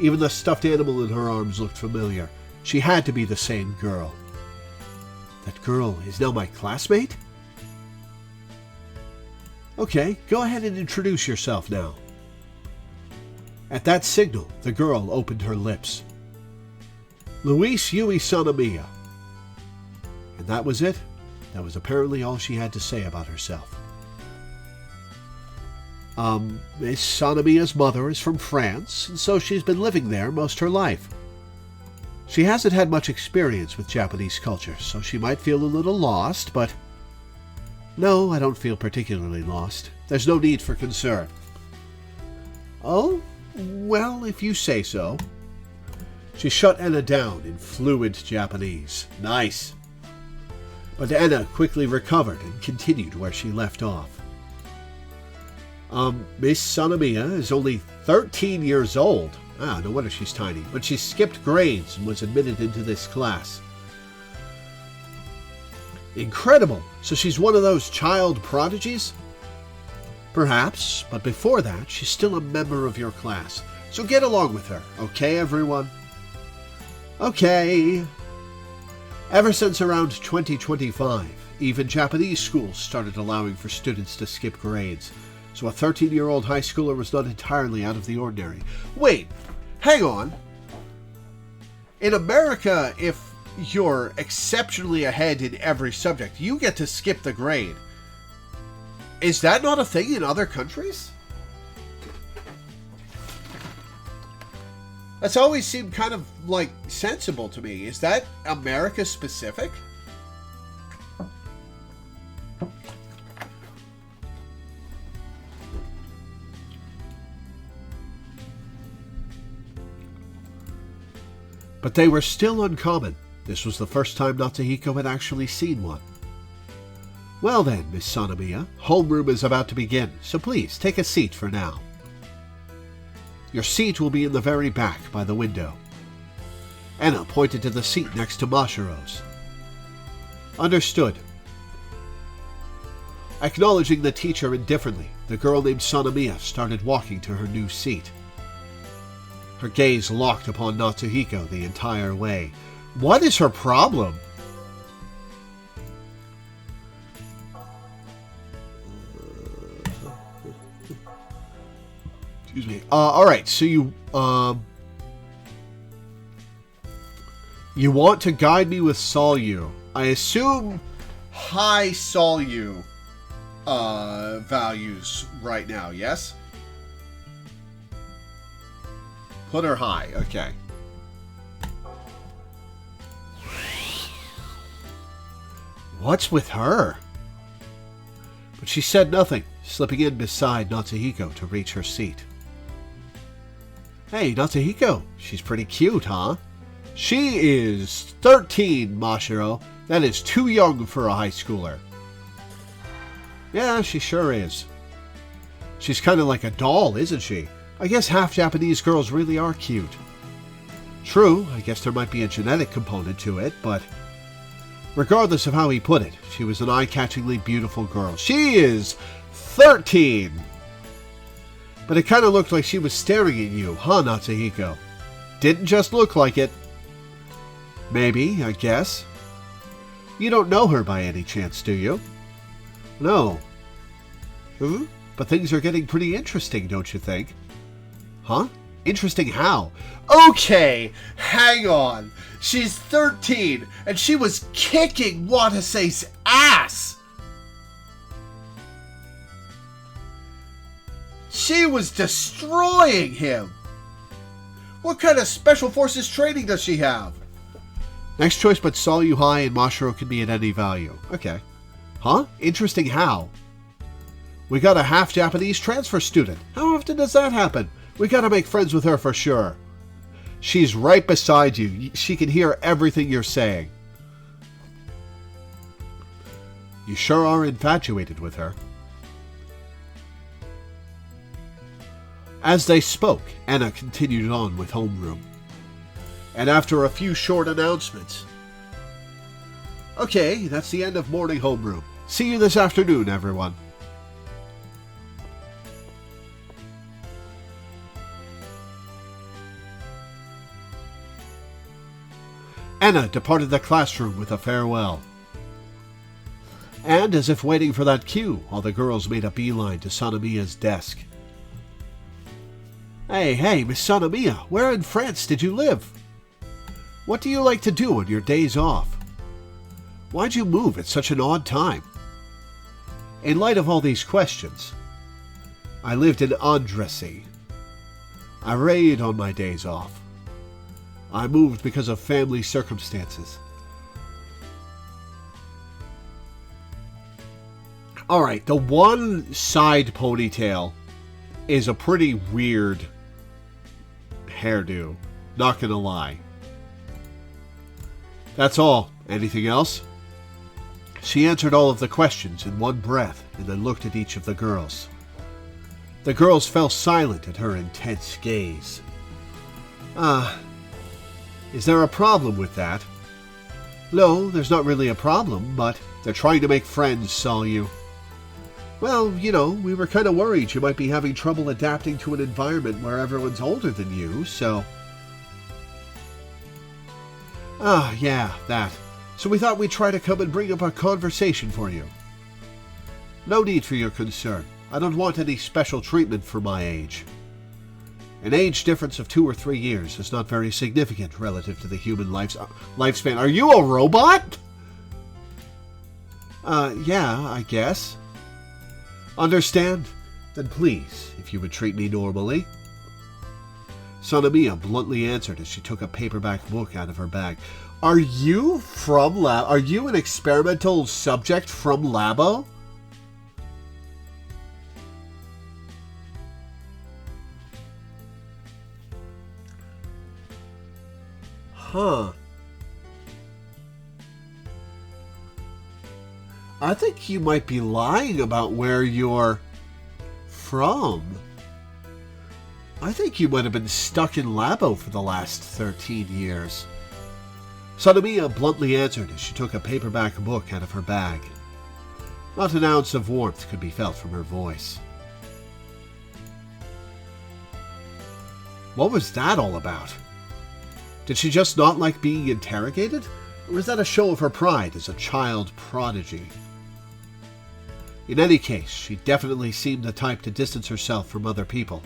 Even the stuffed animal in her arms looked familiar. She had to be the same girl. That girl is now my classmate? Okay, go ahead and introduce yourself now. At that signal, the girl opened her lips. Luis Yui Sanamiya. And that was it. That was apparently all she had to say about herself. Miss Sanamiya's mother is from France, and so she's been living there most her life. She hasn't had much experience with Japanese culture, so she might feel a little lost, but... No, I don't feel particularly lost. There's no need for concern. Oh? Well, if you say so. She shut Anna down in fluent Japanese. Nice. But Anna quickly recovered and continued where she left off. Miss Sanamiya is only 13 years old. No wonder she's tiny. But she skipped grades and was admitted into this class. Incredible! So she's one of those child prodigies? Perhaps, but before that, she's still a member of your class. So get along with her, okay, everyone? Okay. Ever since around 2025, even Japanese schools started allowing for students to skip grades. So a 13-year-old high schooler was not entirely out of the ordinary. Wait, hang on. In America, if you're exceptionally ahead in every subject, you get to skip the grade. Is that not a thing in other countries? That's always seemed kind of, like, sensible to me. Is that America specific? But they were still uncommon. This was the first time Natsuhiko had actually seen one. Well then, Miss Sanamiya, homeroom is about to begin, so please take a seat for now. Your seat will be in the very back by the window. Anna pointed to the seat next to Mashiro's. Understood. Acknowledging the teacher indifferently, the girl named Sanamiya started walking to her new seat. Her gaze locked upon Natsuhiko the entire way. What is her problem? Excuse me. Alright, so you want to guide me with Solyu. I assume high Solyu values right now, yes? Put her high, okay. What's with her? But she said nothing, slipping in beside Natsuhiko to reach her seat. Hey, Natsuhiko, she's pretty cute, huh? She is 13, Mashiro. That is too young for a high schooler. Yeah, she sure is. She's kind of like a doll, isn't she? I guess half Japanese girls really are cute. True, I guess there might be a genetic component to it, but regardless of how he put it, she was an eye-catchingly beautiful girl. She is 13! But it kind of looked like she was staring at you, huh, Natsuhiko? Didn't just look like it. Maybe, I guess. You don't know her by any chance, do you? No. Huh? But things are getting pretty interesting, don't you think? Huh? Interesting how? Okay, hang on. She's 13, and she was kicking Watase's ass! She was destroying him! What kind of special forces training does she have? Next choice but Salyuhai and Mashiro can be at any value. Okay. Huh? Interesting how? We got a half-Japanese transfer student. How often does that happen? We gotta make friends with her for sure. She's right beside you. She can hear everything you're saying. You sure are infatuated with her. As they spoke, Anna continued on with homeroom. And after a few short announcements. Okay, that's the end of morning homeroom. See you this afternoon, everyone. Anna departed the classroom with a farewell. And, as if waiting for that cue, all the girls made a beeline to Sanemiya's desk. Hey, Miss Sanemiya, where in France did you live? What do you like to do on your days off? Why'd you move at such an odd time? In light of all these questions, I lived in Andrassy. I raid on my days off. I moved because of family circumstances. Alright, the one side ponytail is a pretty weird hairdo. Not gonna lie. That's all. Anything else? She answered all of the questions in one breath and then looked at each of the girls. The girls fell silent at her intense gaze. Is there a problem with that? No, there's not really a problem, but they're trying to make friends, saw you. Well, you know, we were kind of worried you might be having trouble adapting to an environment where everyone's older than you, so... yeah, that. So we thought we'd try to come and bring up a conversation for you. No need for your concern. I don't want any special treatment for my age. An age difference of 2 or 3 years is not very significant relative to the human lifespan. Are you a robot? Yeah, I guess. Understand? Then please, if you would treat me normally. Sanemiya bluntly answered as she took a paperback book out of her bag. Are you an experimental subject from Labo? Huh. I think you might be lying about where you're from. I think you might have been stuck in Labo for the last 13 years. Sanemiya bluntly answered as she took a paperback book out of her bag. Not an ounce of warmth could be felt from her voice. What was that all about? Did she just not like being interrogated? Or was that a show of her pride as a child prodigy? In any case, she definitely seemed the type to distance herself from other people.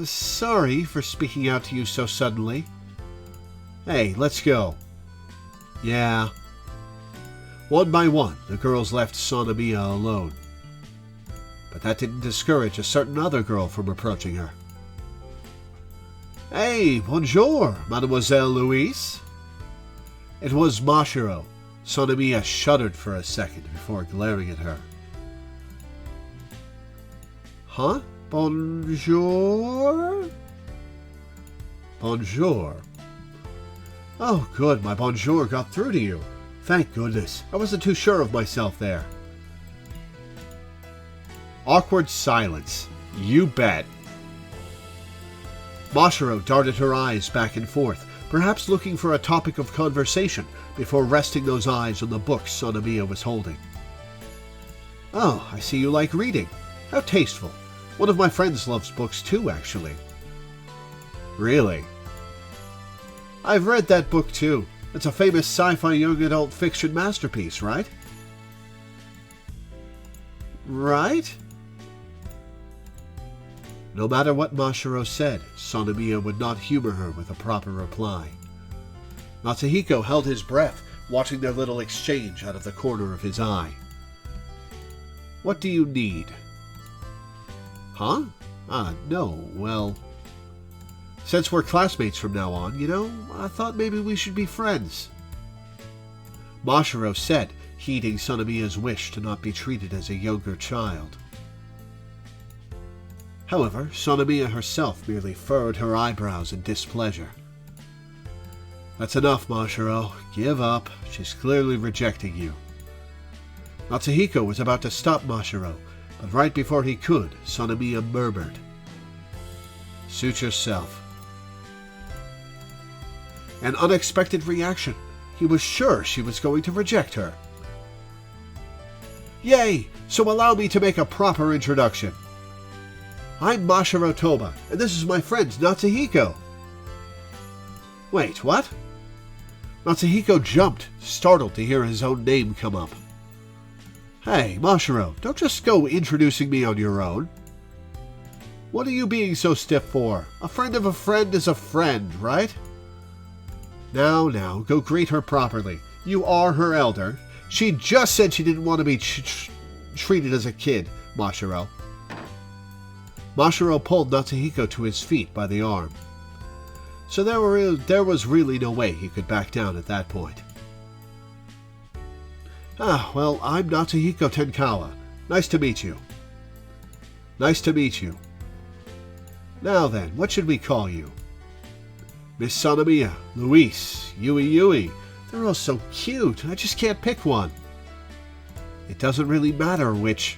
Sorry for speaking out to you so suddenly. Hey, let's go. Yeah. One by one, the girls left Sanemiya alone. But that didn't discourage a certain other girl from approaching her. Hey, bonjour, Mademoiselle Louise. It was Mashiro. Sanemiya shuddered for a second before glaring at her. Huh? Bonjour? Bonjour. Oh, good, my bonjour got through to you. Thank goodness. I wasn't too sure of myself there. Awkward silence. You bet. Mashiro darted her eyes back and forth, perhaps looking for a topic of conversation before resting those eyes on the books Sanemiya was holding. "Oh, I see you like reading. How tasteful. One of my friends loves books too, actually." "Really?" "I've read that book too. It's a famous sci-fi young adult fiction masterpiece, right?" "Right?" No matter what Mashiro said, Sanemiya would not humor her with a proper reply. Natsuhiko held his breath, watching their little exchange out of the corner of his eye. "What do you need?" "Huh? No, well... Since we're classmates from now on, I thought maybe we should be friends." Mashiro said, heeding Sanemiya's wish to not be treated as a younger child. However, Sanemiya herself merely furrowed her eyebrows in displeasure. "That's enough, Mashiro. Give up. She's clearly rejecting you." Natsuhiko was about to stop Mashiro, but right before he could, Sanemiya murmured, "Suit yourself." An unexpected reaction. He was sure she was going to reject her. "Yay! So allow me to make a proper introduction. I'm Mashiro Toba, and this is my friend Natsuhiko." "Wait, what?" Natsuhiko jumped, startled to hear his own name come up. "Hey, Mashiro, don't just go introducing me on your own. What are you being so stiff for? A friend of a friend is a friend, right? Now, go greet her properly. You are her elder. She just said she didn't want to be treated as a kid, Mashiro." Mashiro pulled Natsuhiko to his feet by the arm. So there was really no way he could back down at that point. Well, I'm Natsuhiko Tenkawa. Nice to meet you." "Nice to meet you. Now then, what should we call you?" "Miss Sanemiya, Luis, Yui. They're all so cute. I just can't pick one." "It doesn't really matter which."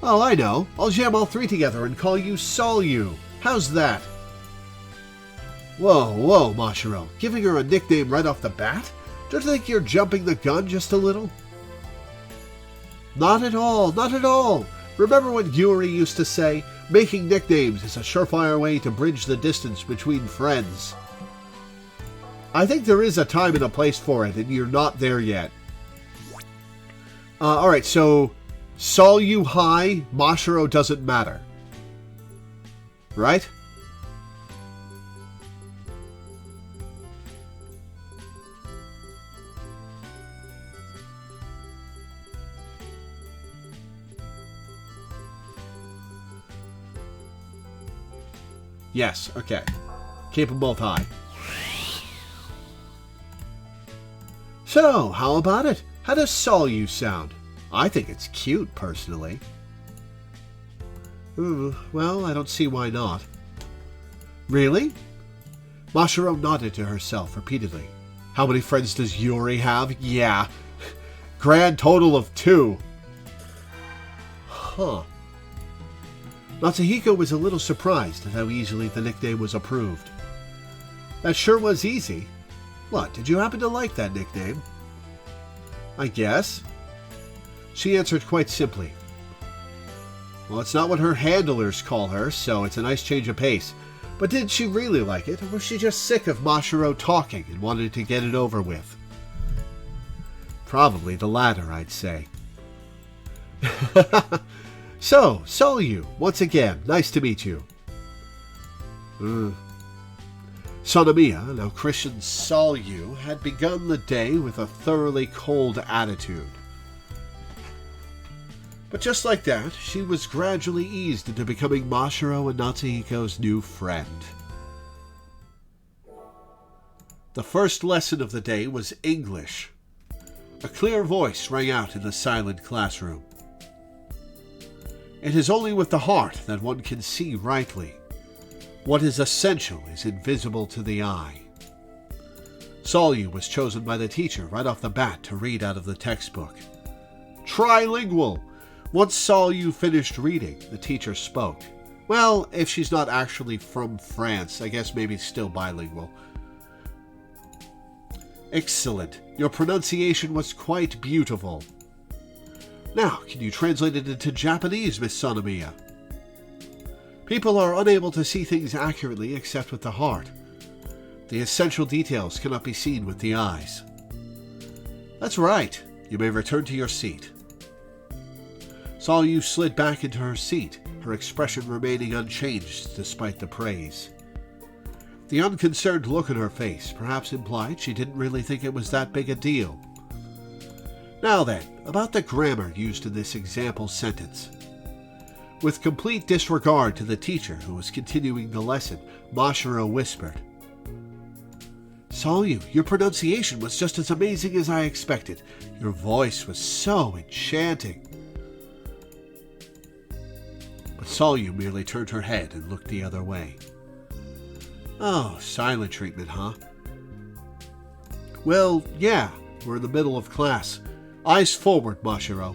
"Oh, I know. I'll jam all three together and call you Solyu. How's that?" Whoa, Mashiro. Giving her a nickname right off the bat? Don't you think you're jumping the gun just a little? Not at all. Remember what Yuri used to say? Making nicknames is a surefire way to bridge the distance between friends. I think there is a time and a place for it, and you're not there yet. Alright, so Solyu high, Mashiro doesn't matter. Right? Yes, okay. Keep them both high. So, how about it? How does Solyu sound? I think it's cute, personally. Well, I don't see why not. Really? Mashiro nodded to herself repeatedly. How many friends does Yuri have? Yeah. Grand total of 2. Huh. Natsuhiko was a little surprised at how easily the nickname was approved. That sure was easy. What, did you happen to like that nickname? I guess. She answered quite simply. Well, it's not what her handlers call her, so it's a nice change of pace. But did she really like it, or was she just sick of Mashiro talking and wanted to get it over with? Probably the latter, I'd say. So, Solyu, once again, nice to meet you. Sanemiya, now Christian Solyu, had begun the day with a thoroughly cold attitude. But just like that, she was gradually eased into becoming Mashiro and Natsuhiko's new friend. The first lesson of the day was English. A clear voice rang out in the silent classroom. It is only with the heart that one can see rightly. What is essential is invisible to the eye. Solyu was chosen by the teacher right off the bat to read out of the textbook. Trilingual! Once Solyu finished reading, the teacher spoke. Well, if she's not actually from France, I guess maybe still bilingual. Excellent. Your pronunciation was quite beautiful. Now, can you translate it into Japanese, Miss Sonomiya? People are unable to see things accurately except with the heart. The essential details cannot be seen with the eyes. That's right. You may return to your seat. Solyu slid back into her seat, her expression remaining unchanged despite the praise. The unconcerned look on her face perhaps implied she didn't really think it was that big a deal. Now then, about the grammar used in this example sentence. With complete disregard to the teacher who was continuing the lesson, Mashiro whispered, Solyu, your pronunciation was just as amazing as I expected. Your voice was so enchanting. But Solyu merely turned her head and looked the other way. Oh, silent treatment, huh? Well, yeah, we're in the middle of class. Eyes forward, Mashiro.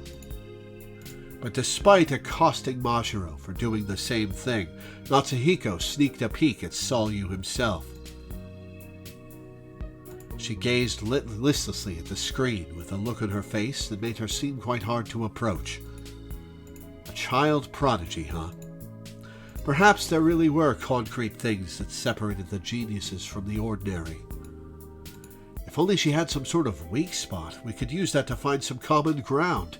But despite accosting Mashiro for doing the same thing, Natsuhiko sneaked a peek at Solyu himself. She gazed listlessly at the screen with a look on her face that made her seem quite hard to approach. A child prodigy, huh? Perhaps there really were concrete things that separated the geniuses from the ordinary. If only she had some sort of weak spot, we could use that to find some common ground.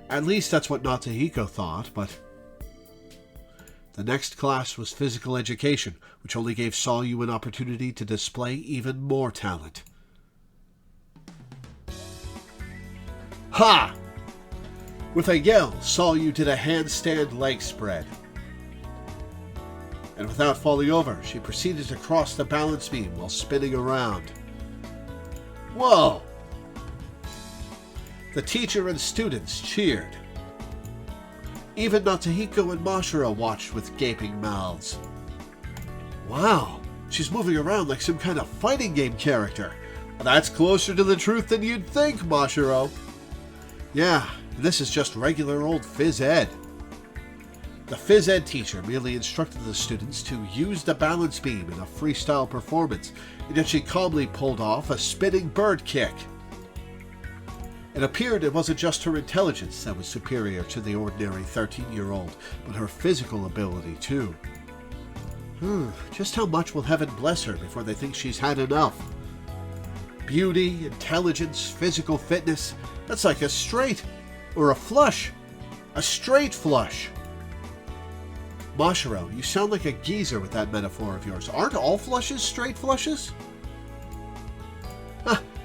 At least that's what Natsuhiko thought, but... The next class was physical education, which only gave Solyu an opportunity to display even more talent. Ha! With a yell, Solyu did a handstand leg spread. And without falling over, she proceeded to cross the balance beam while spinning around. Whoa! The teacher and students cheered. Even Natsuhiko and Mashiro watched with gaping mouths. Wow, she's moving around like some kind of fighting game character. That's closer to the truth than you'd think, Mashiro. Yeah, this is just regular old phys ed. The phys ed teacher merely instructed the students to use the balance beam in a freestyle performance, and yet she calmly pulled off a spinning bird kick. It appeared it wasn't just her intelligence that was superior to the ordinary 13-year-old, but her physical ability too. Just how much will heaven bless her before they think she's had enough? Beauty, intelligence, physical fitness, that's like a straight, or a flush. A straight flush. Mashiro, you sound like a geezer with that metaphor of yours. Aren't all flushes straight flushes?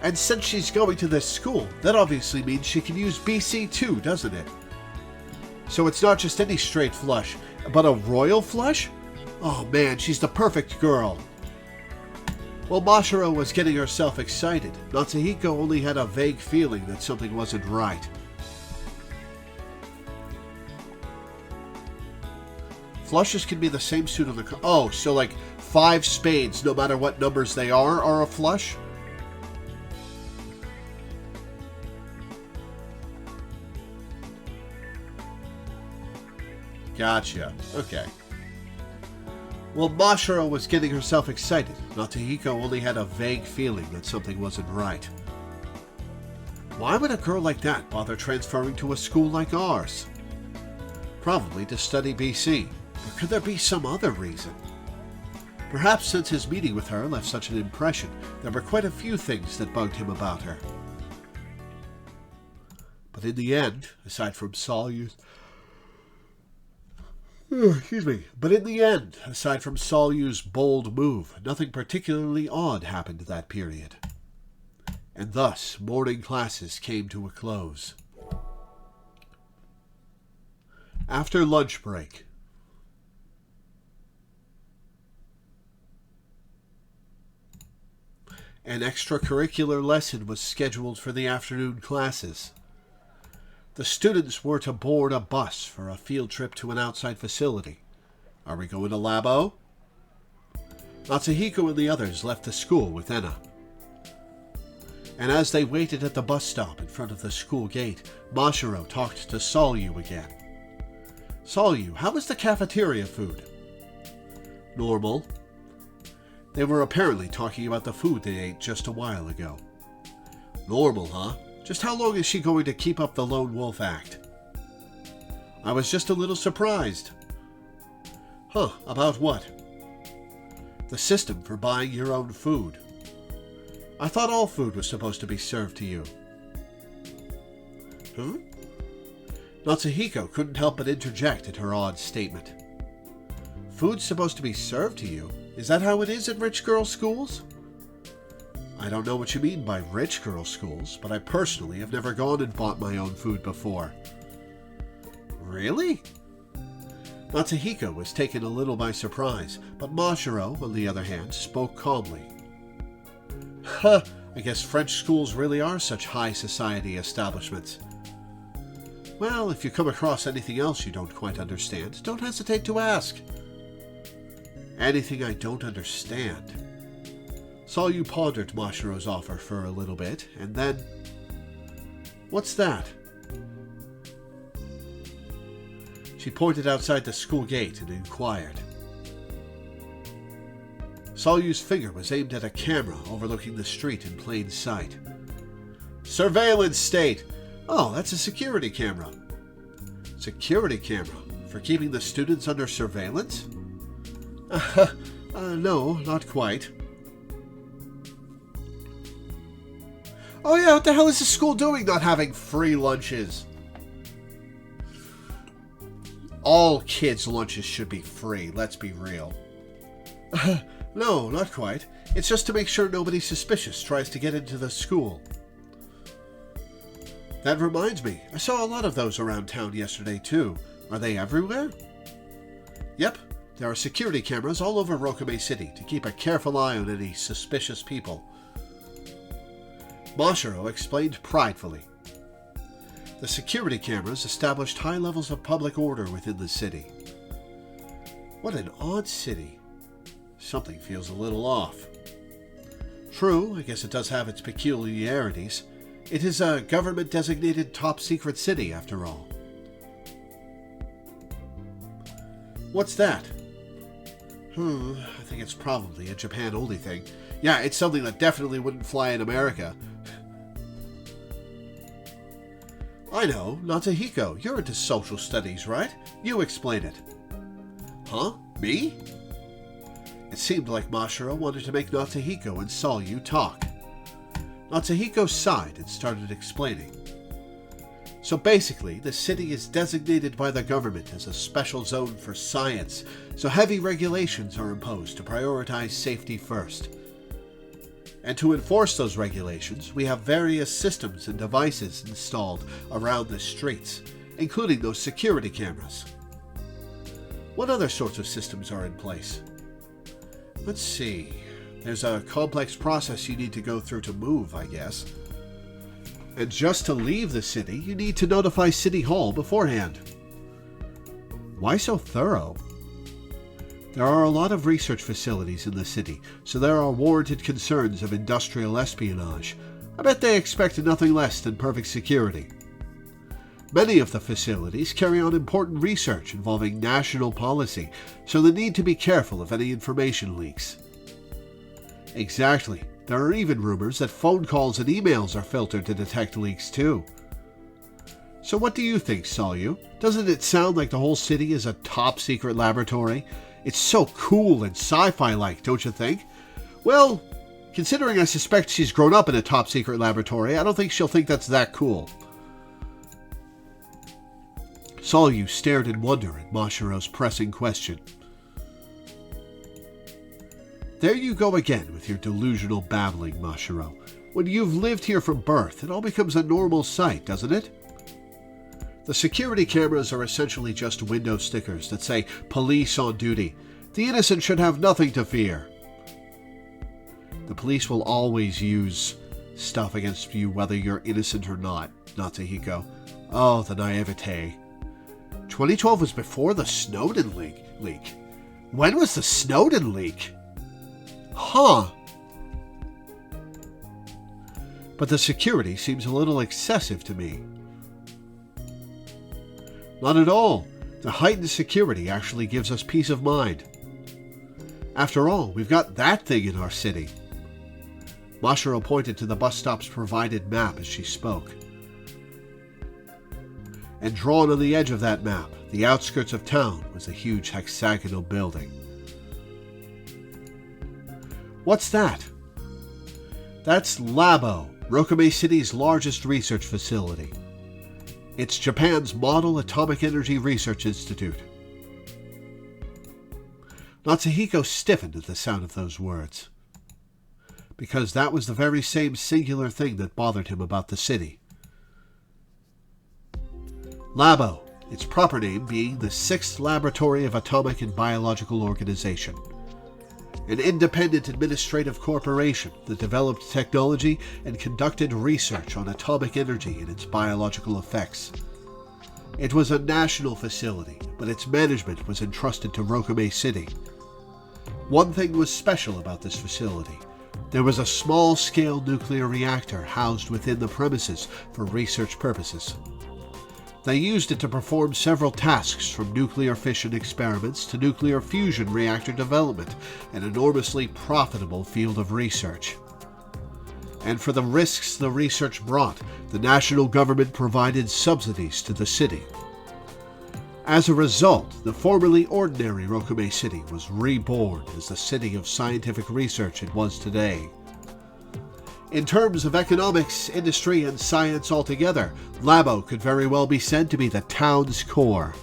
And since she's going to this school, that obviously means she can use BC too, doesn't it? So it's not just any straight flush, but a royal flush? Oh man, she's the perfect girl. While Mashiro was getting herself excited, Natsuhiko only had a vague feeling that something wasn't right. Flushes can be the same suit on the... Oh, so like 5 spades, no matter what numbers they are a flush? Gotcha. Okay. While Mashiro was getting herself excited, Natsuhiko only had a vague feeling that something wasn't right. Why would a girl like that bother transferring to a school like ours? Probably to study BC, but could there be some other reason? Perhaps since his meeting with her left such an impression, there were quite a few things that bugged him about her. But in the end, aside from Solyu's bold move, nothing particularly odd happened that period. And thus, morning classes came to a close. After lunch break, an extracurricular lesson was scheduled for the afternoon classes. The students were to board a bus for a field trip to an outside facility. Are we going to Labo? Natsuhiko and the others left the school with Enna. And as they waited at the bus stop in front of the school gate, Mashiro talked to Solyu again. Saw you. How was the cafeteria food? Normal. They were apparently talking about the food they ate just a while ago. Normal, huh? Just how long is she going to keep up the lone wolf act? I was just a little surprised. Huh, about what? The system for buying your own food. I thought all food was supposed to be served to you. Huh? Natsuhiko couldn't help but interject at her odd statement. Food's supposed to be served to you? Is that how it is at rich girl schools? I don't know what you mean by rich girl schools, but I personally have never gone and bought my own food before. Really? Natsuhiko was taken a little by surprise, but Mashiro, on the other hand, spoke calmly. Huh, I guess French schools really are such high society establishments. Well, if you come across anything else you don't quite understand, don't hesitate to ask. Anything I don't understand? Saw you pondered Mashiro's offer for a little bit, and then... What's that? She pointed outside the school gate and inquired. Sawyu's finger was aimed at a camera overlooking the street in plain sight. Surveillance state! Oh, that's a security camera. Security camera? For keeping the students under surveillance? No, not quite. Oh yeah, what the hell is the school doing not having free lunches? All kids' lunches should be free, let's be real. No, not quite. It's just to make sure nobody suspicious tries to get into the school. That reminds me, I saw a lot of those around town yesterday too. Are they everywhere? Yep, there are security cameras all over Rokume City to keep a careful eye on any suspicious people. Mashiro explained pridefully. The security cameras established high levels of public order within the city. What an odd city. Something feels a little off. True, I guess it does have its peculiarities. It is a government-designated top-secret city, after all. What's that? I think it's probably a Japan-only thing. Yeah, it's something that definitely wouldn't fly in America. I know, Natsuhiko, you're into social studies, right? You explain it. Huh? Me? It seemed like Mashiro wanted to make Natsuhiko and Sayu talk. Natsuhiko sighed and started explaining. So basically, the city is designated by the government as a special zone for science, so heavy regulations are imposed to prioritize safety first. And to enforce those regulations, we have various systems and devices installed around the streets, including those security cameras. What other sorts of systems are in place? Let's see. There's a complex process you need to go through to move, I guess. And just to leave the city, you need to notify City Hall beforehand. Why so thorough? There are a lot of research facilities in the city, so there are warranted concerns of industrial espionage. I bet they expect nothing less than perfect security. Many of the facilities carry on important research involving national policy, so they need to be careful of any information leaks. Exactly. There are even rumors that phone calls and emails are filtered to detect leaks too. So what do you think, Sayu? Doesn't it sound like the whole city is a top-secret laboratory? It's so cool and sci-fi-like, don't you think? Well, considering I suspect she's grown up in a top-secret laboratory, I don't think she'll think that's that cool. Sayu stared in wonder at Mashiro's pressing question. There you go again with your delusional babbling, Mashiro. When you've lived here from birth, it all becomes a normal sight, doesn't it? The security cameras are essentially just window stickers that say, police on duty. The innocent should have nothing to fear. The police will always use stuff against you whether you're innocent or not, Natsuhiko. Oh, the naivete. 2012 was before the Snowden leak. When was the Snowden leak? Huh. But the security seems a little excessive to me. Not at all. The heightened security actually gives us peace of mind. After all, we've got that thing in our city. Mashiro pointed to the bus stop's provided map as she spoke. And drawn on the edge of that map, the outskirts of town, was a huge hexagonal building. What's that? That's Labo, Rokame City's largest research facility. It's Japan's Model Atomic Energy Research Institute. Natsuhiko stiffened at the sound of those words, because that was the very same singular thing that bothered him about the city. Labo, its proper name being the 6th Laboratory of Atomic and Biological Organization, an independent administrative corporation that developed technology and conducted research on atomic energy and its biological effects. It was a national facility, but its management was entrusted to Rokame City. One thing was special about this facility. There was a small-scale nuclear reactor housed within the premises for research purposes. They used it to perform several tasks, from nuclear fission experiments to nuclear fusion reactor development, an enormously profitable field of research. And for the risks the research brought, the national government provided subsidies to the city. As a result, the formerly ordinary Rokame City was reborn as the city of scientific research it was today. In terms of economics, industry, and science altogether, Labo could very well be said to be the town's core.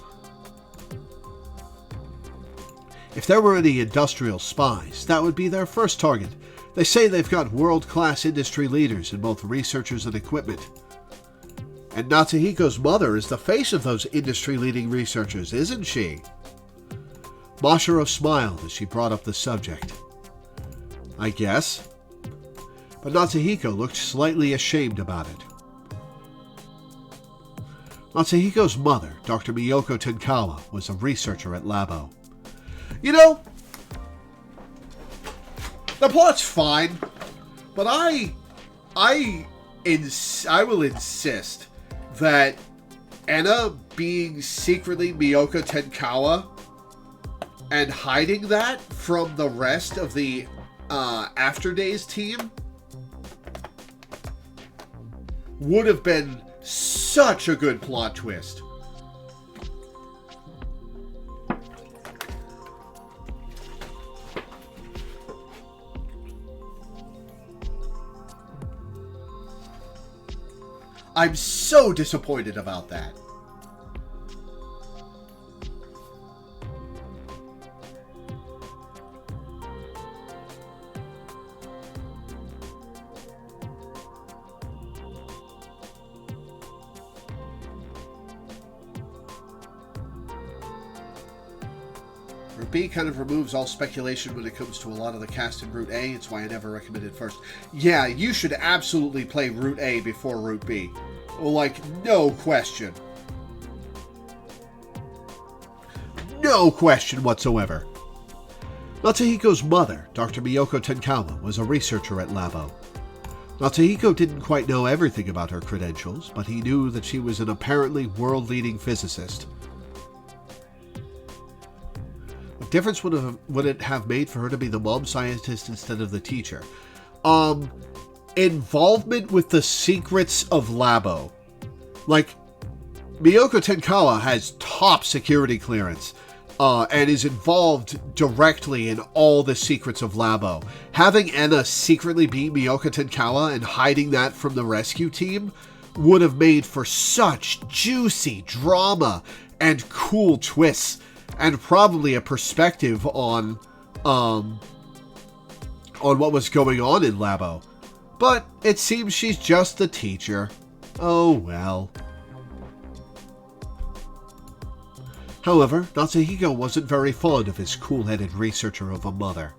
If there were any industrial spies, that would be their first target. They say they've got world-class industry leaders in both researchers and equipment. And Natsuhiko's mother is the face of those industry-leading researchers, isn't she? Mashiro smiled as she brought up the subject. I guess. But Natsuhiko looked slightly ashamed about it. Natsuhiko's mother, Dr. Miyoko Tenkawa, was a researcher at Labo. You know, the plot's fine, but I will insist that Enna being secretly Miyoko Tenkawa and hiding that from the rest of the After Days team would have been such a good plot twist. I'm so disappointed about that. Route B kind of removes all speculation when it comes to a lot of the cast in Route A. It's why I never recommend it first. Yeah, you should absolutely play Route A before Route B. Like, no question. No question whatsoever. Natsuhiko's mother, Dr. Miyoko Tenkawa, was a researcher at Labo. Natsuhiko didn't quite know everything about her credentials, but he knew that she was an apparently world-leading physicist. What difference would it have made for her to be the mom scientist instead of the teacher? Involvement with the secrets of Labo. Like, Miyoko Tenkawa has top security clearance, and is involved directly in all the secrets of Labo. Having Enna secretly be Miyoko Tenkawa and hiding that from the rescue team would have made for such juicy drama and cool twists, and probably a perspective on what was going on in Labo. But it seems she's just the teacher. Oh well. However, Natsuhiko wasn't very fond of his cool-headed researcher of a mother.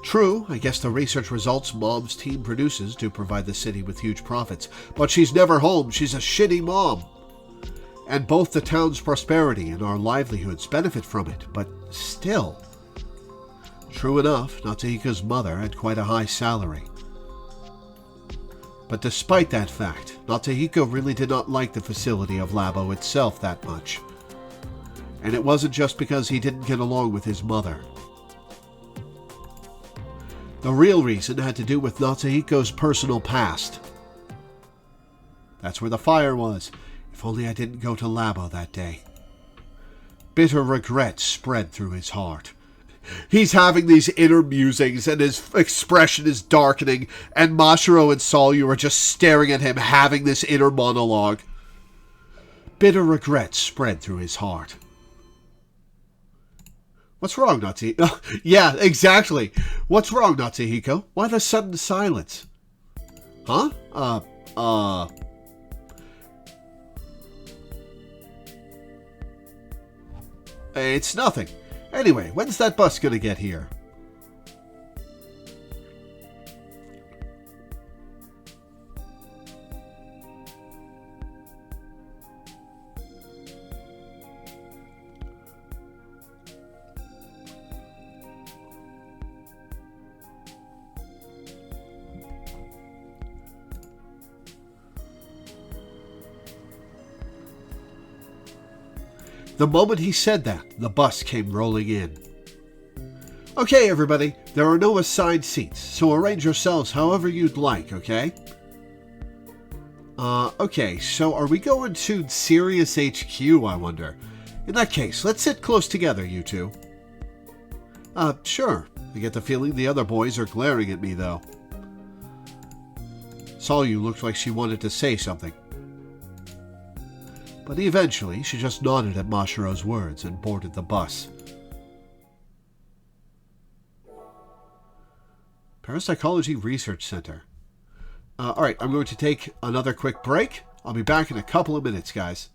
True, I guess the research results Mom's team produces do provide the city with huge profits, but she's never home. She's a shitty mom. And both the town's prosperity and our livelihoods benefit from it, but still. True enough, Natsuhiko's mother had quite a high salary. But despite that fact, Natahiko really did not like the facility of Labo itself that much. And it wasn't just because he didn't get along with his mother. The real reason had to do with Natahiko's personal past. That's where the fire was. If only I didn't go to Labo that day. Bitter regret spread through his heart. He's having these inner musings, and his expression is darkening, and Mashiro and Solyu are just staring at him, having this inner monologue. Bitter regret spread through his heart. What's wrong, Natsuhiko? Yeah, exactly. What's wrong, Natsuhiko? Why the sudden silence? Huh? It's nothing. Anyway, when's that bus gonna get here? The moment he said that, the bus came rolling in. Okay, everybody, there are no assigned seats, so arrange yourselves however you'd like, okay? Okay, so are we going to Sirius HQ, I wonder? In that case, let's sit close together, you two. Sure. I get the feeling the other boys are glaring at me, though. Solyu looked like she wanted to say something. But eventually, she just nodded at Mashiro's words and boarded the bus. Parapsychology Research Center. Alright, I'm going to take another quick break. I'll be back in a couple of minutes, guys.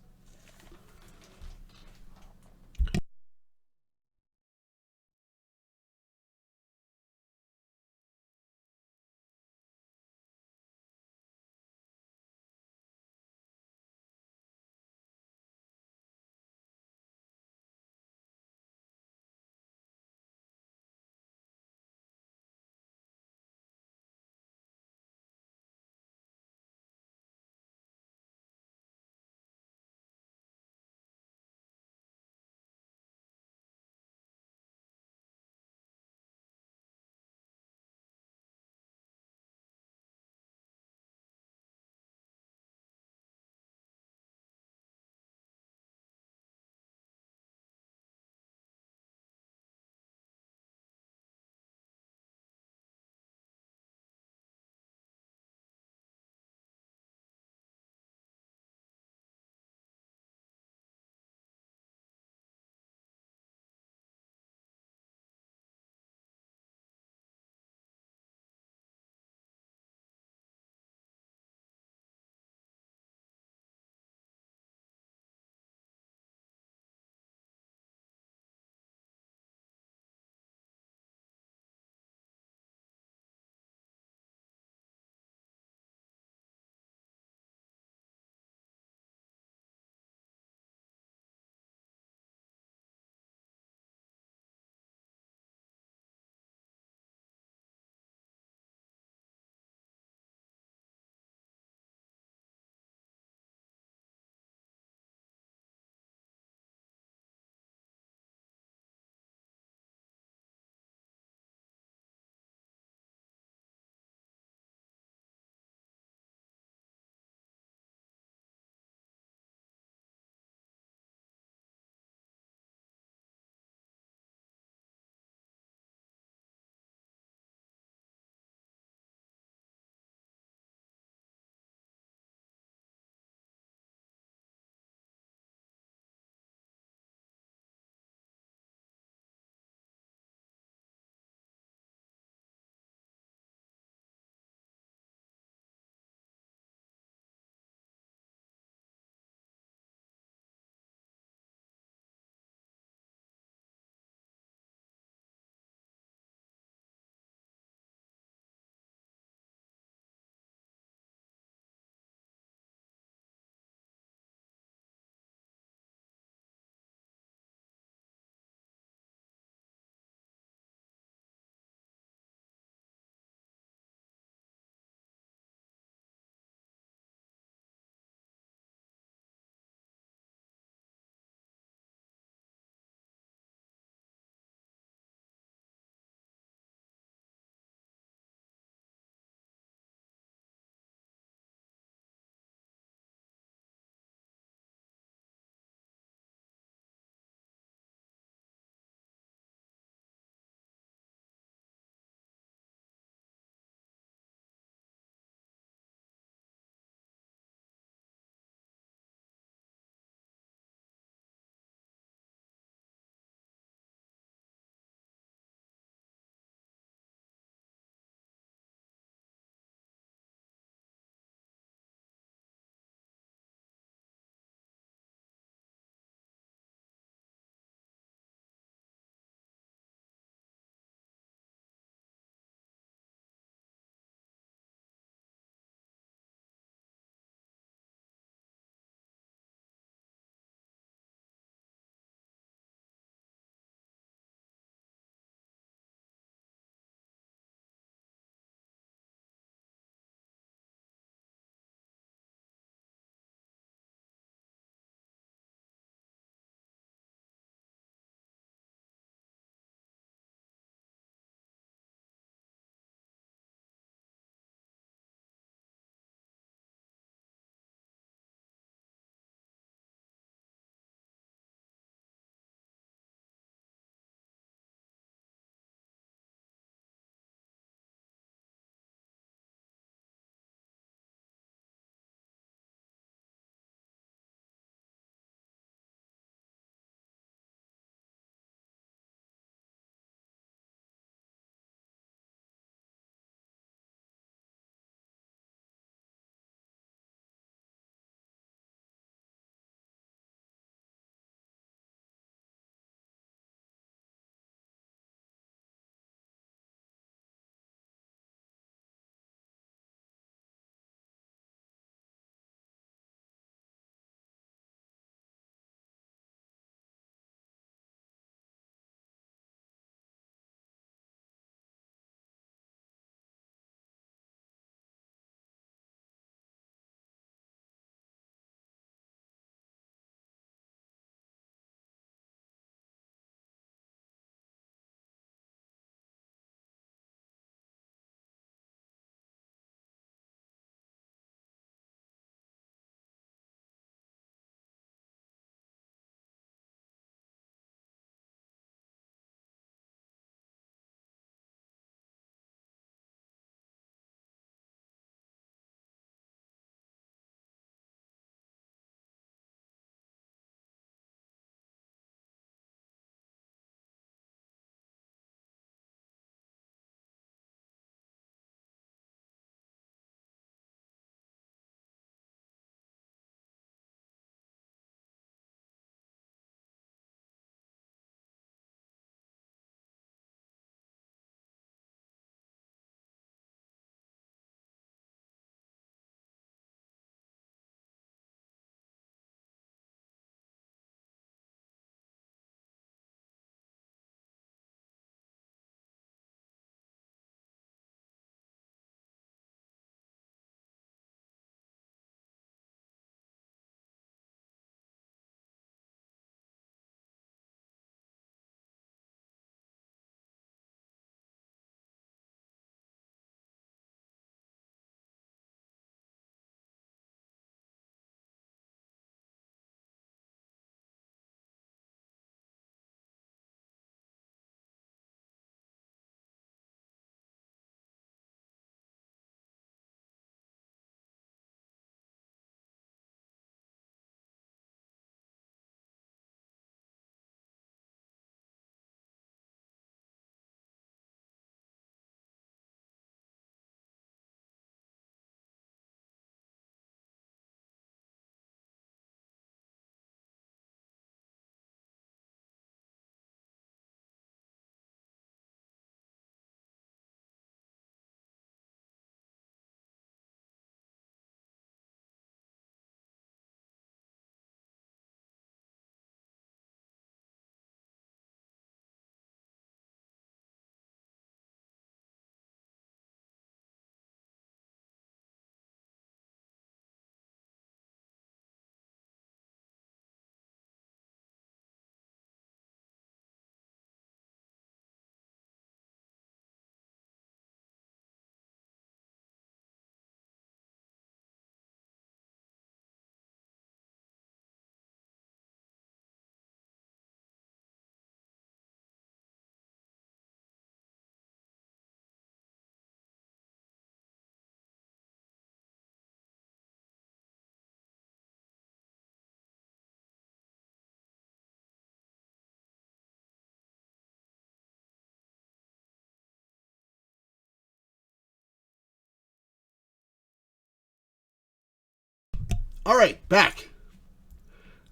Alright, back.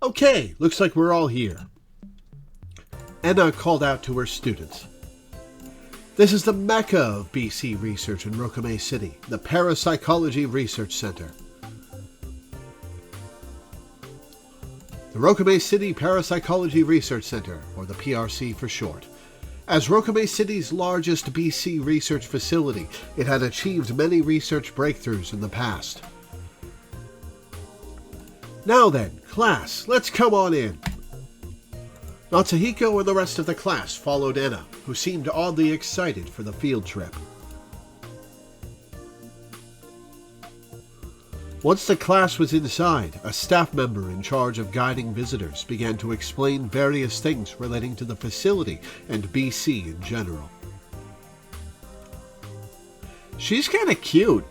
Okay, looks like we're all here. Enna called out to her students. This is the mecca of BC research in Rokamei City, the Parapsychology Research Center. The Rokamei City Parapsychology Research Center, or the PRC for short. As Rokamei City's largest BC research facility, it had achieved many research breakthroughs in the past. Now then, class, let's come on in. Natsuhiko and the rest of the class followed Enna, who seemed oddly excited for the field trip. Once the class was inside, a staff member in charge of guiding visitors began to explain various things relating to the facility and BC in general. She's kinda cute.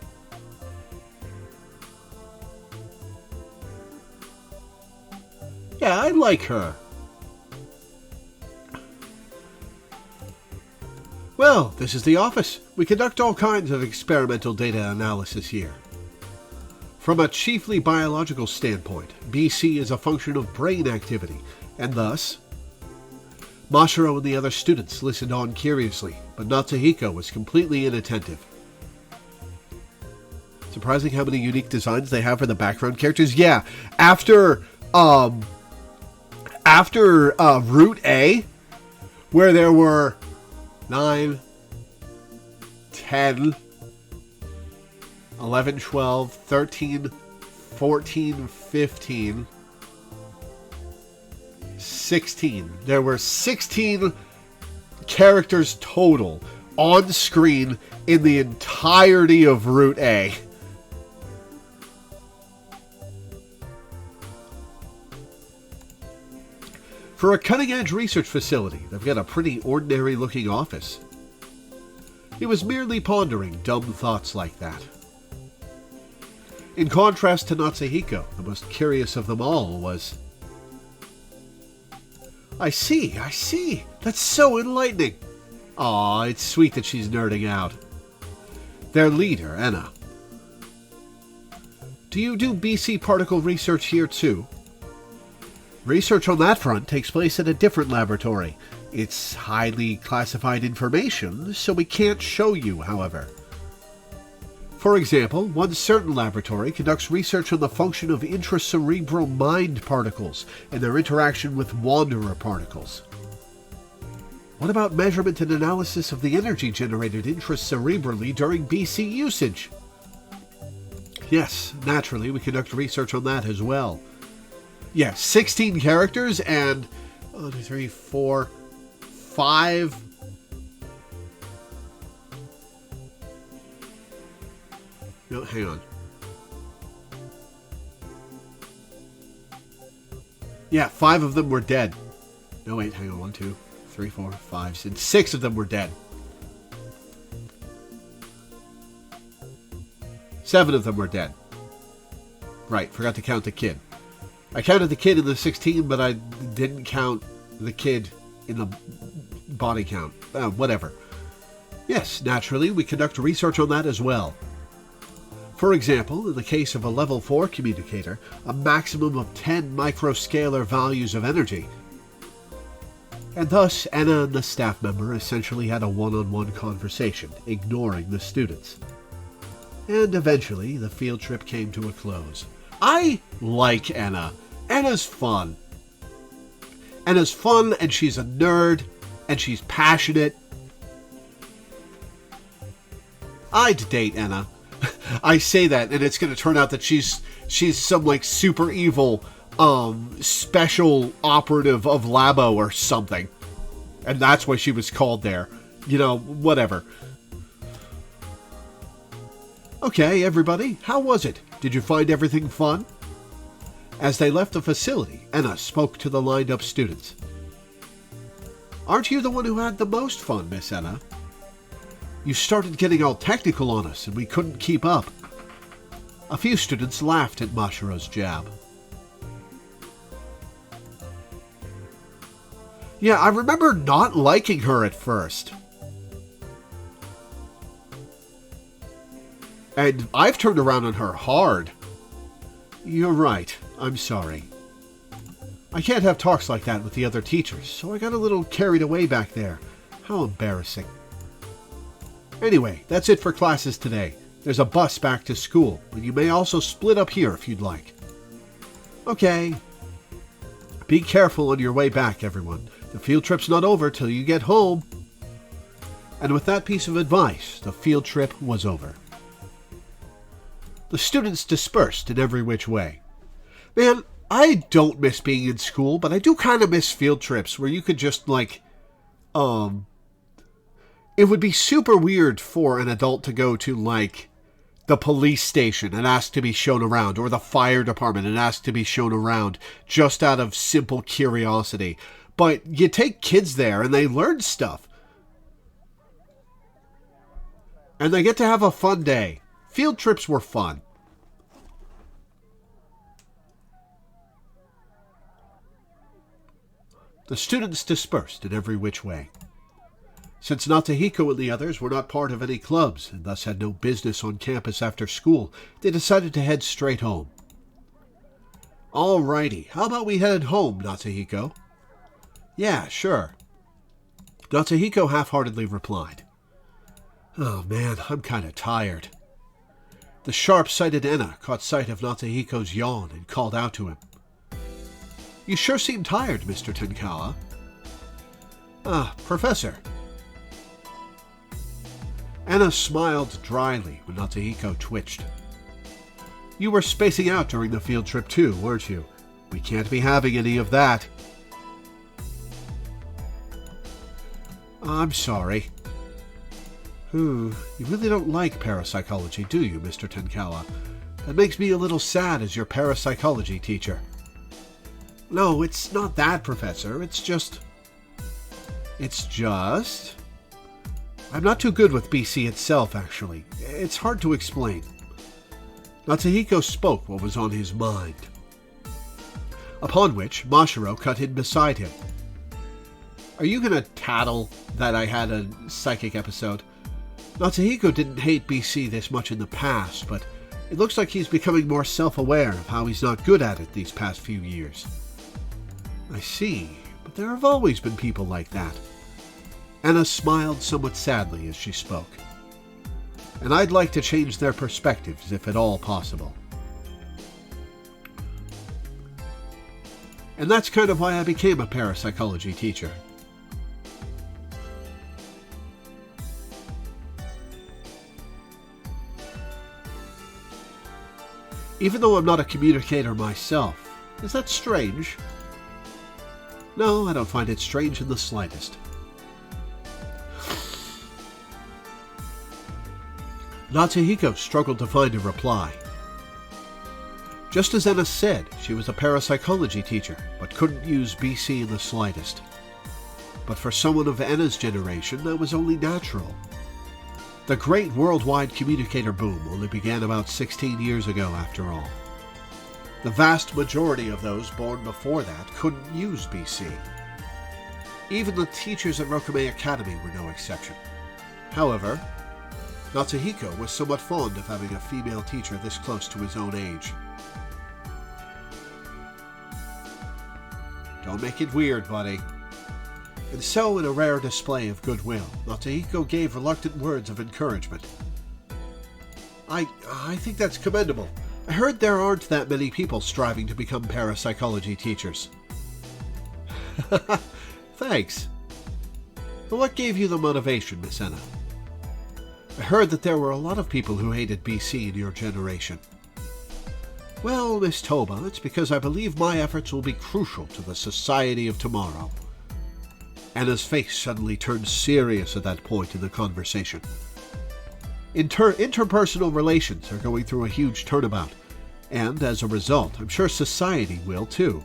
Yeah, I like her. Well, this is the office. We conduct all kinds of experimental data analysis here. From a chiefly biological standpoint, BC is a function of brain activity, and thus... Mashiro and the other students listened on curiously, but Natsuhiko was completely inattentive. Surprising how many unique designs they have for the background characters. Yeah, after Route A, where there were 9, 10, 11, 12, 13, 14, 15, 16. There were 16 characters total on screen in the entirety of Route A. For a cutting-edge research facility, they've got a pretty ordinary-looking office. He was merely pondering dumb thoughts like that. In contrast to Natsuhiko, the most curious of them all was... I see. That's so enlightening. Aw, it's sweet that she's nerding out. Their leader, Enna. Do you do BC particle research here too? Research on that front takes place at a different laboratory. It's highly classified information, so we can't show you, however. For example, one certain laboratory conducts research on the function of intracerebral mind particles and their interaction with wanderer particles. What about measurement and analysis of the energy generated intracerebrally during BC usage? Yes, naturally, we conduct research on that as well. Yes, 16 characters and 1, 2, 3, 4, 5. No, hang on. Yeah, 5 of them were dead. No, wait, hang on. 1, 2, 3, 4, 5, 6. 6 of them were dead. 7 of them were dead. Right, forgot to count the kid. I counted the kid in the 16, but I didn't count the kid in the body count. Whatever. Yes, naturally, we conduct research on that as well. For example, in the case of a level 4 communicator, a maximum of 10 microscalar values of energy. And thus, Enna and the staff member essentially had a one-on-one conversation, ignoring the students. And eventually, the field trip came to a close. I like Enna. Enna's fun. Enna's fun, and she's a nerd, and she's passionate. I'd date Enna. I say that, and it's going to turn out that she's some, like, super evil, special operative of Labo or something. And that's why she was called there. You know, whatever. Okay, everybody, how was it? Did you find everything fun? As they left the facility, Enna spoke to the lined-up students. Aren't you the one who had the most fun, Miss Enna? You started getting all technical on us, and we couldn't keep up. A few students laughed at Mashiro's jab. Yeah, I remember not liking her at first. And I've turned around on her hard. You're right. I'm sorry. I can't have talks like that with the other teachers, so I got a little carried away back there. How embarrassing. Anyway, that's it for classes today. There's a bus back to school, and you may also split up here if you'd like. Okay. Be careful on your way back, everyone. The field trip's not over till you get home. And with that piece of advice, the field trip was over. The students dispersed in every which way. Man, I don't miss being in school, but I do kind of miss field trips where you could just, it would be super weird for an adult to go to, the police station and ask to be shown around, or the fire department and ask to be shown around, just out of simple curiosity. But you take kids there and they learn stuff. And they get to have a fun day. Field trips were fun. The students dispersed in every which way. Since Natahiko and the others were not part of any clubs and thus had no business on campus after school, they decided to head straight home. Alrighty, how about we head home, Natahiko? Yeah, sure. Natahiko half-heartedly replied. Oh man, I'm kind of tired. The sharp-sighted Enna caught sight of Natahiko's yawn and called out to him. You sure seem tired, Mr. Tenkawa. Professor. Enna smiled dryly when Natahiko twitched. You were spacing out during the field trip too, weren't you? We can't be having any of that. I'm sorry. You really don't like parapsychology, do you, Mr. Tenkawa? That makes me a little sad as your parapsychology teacher. No, it's not that, Professor. It's just... I'm not too good with BC itself, actually. It's hard to explain. Natahiko spoke what was on his mind. Upon which, Mashiro cut in beside him. Are you going to tattle that I had a psychic episode? Natahiko didn't hate BC this much in the past, but it looks like he's becoming more self-aware of how he's not good at it these past few years. I see, but there have always been people like that. Anna smiled somewhat sadly as she spoke. And I'd like to change their perspectives if at all possible. And that's kind of why I became a parapsychology teacher. Even though I'm not a communicator myself, is that strange? No, I don't find it strange in the slightest. Natahiko struggled to find a reply. Just as Enna said, she was a parapsychology teacher, but couldn't use BC in the slightest. But for someone of Enna's generation, that was only natural. The great worldwide communicator boom only began about 16 years ago, after all. The vast majority of those born before that couldn't use BC. Even the teachers at Rokume Academy were no exception. However, Natahiko was somewhat fond of having a female teacher this close to his own age. Don't make it weird, buddy. And so, in a rare display of goodwill, Natahiko gave reluctant words of encouragement. I think that's commendable. I heard there aren't that many people striving to become parapsychology teachers. Thanks. But what gave you the motivation, Miss Enna? I heard that there were a lot of people who hated BC in your generation. Well, Miss Toba, it's because I believe my efforts will be crucial to the society of tomorrow. Anna's face suddenly turned serious at that point in the conversation. Interpersonal relations are going through a huge turnabout, and as a result, I'm sure society will too.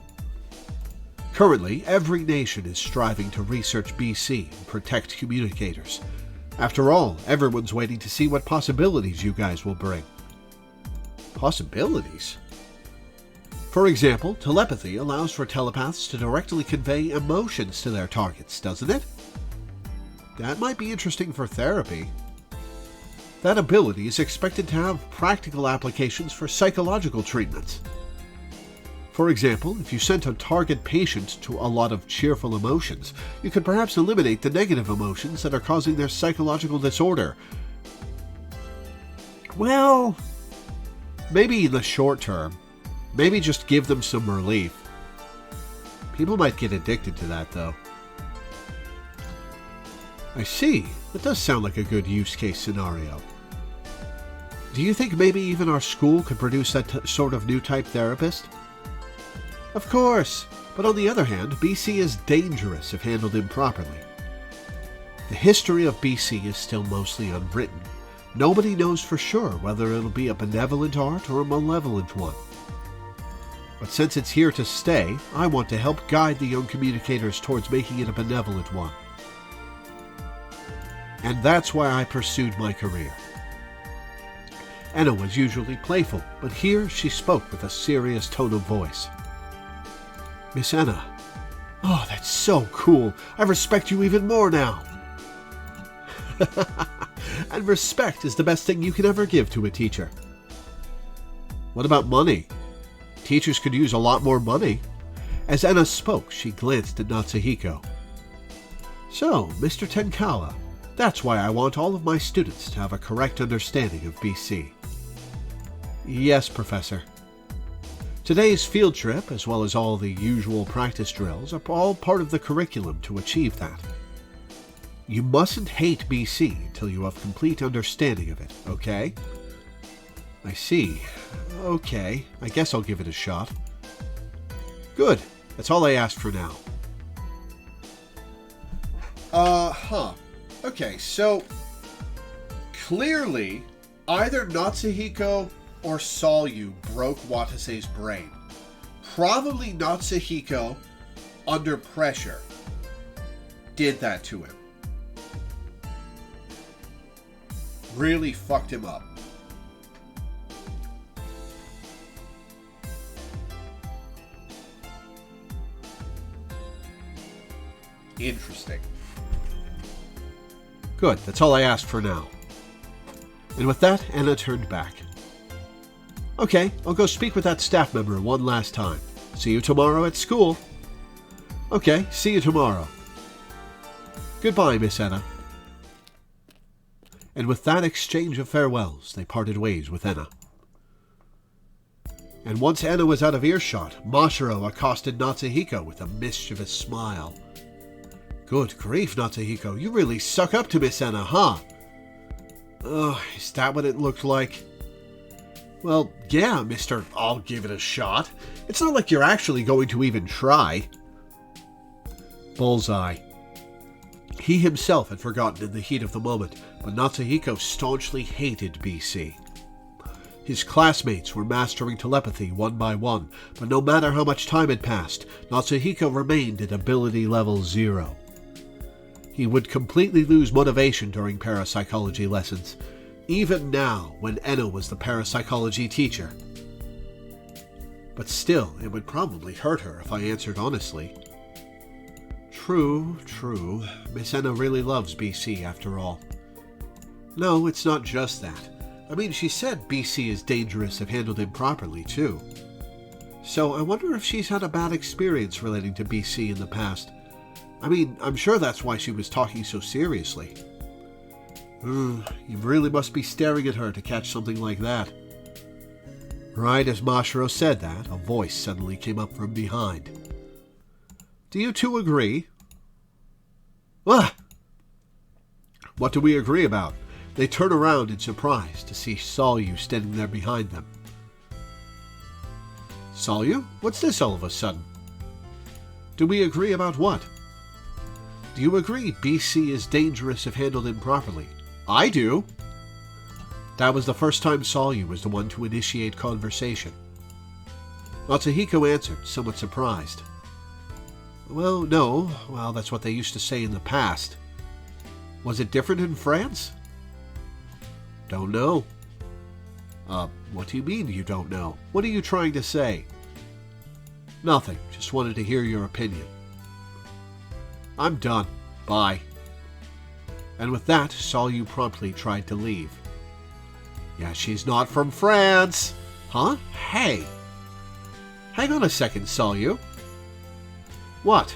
Currently, every nation is striving to research BC and protect communicators. After all, everyone's waiting to see what possibilities you guys will bring. Possibilities? For example, telepathy allows for telepaths to directly convey emotions to their targets, doesn't it? That might be interesting for therapy. That ability is expected to have practical applications for psychological treatments. For example, if you sent a target patient to a lot of cheerful emotions, you could perhaps eliminate the negative emotions that are causing their psychological disorder. Well, maybe in the short term. Maybe just give them some relief. People might get addicted to that, though. I see. That does sound like a good use case scenario. Do you think maybe even our school could produce that sort of new type therapist? Of course, but on the other hand, BC is dangerous if handled improperly. The history of BC is still mostly unwritten. Nobody knows for sure whether it'll be a benevolent art or a malevolent one. But since it's here to stay, I want to help guide the young communicators towards making it a benevolent one. And that's why I pursued my career. Anna was usually playful, but here she spoke with a serious tone of voice. Miss Anna, oh, that's so cool. I respect you even more now. And respect is the best thing you can ever give to a teacher. What about money? Teachers could use a lot more money. As Anna spoke, she glanced at Natsuhiko. So, Mr. Tenkawa, that's why I want all of my students to have a correct understanding of BC. Yes, Professor. Today's field trip, as well as all the usual practice drills, are all part of the curriculum to achieve that. You mustn't hate BC until you have complete understanding of it, okay? I see. Okay, I guess I'll give it a shot. Good. That's all I asked for now. Okay, so clearly either Natsuhiko or Solyu broke Watase's brain. Probably Natsuhiko, under pressure, did that to him. Really fucked him up. Interesting. Good, that's all I asked for now. And with that, Anna turned back. Okay, I'll go speak with that staff member one last time. See you tomorrow at school. Okay, see you tomorrow. Goodbye, Miss Anna. And with that exchange of farewells, they parted ways with Anna. And once Anna was out of earshot, Mashiro accosted Natsuhiko with a mischievous smile. Good grief, Natsuhiko, you really suck up to Miss Anna, huh? Ugh, is that what it looked like? Well, yeah, mister, I'll give it a shot. It's not like you're actually going to even try. Bullseye. He himself had forgotten in the heat of the moment, but Natsuhiko staunchly hated BC. His classmates were mastering telepathy one by one, but no matter how much time had passed, Natsuhiko remained at ability level 0. He would completely lose motivation during parapsychology lessons, even now when Enno was the parapsychology teacher. But still, it would probably hurt her if I answered honestly. True. Miss Enno really loves BC after all. No, it's not just that. I mean, she said BC is dangerous if handled improperly, too. So I wonder if she's had a bad experience relating to BC in the past. I mean, I'm sure that's why she was talking so seriously. You really must be staring at her to catch something like that. Right as Mashiro said that, a voice suddenly came up from behind. Do you two agree? Ah! What do we agree about? They turn around in surprise to see Solyu standing there behind them. Solyu? What's this all of a sudden? Do we agree about what? Do you agree BC is dangerous if handled improperly? I do. That was the first time Solyu was the one to initiate conversation. Natsuhiko answered, somewhat surprised. Well, no. Well, that's what they used to say in the past. Was it different in France? Don't know. What do you mean you don't know? What are you trying to say? Nothing. Just wanted to hear your opinion. I'm done. Bye. And with that, Solyu promptly tried to leave. Yeah, she's not from France. Huh? Hey. Hang on a second, Solyu. What?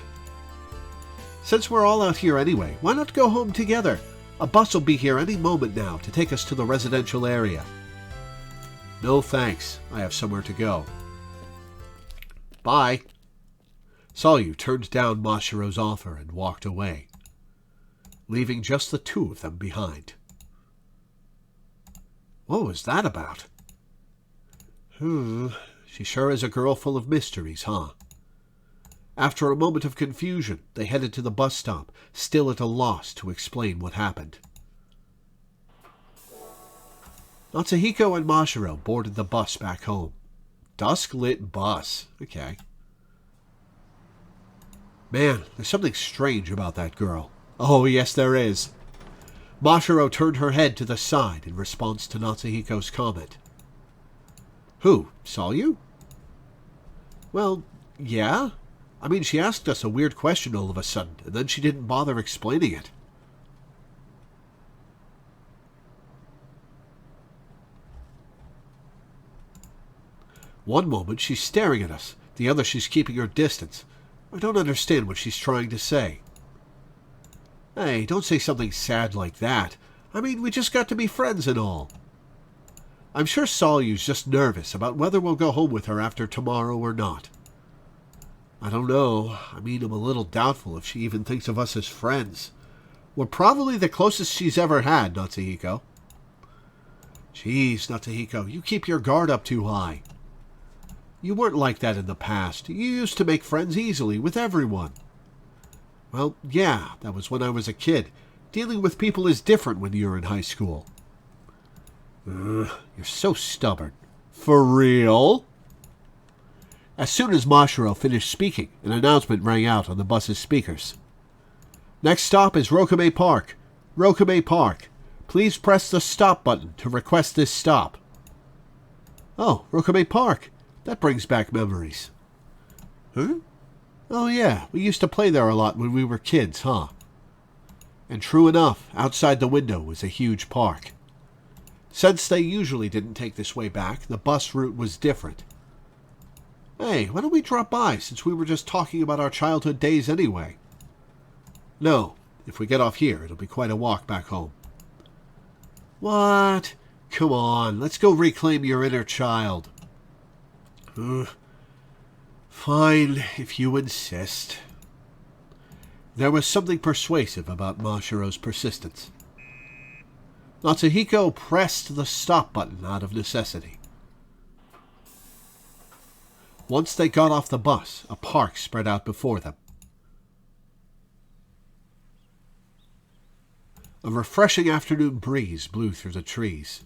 Since we're all out here anyway, why not go home together? A bus will be here any moment now to take us to the residential area. No thanks, I have somewhere to go. Bye. Solyu turned down Mashiro's offer and walked away, leaving just the two of them behind. What was that about? She sure is a girl full of mysteries, huh? After a moment of confusion, they headed to the bus stop, still at a loss to explain what happened. Natsuhiko and Mashiro boarded the bus back home. Dusk-lit bus. Okay. Man, there's something strange about that girl. Oh, yes, there is. Mashiro turned her head to the side in response to Natsuhiko's comment. Who? Solyu? Well, yeah. I mean, she asked us a weird question all of a sudden, and then she didn't bother explaining it. One moment she's staring at us, the other she's keeping her distance. I don't understand what she's trying to say. Hey, don't say something sad like that. I mean, we just got to be friends and all. I'm sure Solyu's just nervous about whether we'll go home with her after tomorrow or not. I don't know. I mean, I'm a little doubtful if she even thinks of us as friends. We're probably the closest she's ever had, Natsuhiko. Jeez, Natsuhiko, you keep your guard up too high. You weren't like that in the past. You used to make friends easily with everyone. Well, yeah, that was when I was a kid. Dealing with people is different when you're in high school. You're so stubborn. For real? As soon as Mashiro finished speaking, an announcement rang out on the bus's speakers. Next stop is Rokame Park. Rokame Park. Please press the stop button to request this stop. Oh, Rokame Park. That brings back memories. Huh? Oh yeah, we used to play there a lot when we were kids, huh? And true enough, outside the window was a huge park. Since they usually didn't take this way back, the bus route was different. Hey, why don't we drop by, since we were just talking about our childhood days anyway? No, if we get off here, it'll be quite a walk back home. What? Come on, let's go reclaim your inner child. Fine, if you insist. There was something persuasive about Mashiro's persistence. Natsuhiko pressed the stop button out of necessity. Once they got off the bus, a park spread out before them. A refreshing afternoon breeze blew through the trees.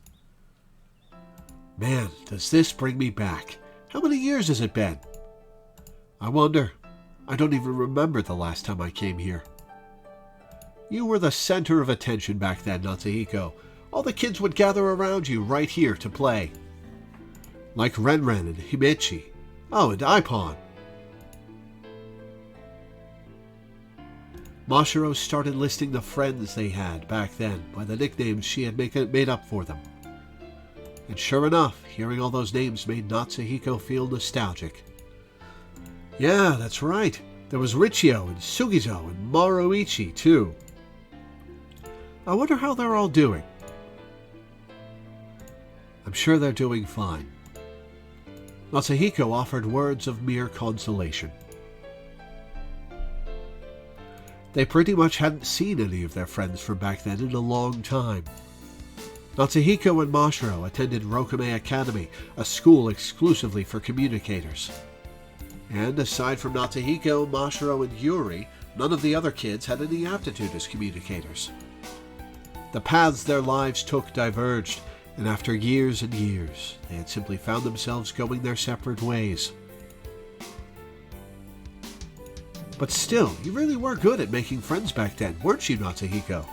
Man, does this bring me back. How many years has it been? I wonder. I don't even remember the last time I came here. You were the center of attention back then, Natsuhiko. All the kids would gather around you right here to play. Like Renren and Himechi. Oh, and Ipon. Mashiro started listing the friends they had back then by the nicknames she had made up for them. And sure enough, hearing all those names made Natsuhiko feel nostalgic. Yeah, that's right. There was Richio and Sugizo and Maruichi, too. I wonder how they're all doing. I'm sure they're doing fine. Natsuhiko offered words of mere consolation. They pretty much hadn't seen any of their friends from back then in a long time. Natsuhiko and Mashiro attended Rokame Academy, a school exclusively for communicators. And aside from Natsuhiko, Mashiro, and Yuri, none of the other kids had any aptitude as communicators. The paths their lives took diverged, and after years and years, they had simply found themselves going their separate ways. But still, you really were good at making friends back then, weren't you, Natsuhiko?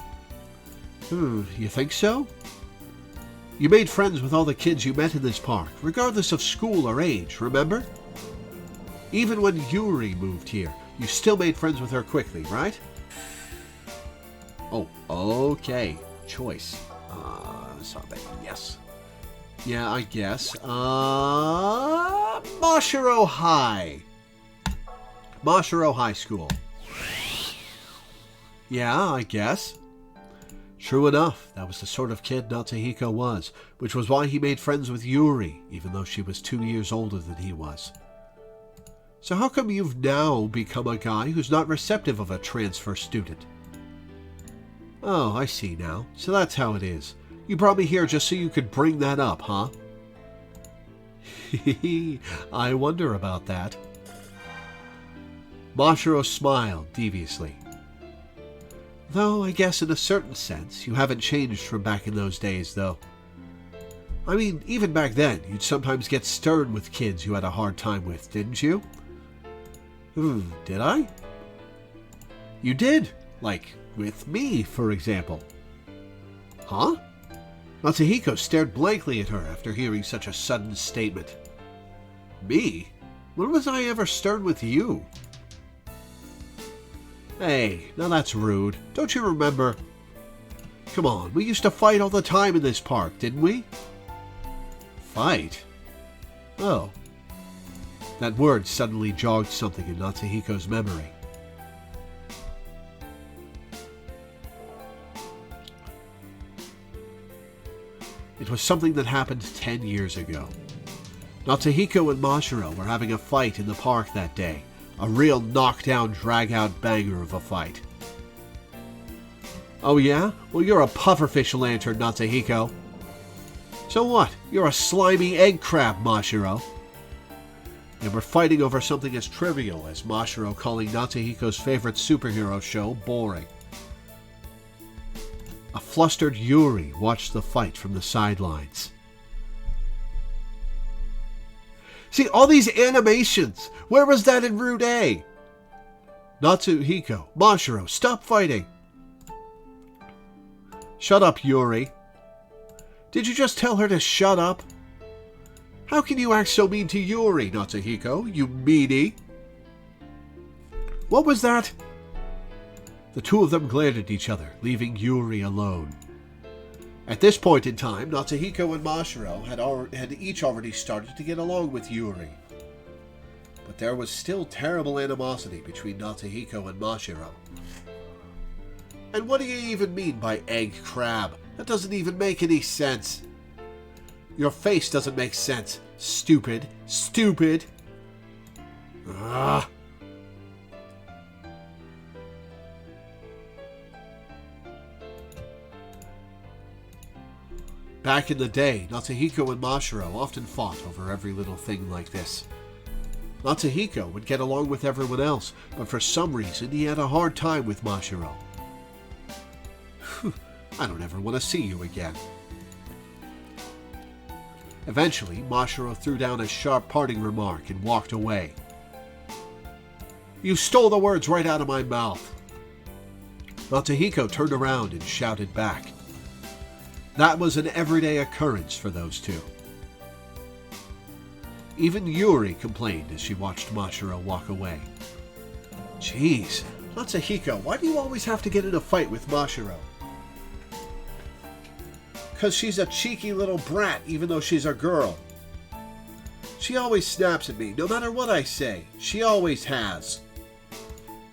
You think so? You made friends with all the kids you met in this park, regardless of school or age, remember? Even when Yuri moved here, you still made friends with her quickly, right? Oh, okay. Choice. Something. Yes. Yeah, I guess. Mashiro High. Mashiro High School. Yeah, I guess. True enough, that was the sort of kid Natsuhiko was, which was why he made friends with Yuri, even though she was 2 years older than he was. So how come you've now become a guy who's not receptive of a transfer student? Oh, I see now. So that's how it is. You brought me here just so you could bring that up, huh? I wonder about that. Mashiro smiled deviously. Though, I guess in a certain sense, you haven't changed from back in those days, though. I mean, even back then, you'd sometimes get stern with kids you had a hard time with, didn't you? Did I? You did. Like, with me, for example. Huh? Natsuhiko stared blankly at her after hearing such a sudden statement. Me? When was I ever stern with you? Hey, now that's rude. Don't you remember? Come on, we used to fight all the time in this park, didn't we? Fight? Oh. That word suddenly jogged something in Natsuhiko's memory. It was something that happened 10 years ago. Natsuhiko and Mashiro were having a fight in the park that day. A real knockdown, drag-out banger of a fight. Oh yeah? Well, you're a pufferfish lantern, Natsuhiko. So what? You're a slimy egg crab, Mashiro. They were fighting over something as trivial as Mashiro calling Natsuhiko's favorite superhero show boring. A flustered Yuri watched the fight from the sidelines. See, all these animations! Where was that in Route A? Natsuhiko, Mashiro, stop fighting! Shut up, Yuri. Did you just tell her to shut up? How can you act so mean to Yuri, Natsuhiko, you meanie? What was that? The two of them glared at each other, leaving Yuri alone. At this point in time, Natsuhiko and Mashiro had each already started to get along with Yuri. But there was still terrible animosity between Natsuhiko and Mashiro. And what do you even mean by egg crab? That doesn't even make any sense. Your face doesn't make sense. Stupid. Stupid. Ah. Back in the day, Natsuhiko and Mashiro often fought over every little thing like this. Natsuhiko would get along with everyone else, but for some reason he had a hard time with Mashiro. I don't ever want to see you again. Eventually, Mashiro threw down a sharp parting remark and walked away. You stole the words right out of my mouth. Natsuhiko turned around and shouted back. That was an everyday occurrence for those two. Even Yuri complained as she watched Mashiro walk away. Jeez, Natsuhiko, why do you always have to get in a fight with Mashiro? 'Cause she's a cheeky little brat, even though she's a girl. She always snaps at me, no matter what I say. She always has.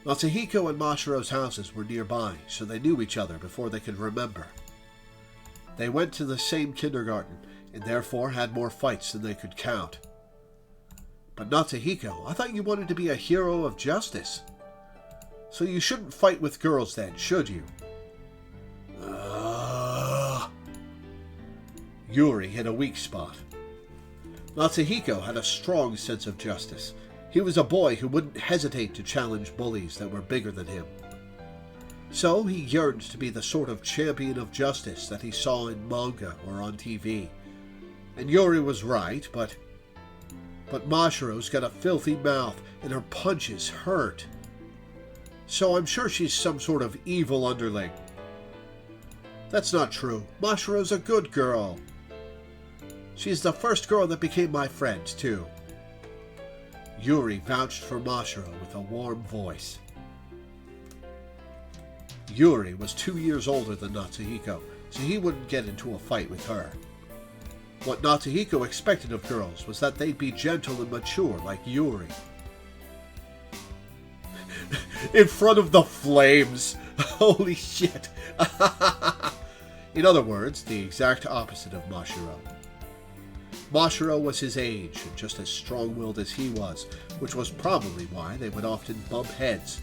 Natsuhiko and Mashiro's houses were nearby, so they knew each other before they could remember. They went to the same kindergarten, and therefore had more fights than they could count. But Natsuhiko, I thought you wanted to be a hero of justice. So you shouldn't fight with girls then, should you? Yuri hit a weak spot. Natsuhiko had a strong sense of justice. He was a boy who wouldn't hesitate to challenge bullies that were bigger than him. So he yearned to be the sort of champion of justice that he saw in manga or on TV. And Yuri was right, but Mashiro's got a filthy mouth and her punches hurt. So I'm sure she's some sort of evil underling. That's not true. Mashiro's a good girl. She's the first girl that became my friend, too. Yuri vouched for Mashiro with a warm voice. Yuri was 2 years older than Natsuhiko, so he wouldn't get into a fight with her. What Natsuhiko expected of girls was that they'd be gentle and mature like Yuri. In front of the flames! Holy shit! In other words, the exact opposite of Mashiro. Mashiro was his age and just as strong-willed as he was, which was probably why they would often bump heads.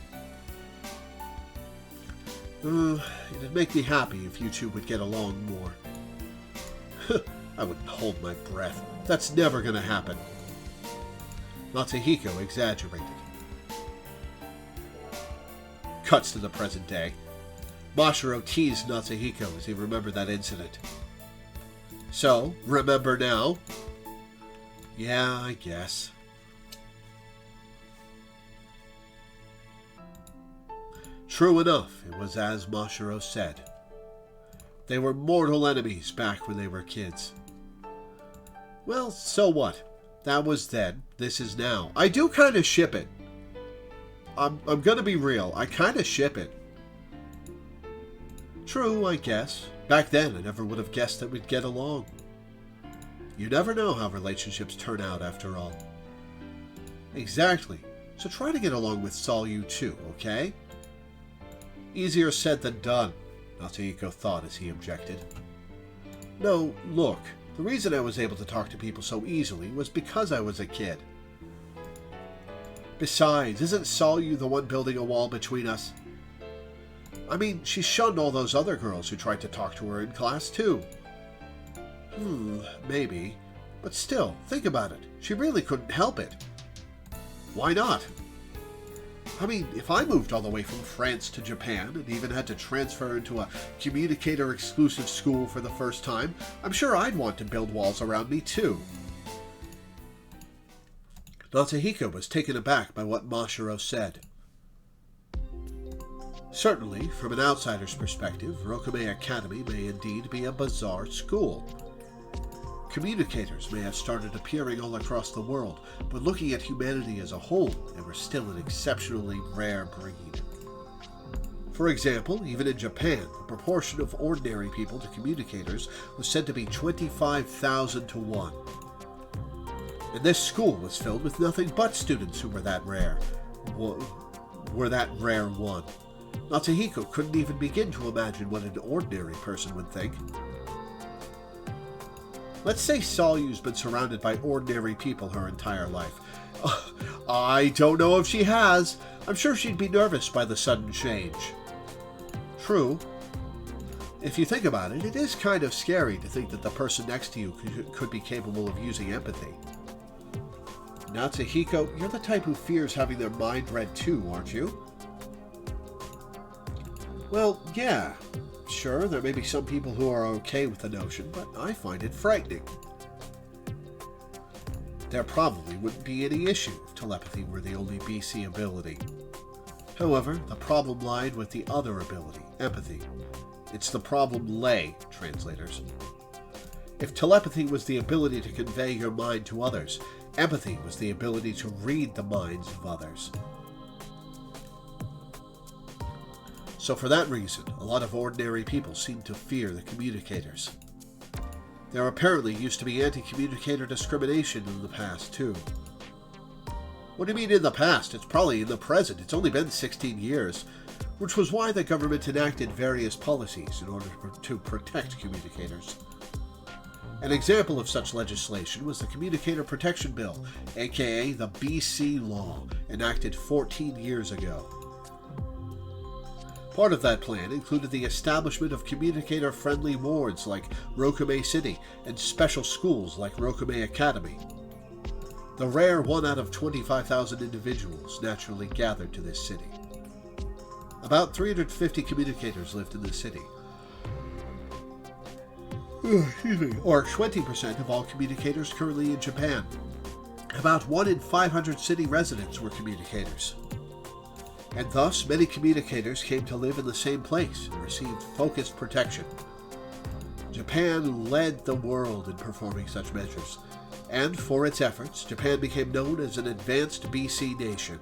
It'd make me happy if you two would get along more. I wouldn't hold my breath. That's never gonna happen. Natsuhiko exaggerated. Cuts to the present day. Mashiro teased Natsuhiko as he remembered that incident. So, remember now? Yeah, I guess. True enough, it was as Mashiro said. They were mortal enemies back when they were kids. Well, so what? That was then, this is now. I do kind of ship it. I'm gonna be real, I kind of ship it. True, I guess. Back then, I never would have guessed that we'd get along. You never know how relationships turn out after all. Exactly. So try to get along with Solyu too, okay? Easier said than done, Natsuhiko thought as he objected. No, look, the reason I was able to talk to people so easily was because I was a kid. Besides, isn't Solyu the one building a wall between us? I mean, she shunned all those other girls who tried to talk to her in class, too. Maybe. But still, think about it. She really couldn't help it. Why not? I mean, if I moved all the way from France to Japan and even had to transfer into a communicator-exclusive school for the first time, I'm sure I'd want to build walls around me, too. Natsuhiko was taken aback by what Mashiro said. Certainly, from an outsider's perspective, Rokume Academy may indeed be a bizarre school. Communicators may have started appearing all across the world, but looking at humanity as a whole, they were still an exceptionally rare breed. For example, even in Japan, the proportion of ordinary people to communicators was said to be 25,000 to 1. And this school was filled with nothing but students who were that rare. Were that rare one. Natsuhiko couldn't even begin to imagine what an ordinary person would think. Let's say Solyu's been surrounded by ordinary people her entire life. I don't know if she has. I'm sure she'd be nervous by the sudden change. True. If you think about it, it is kind of scary to think that the person next to you could be capable of using empathy. Natsuhiko, you're the type who fears having their mind read too, aren't you? Well, yeah. Sure, there may be some people who are okay with the notion, but I find it frightening. There probably wouldn't be any issue if telepathy were the only BC ability. However, the problem lied with the other ability, empathy. It's the problem lay, translators. If telepathy was the ability to convey your mind to others, empathy was the ability to read the minds of others. So for that reason, a lot of ordinary people seem to fear the communicators. There apparently used to be anti-communicator discrimination in the past, too. What do you mean in the past? It's probably in the present. It's only been 16 years, which was why the government enacted various policies in order to protect communicators. An example of such legislation was the Communicator Protection Bill, aka the BC Law, enacted 14 years ago. Part of that plan included the establishment of communicator-friendly wards like Rokume City and special schools like Rokume Academy. The rare 1 out of 25,000 individuals naturally gathered to this city. About 350 communicators lived in the city. Or 20% of all communicators currently in Japan. About 1 in 500 city residents were communicators. And thus, many communicators came to live in the same place and received focused protection. Japan led the world in performing such measures, and for its efforts, Japan became known as an advanced BC nation.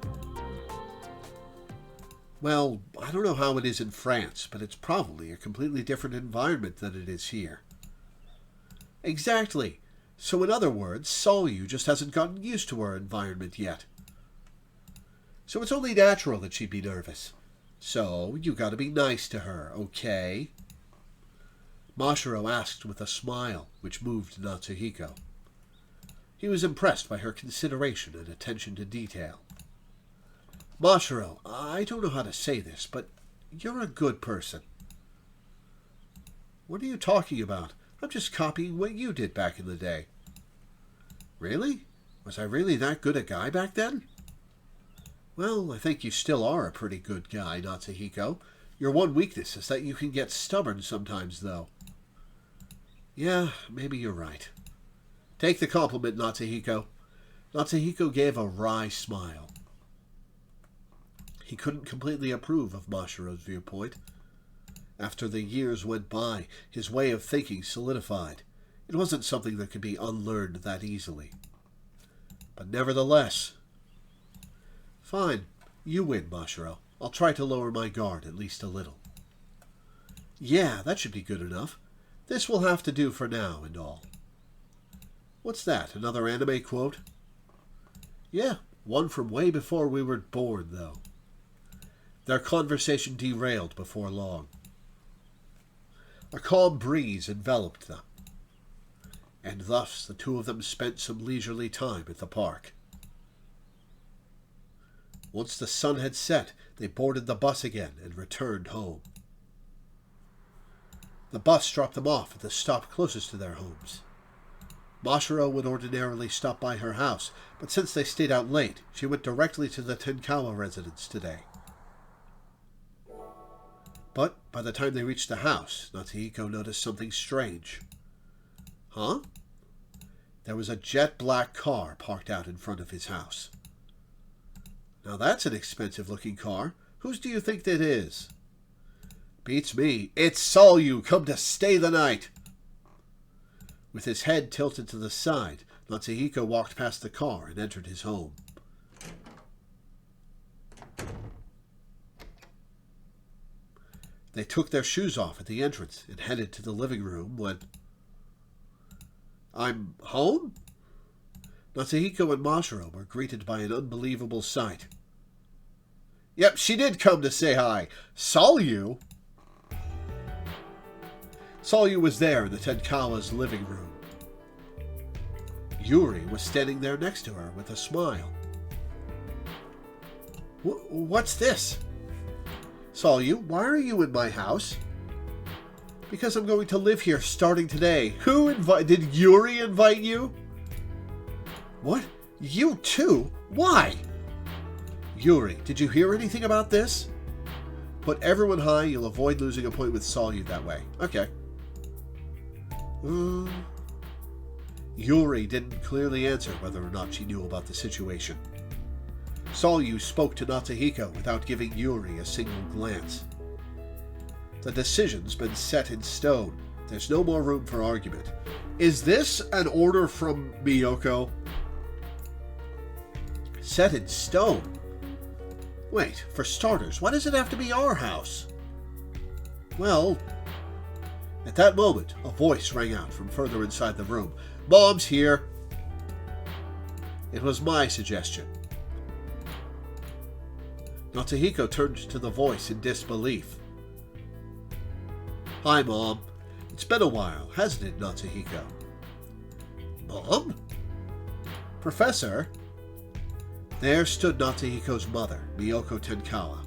Well, I don't know how it is in France, but it's probably a completely different environment than it is here. Exactly. So in other words, Solyu just hasn't gotten used to her environment yet. So it's only natural that she'd be nervous. So you gotta be nice to her, okay? Mashiro asked with a smile, which moved Natsuhiko. He was impressed by her consideration and attention to detail. Mashiro, I don't know how to say this, but you're a good person. What are you talking about? I'm just copying what you did back in the day. Really? Was I really that good a guy back then? Well, I think you still are a pretty good guy, Natsuhiko. Your one weakness is that you can get stubborn sometimes, though. Yeah, maybe you're right. Take the compliment, Natsuhiko. Natsuhiko gave a wry smile. He couldn't completely approve of Mashiro's viewpoint. After the years went by, his way of thinking solidified. It wasn't something that could be unlearned that easily. But nevertheless... Fine, you win, Mashiro. I'll try to lower my guard at least a little. Yeah, that should be good enough. This will have to do for now and all. What's that, another anime quote? Yeah, one from way before we were born, though. Their conversation derailed before long. A calm breeze enveloped them, and thus the two of them spent some leisurely time at the park. Once the sun had set, they boarded the bus again and returned home. The bus dropped them off at the stop closest to their homes. Mashiro would ordinarily stop by her house, but since they stayed out late, she went directly to the Tenkawa residence today. But by the time they reached the house, Natsuhiko noticed something strange. Huh? There was a jet-black car parked out in front of his house. Now that's an expensive-looking car. Whose do you think that is? Beats me. It's Solyu, come to stay the night. With his head tilted to the side, Natsuhiko walked past the car and entered his home. They took their shoes off at the entrance and headed to the living room when... I'm home? Natsuhiko and Mashiro were greeted by an unbelievable sight. Yep, she did come to say hi. Solyu? Solyu was there in the Tenkawa's living room. Yuri was standing there next to her with a smile. What's this? Solyu, why are you in my house? Because I'm going to live here starting today. Did Yuri invite you? What? You too? Why? Yuri, did you hear anything about this? Put everyone high, you'll avoid losing a point with Solyu that way. Okay. Yuri didn't clearly answer whether or not she knew about the situation. Solyu spoke to Natsuhiko without giving Yuri a single glance. The decision's been set in stone. There's no more room for argument. Is this an order from Miyoko? Set in stone? Wait, for starters, why does it have to be our house? Well, at that moment, a voice rang out from further inside the room. Mom's here! It was my suggestion. Natsuhiko turned to the voice in disbelief. Hi, Mom. It's been a while, hasn't it, Natsuhiko? Mom? Professor? There stood Natsuhiko's mother, Miyoko Tenkawa,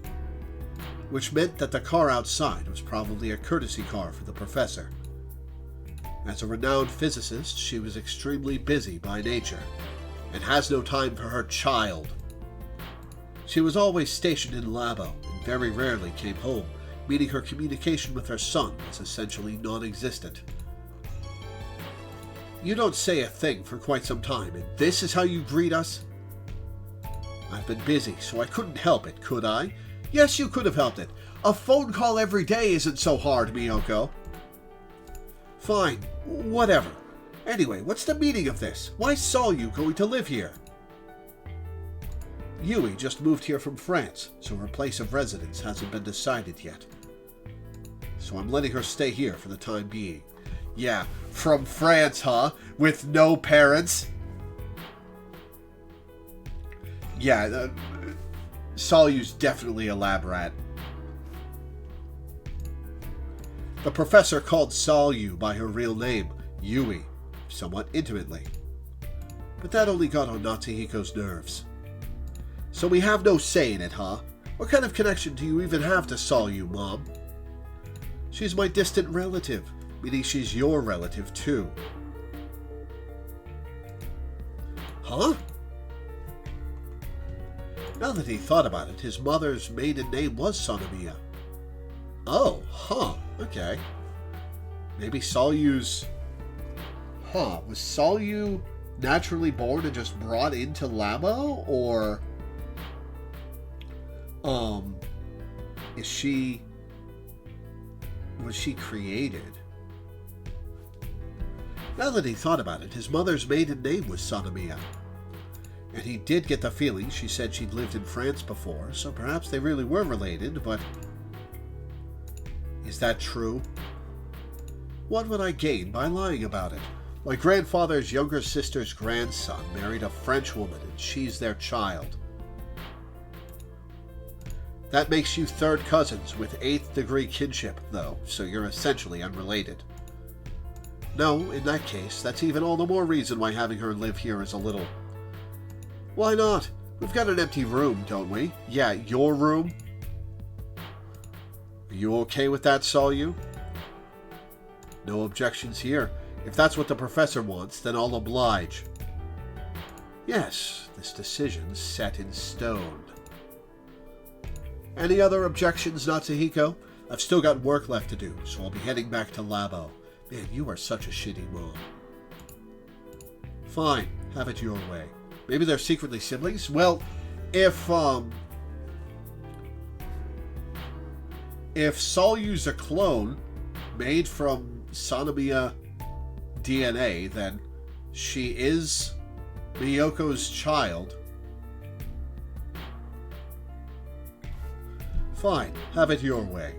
which meant that the car outside was probably a courtesy car for the professor. As a renowned physicist, she was extremely busy by nature, and has no time for her child. She was always stationed in Labo, and very rarely came home, meaning her communication with her son was essentially non-existent. You don't say a thing for quite some time, and this is how you greet us? I've been busy, so I couldn't help it, could I? Yes, you could have helped it. A phone call every day isn't so hard, Miyoko. Fine, whatever. Anyway, what's the meaning of this? Why saw you going to live here? Yui just moved here from France, so her place of residence hasn't been decided yet. So I'm letting her stay here for the time being. Yeah, from France, huh? With no parents? Yeah, Salyu's definitely a lab rat. The professor called Salyu by her real name, Yui, somewhat intimately. But that only got on Natsuhiko's nerves. So we have no say in it, huh? What kind of connection do you even have to Salyu, Mom? She's my distant relative, meaning she's your relative, too. Huh? Now that he thought about it, his mother's maiden name was Sanemiya. Oh, huh, okay. Maybe Salyu's... Huh, was Salyu naturally born and just brought into Labo? Or... is she... was she created? Now that he thought about it, his mother's maiden name was Sanemiya. And he did get the feeling she said she'd lived in France before, so perhaps they really were related, but... Is that true? What would I gain by lying about it? My grandfather's younger sister's grandson married a French woman, and she's their child. That makes you third cousins with 8th degree kinship, though, so you're essentially unrelated. No, in that case, that's even all the more reason why having her live here is a little... Why not? We've got an empty room, don't we? Yeah, your room? Are you okay with that, Salyu? No objections here. If that's what the professor wants, then I'll oblige. Yes, this decision's set in stone. Any other objections, Natsuhiko? I've still got work left to do, so I'll be heading back to Labo. Man, you are such a shitty mom. Fine, have it your way. Maybe they're secretly siblings? Well, if Salyu's a clone made from Sanemiya DNA, then she is Miyoko's child. Fine, have it your way.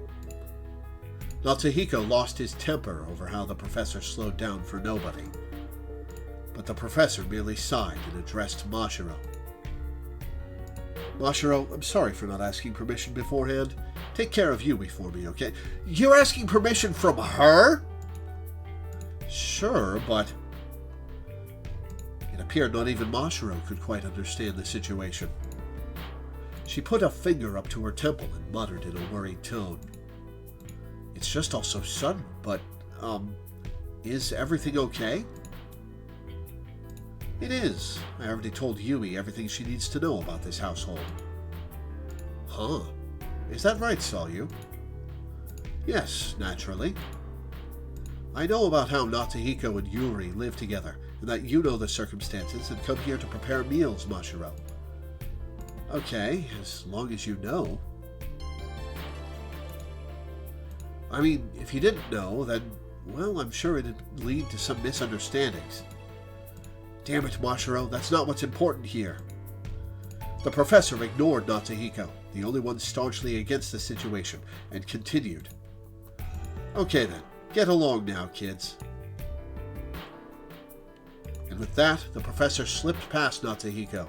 Natsuhiko lost his temper over how the professor slowed down for nobody. But the professor merely sighed and addressed Mashiro. Mashiro, I'm sorry for not asking permission beforehand. Take care of Yui for me, okay? You're asking permission from her? Sure, but... It appeared not even Mashiro could quite understand the situation. She put a finger up to her temple and muttered in a worried tone. It's just all so sudden, but, is everything okay? It is. I already told Yui everything she needs to know about this household. Huh. Is that right, Salyu? Yes, naturally. I know about how Natsuhiko and Yuri live together, and that you know the circumstances and come here to prepare meals, Mashiro. Okay, as long as you know. I mean, if you didn't know, then, well, I'm sure it'd lead to some misunderstandings. Damn it, Mashiro, that's not what's important here. The professor ignored Natsuhiko, the only one staunchly against the situation, and continued. Okay then, get along now, kids. And with that, the professor slipped past Natsuhiko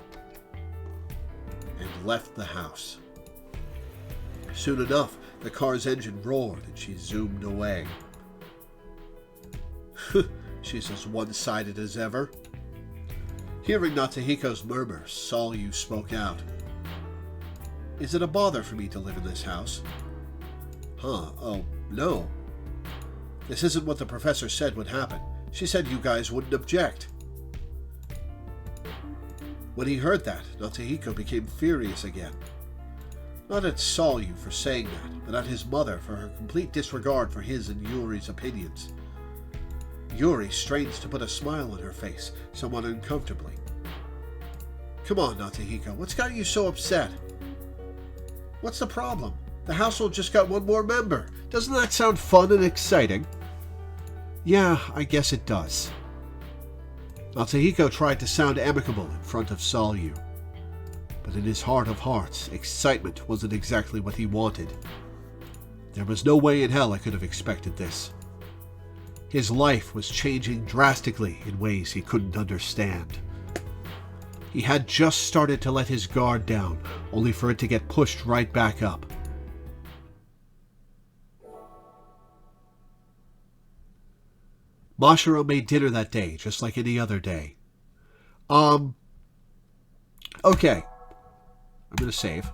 and left the house. Soon enough, the car's engine roared and she zoomed away. She's as one-sided as ever. Hearing Natsuhiko's murmurs, Salyu spoke out. Is it a bother for me to live in this house? Huh, oh, no. This isn't what the professor said would happen. She said you guys wouldn't object. When he heard that, Natsuhiko became furious again. Not at Salyu for saying that, but at his mother for her complete disregard for his and Yuri's opinions. Yuri strained to put a smile on her face, somewhat uncomfortably. Come on, Natsuhiko, what's got you so upset? What's the problem? The household just got one more member. Doesn't that sound fun and exciting? Yeah, I guess it does. Natsuhiko tried to sound amicable in front of Salyu. But in his heart of hearts, excitement wasn't exactly what he wanted. There was no way in hell I could have expected this. His life was changing drastically in ways he couldn't understand. He had just started to let his guard down, only for it to get pushed right back up. Mashiro made dinner that day, just like any other day. Okay. I'm going to save.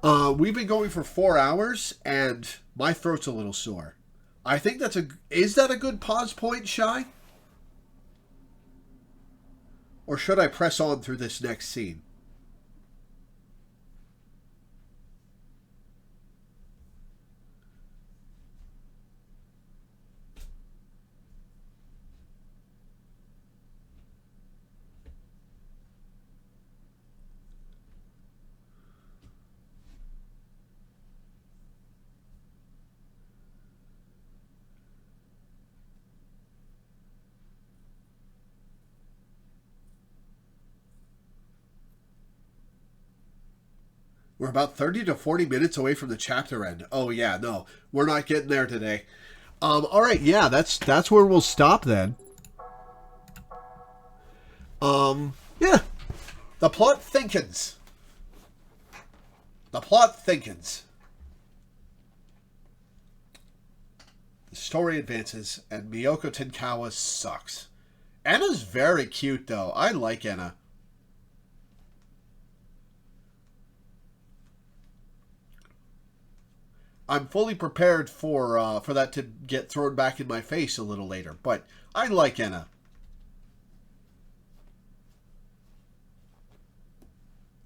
We've been going for 4 hours, and my throat's a little sore. I think that's is that a good pause point, Shy? Or should I press on through this next scene? We're about 30 to 40 minutes away from the chapter end. Oh, yeah, no. We're not getting there today. All right, yeah, that's where we'll stop then. Yeah. The plot thinkins. The plot thinkins. The story advances, and Miyoko Tenkawa sucks. Enna's very cute, though. I like Enna. I'm fully prepared for that to get thrown back in my face a little later, but I like Enna.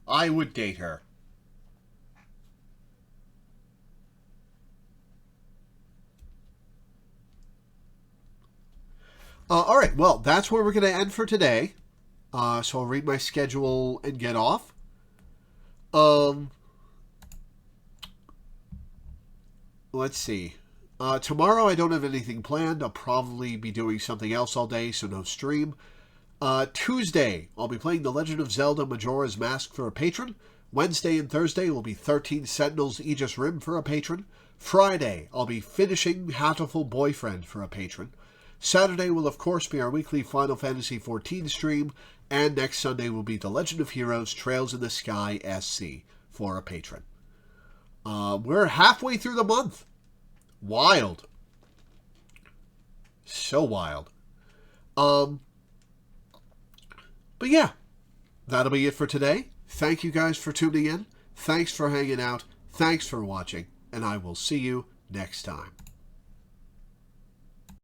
I would date her. All right, well, that's where we're going to end for today. So I'll read my schedule and get off. Let's see. Tomorrow I don't have anything planned. I'll probably be doing something else all day, so no stream. Tuesday, I'll be playing The Legend of Zelda Majora's Mask for a patron. Wednesday and Thursday will be 13 Sentinels Aegis Rim for a patron. Friday, I'll be finishing Hatoful Boyfriend for a patron. Saturday will, of course, be our weekly Final Fantasy XIV stream. And next Sunday will be The Legend of Heroes Trails in the Sky SC for a patron. We're halfway through the month. Wild. So wild. But yeah, that'll be it for today. Thank you guys for tuning in. Thanks for hanging out. Thanks for watching. And I will see you next time.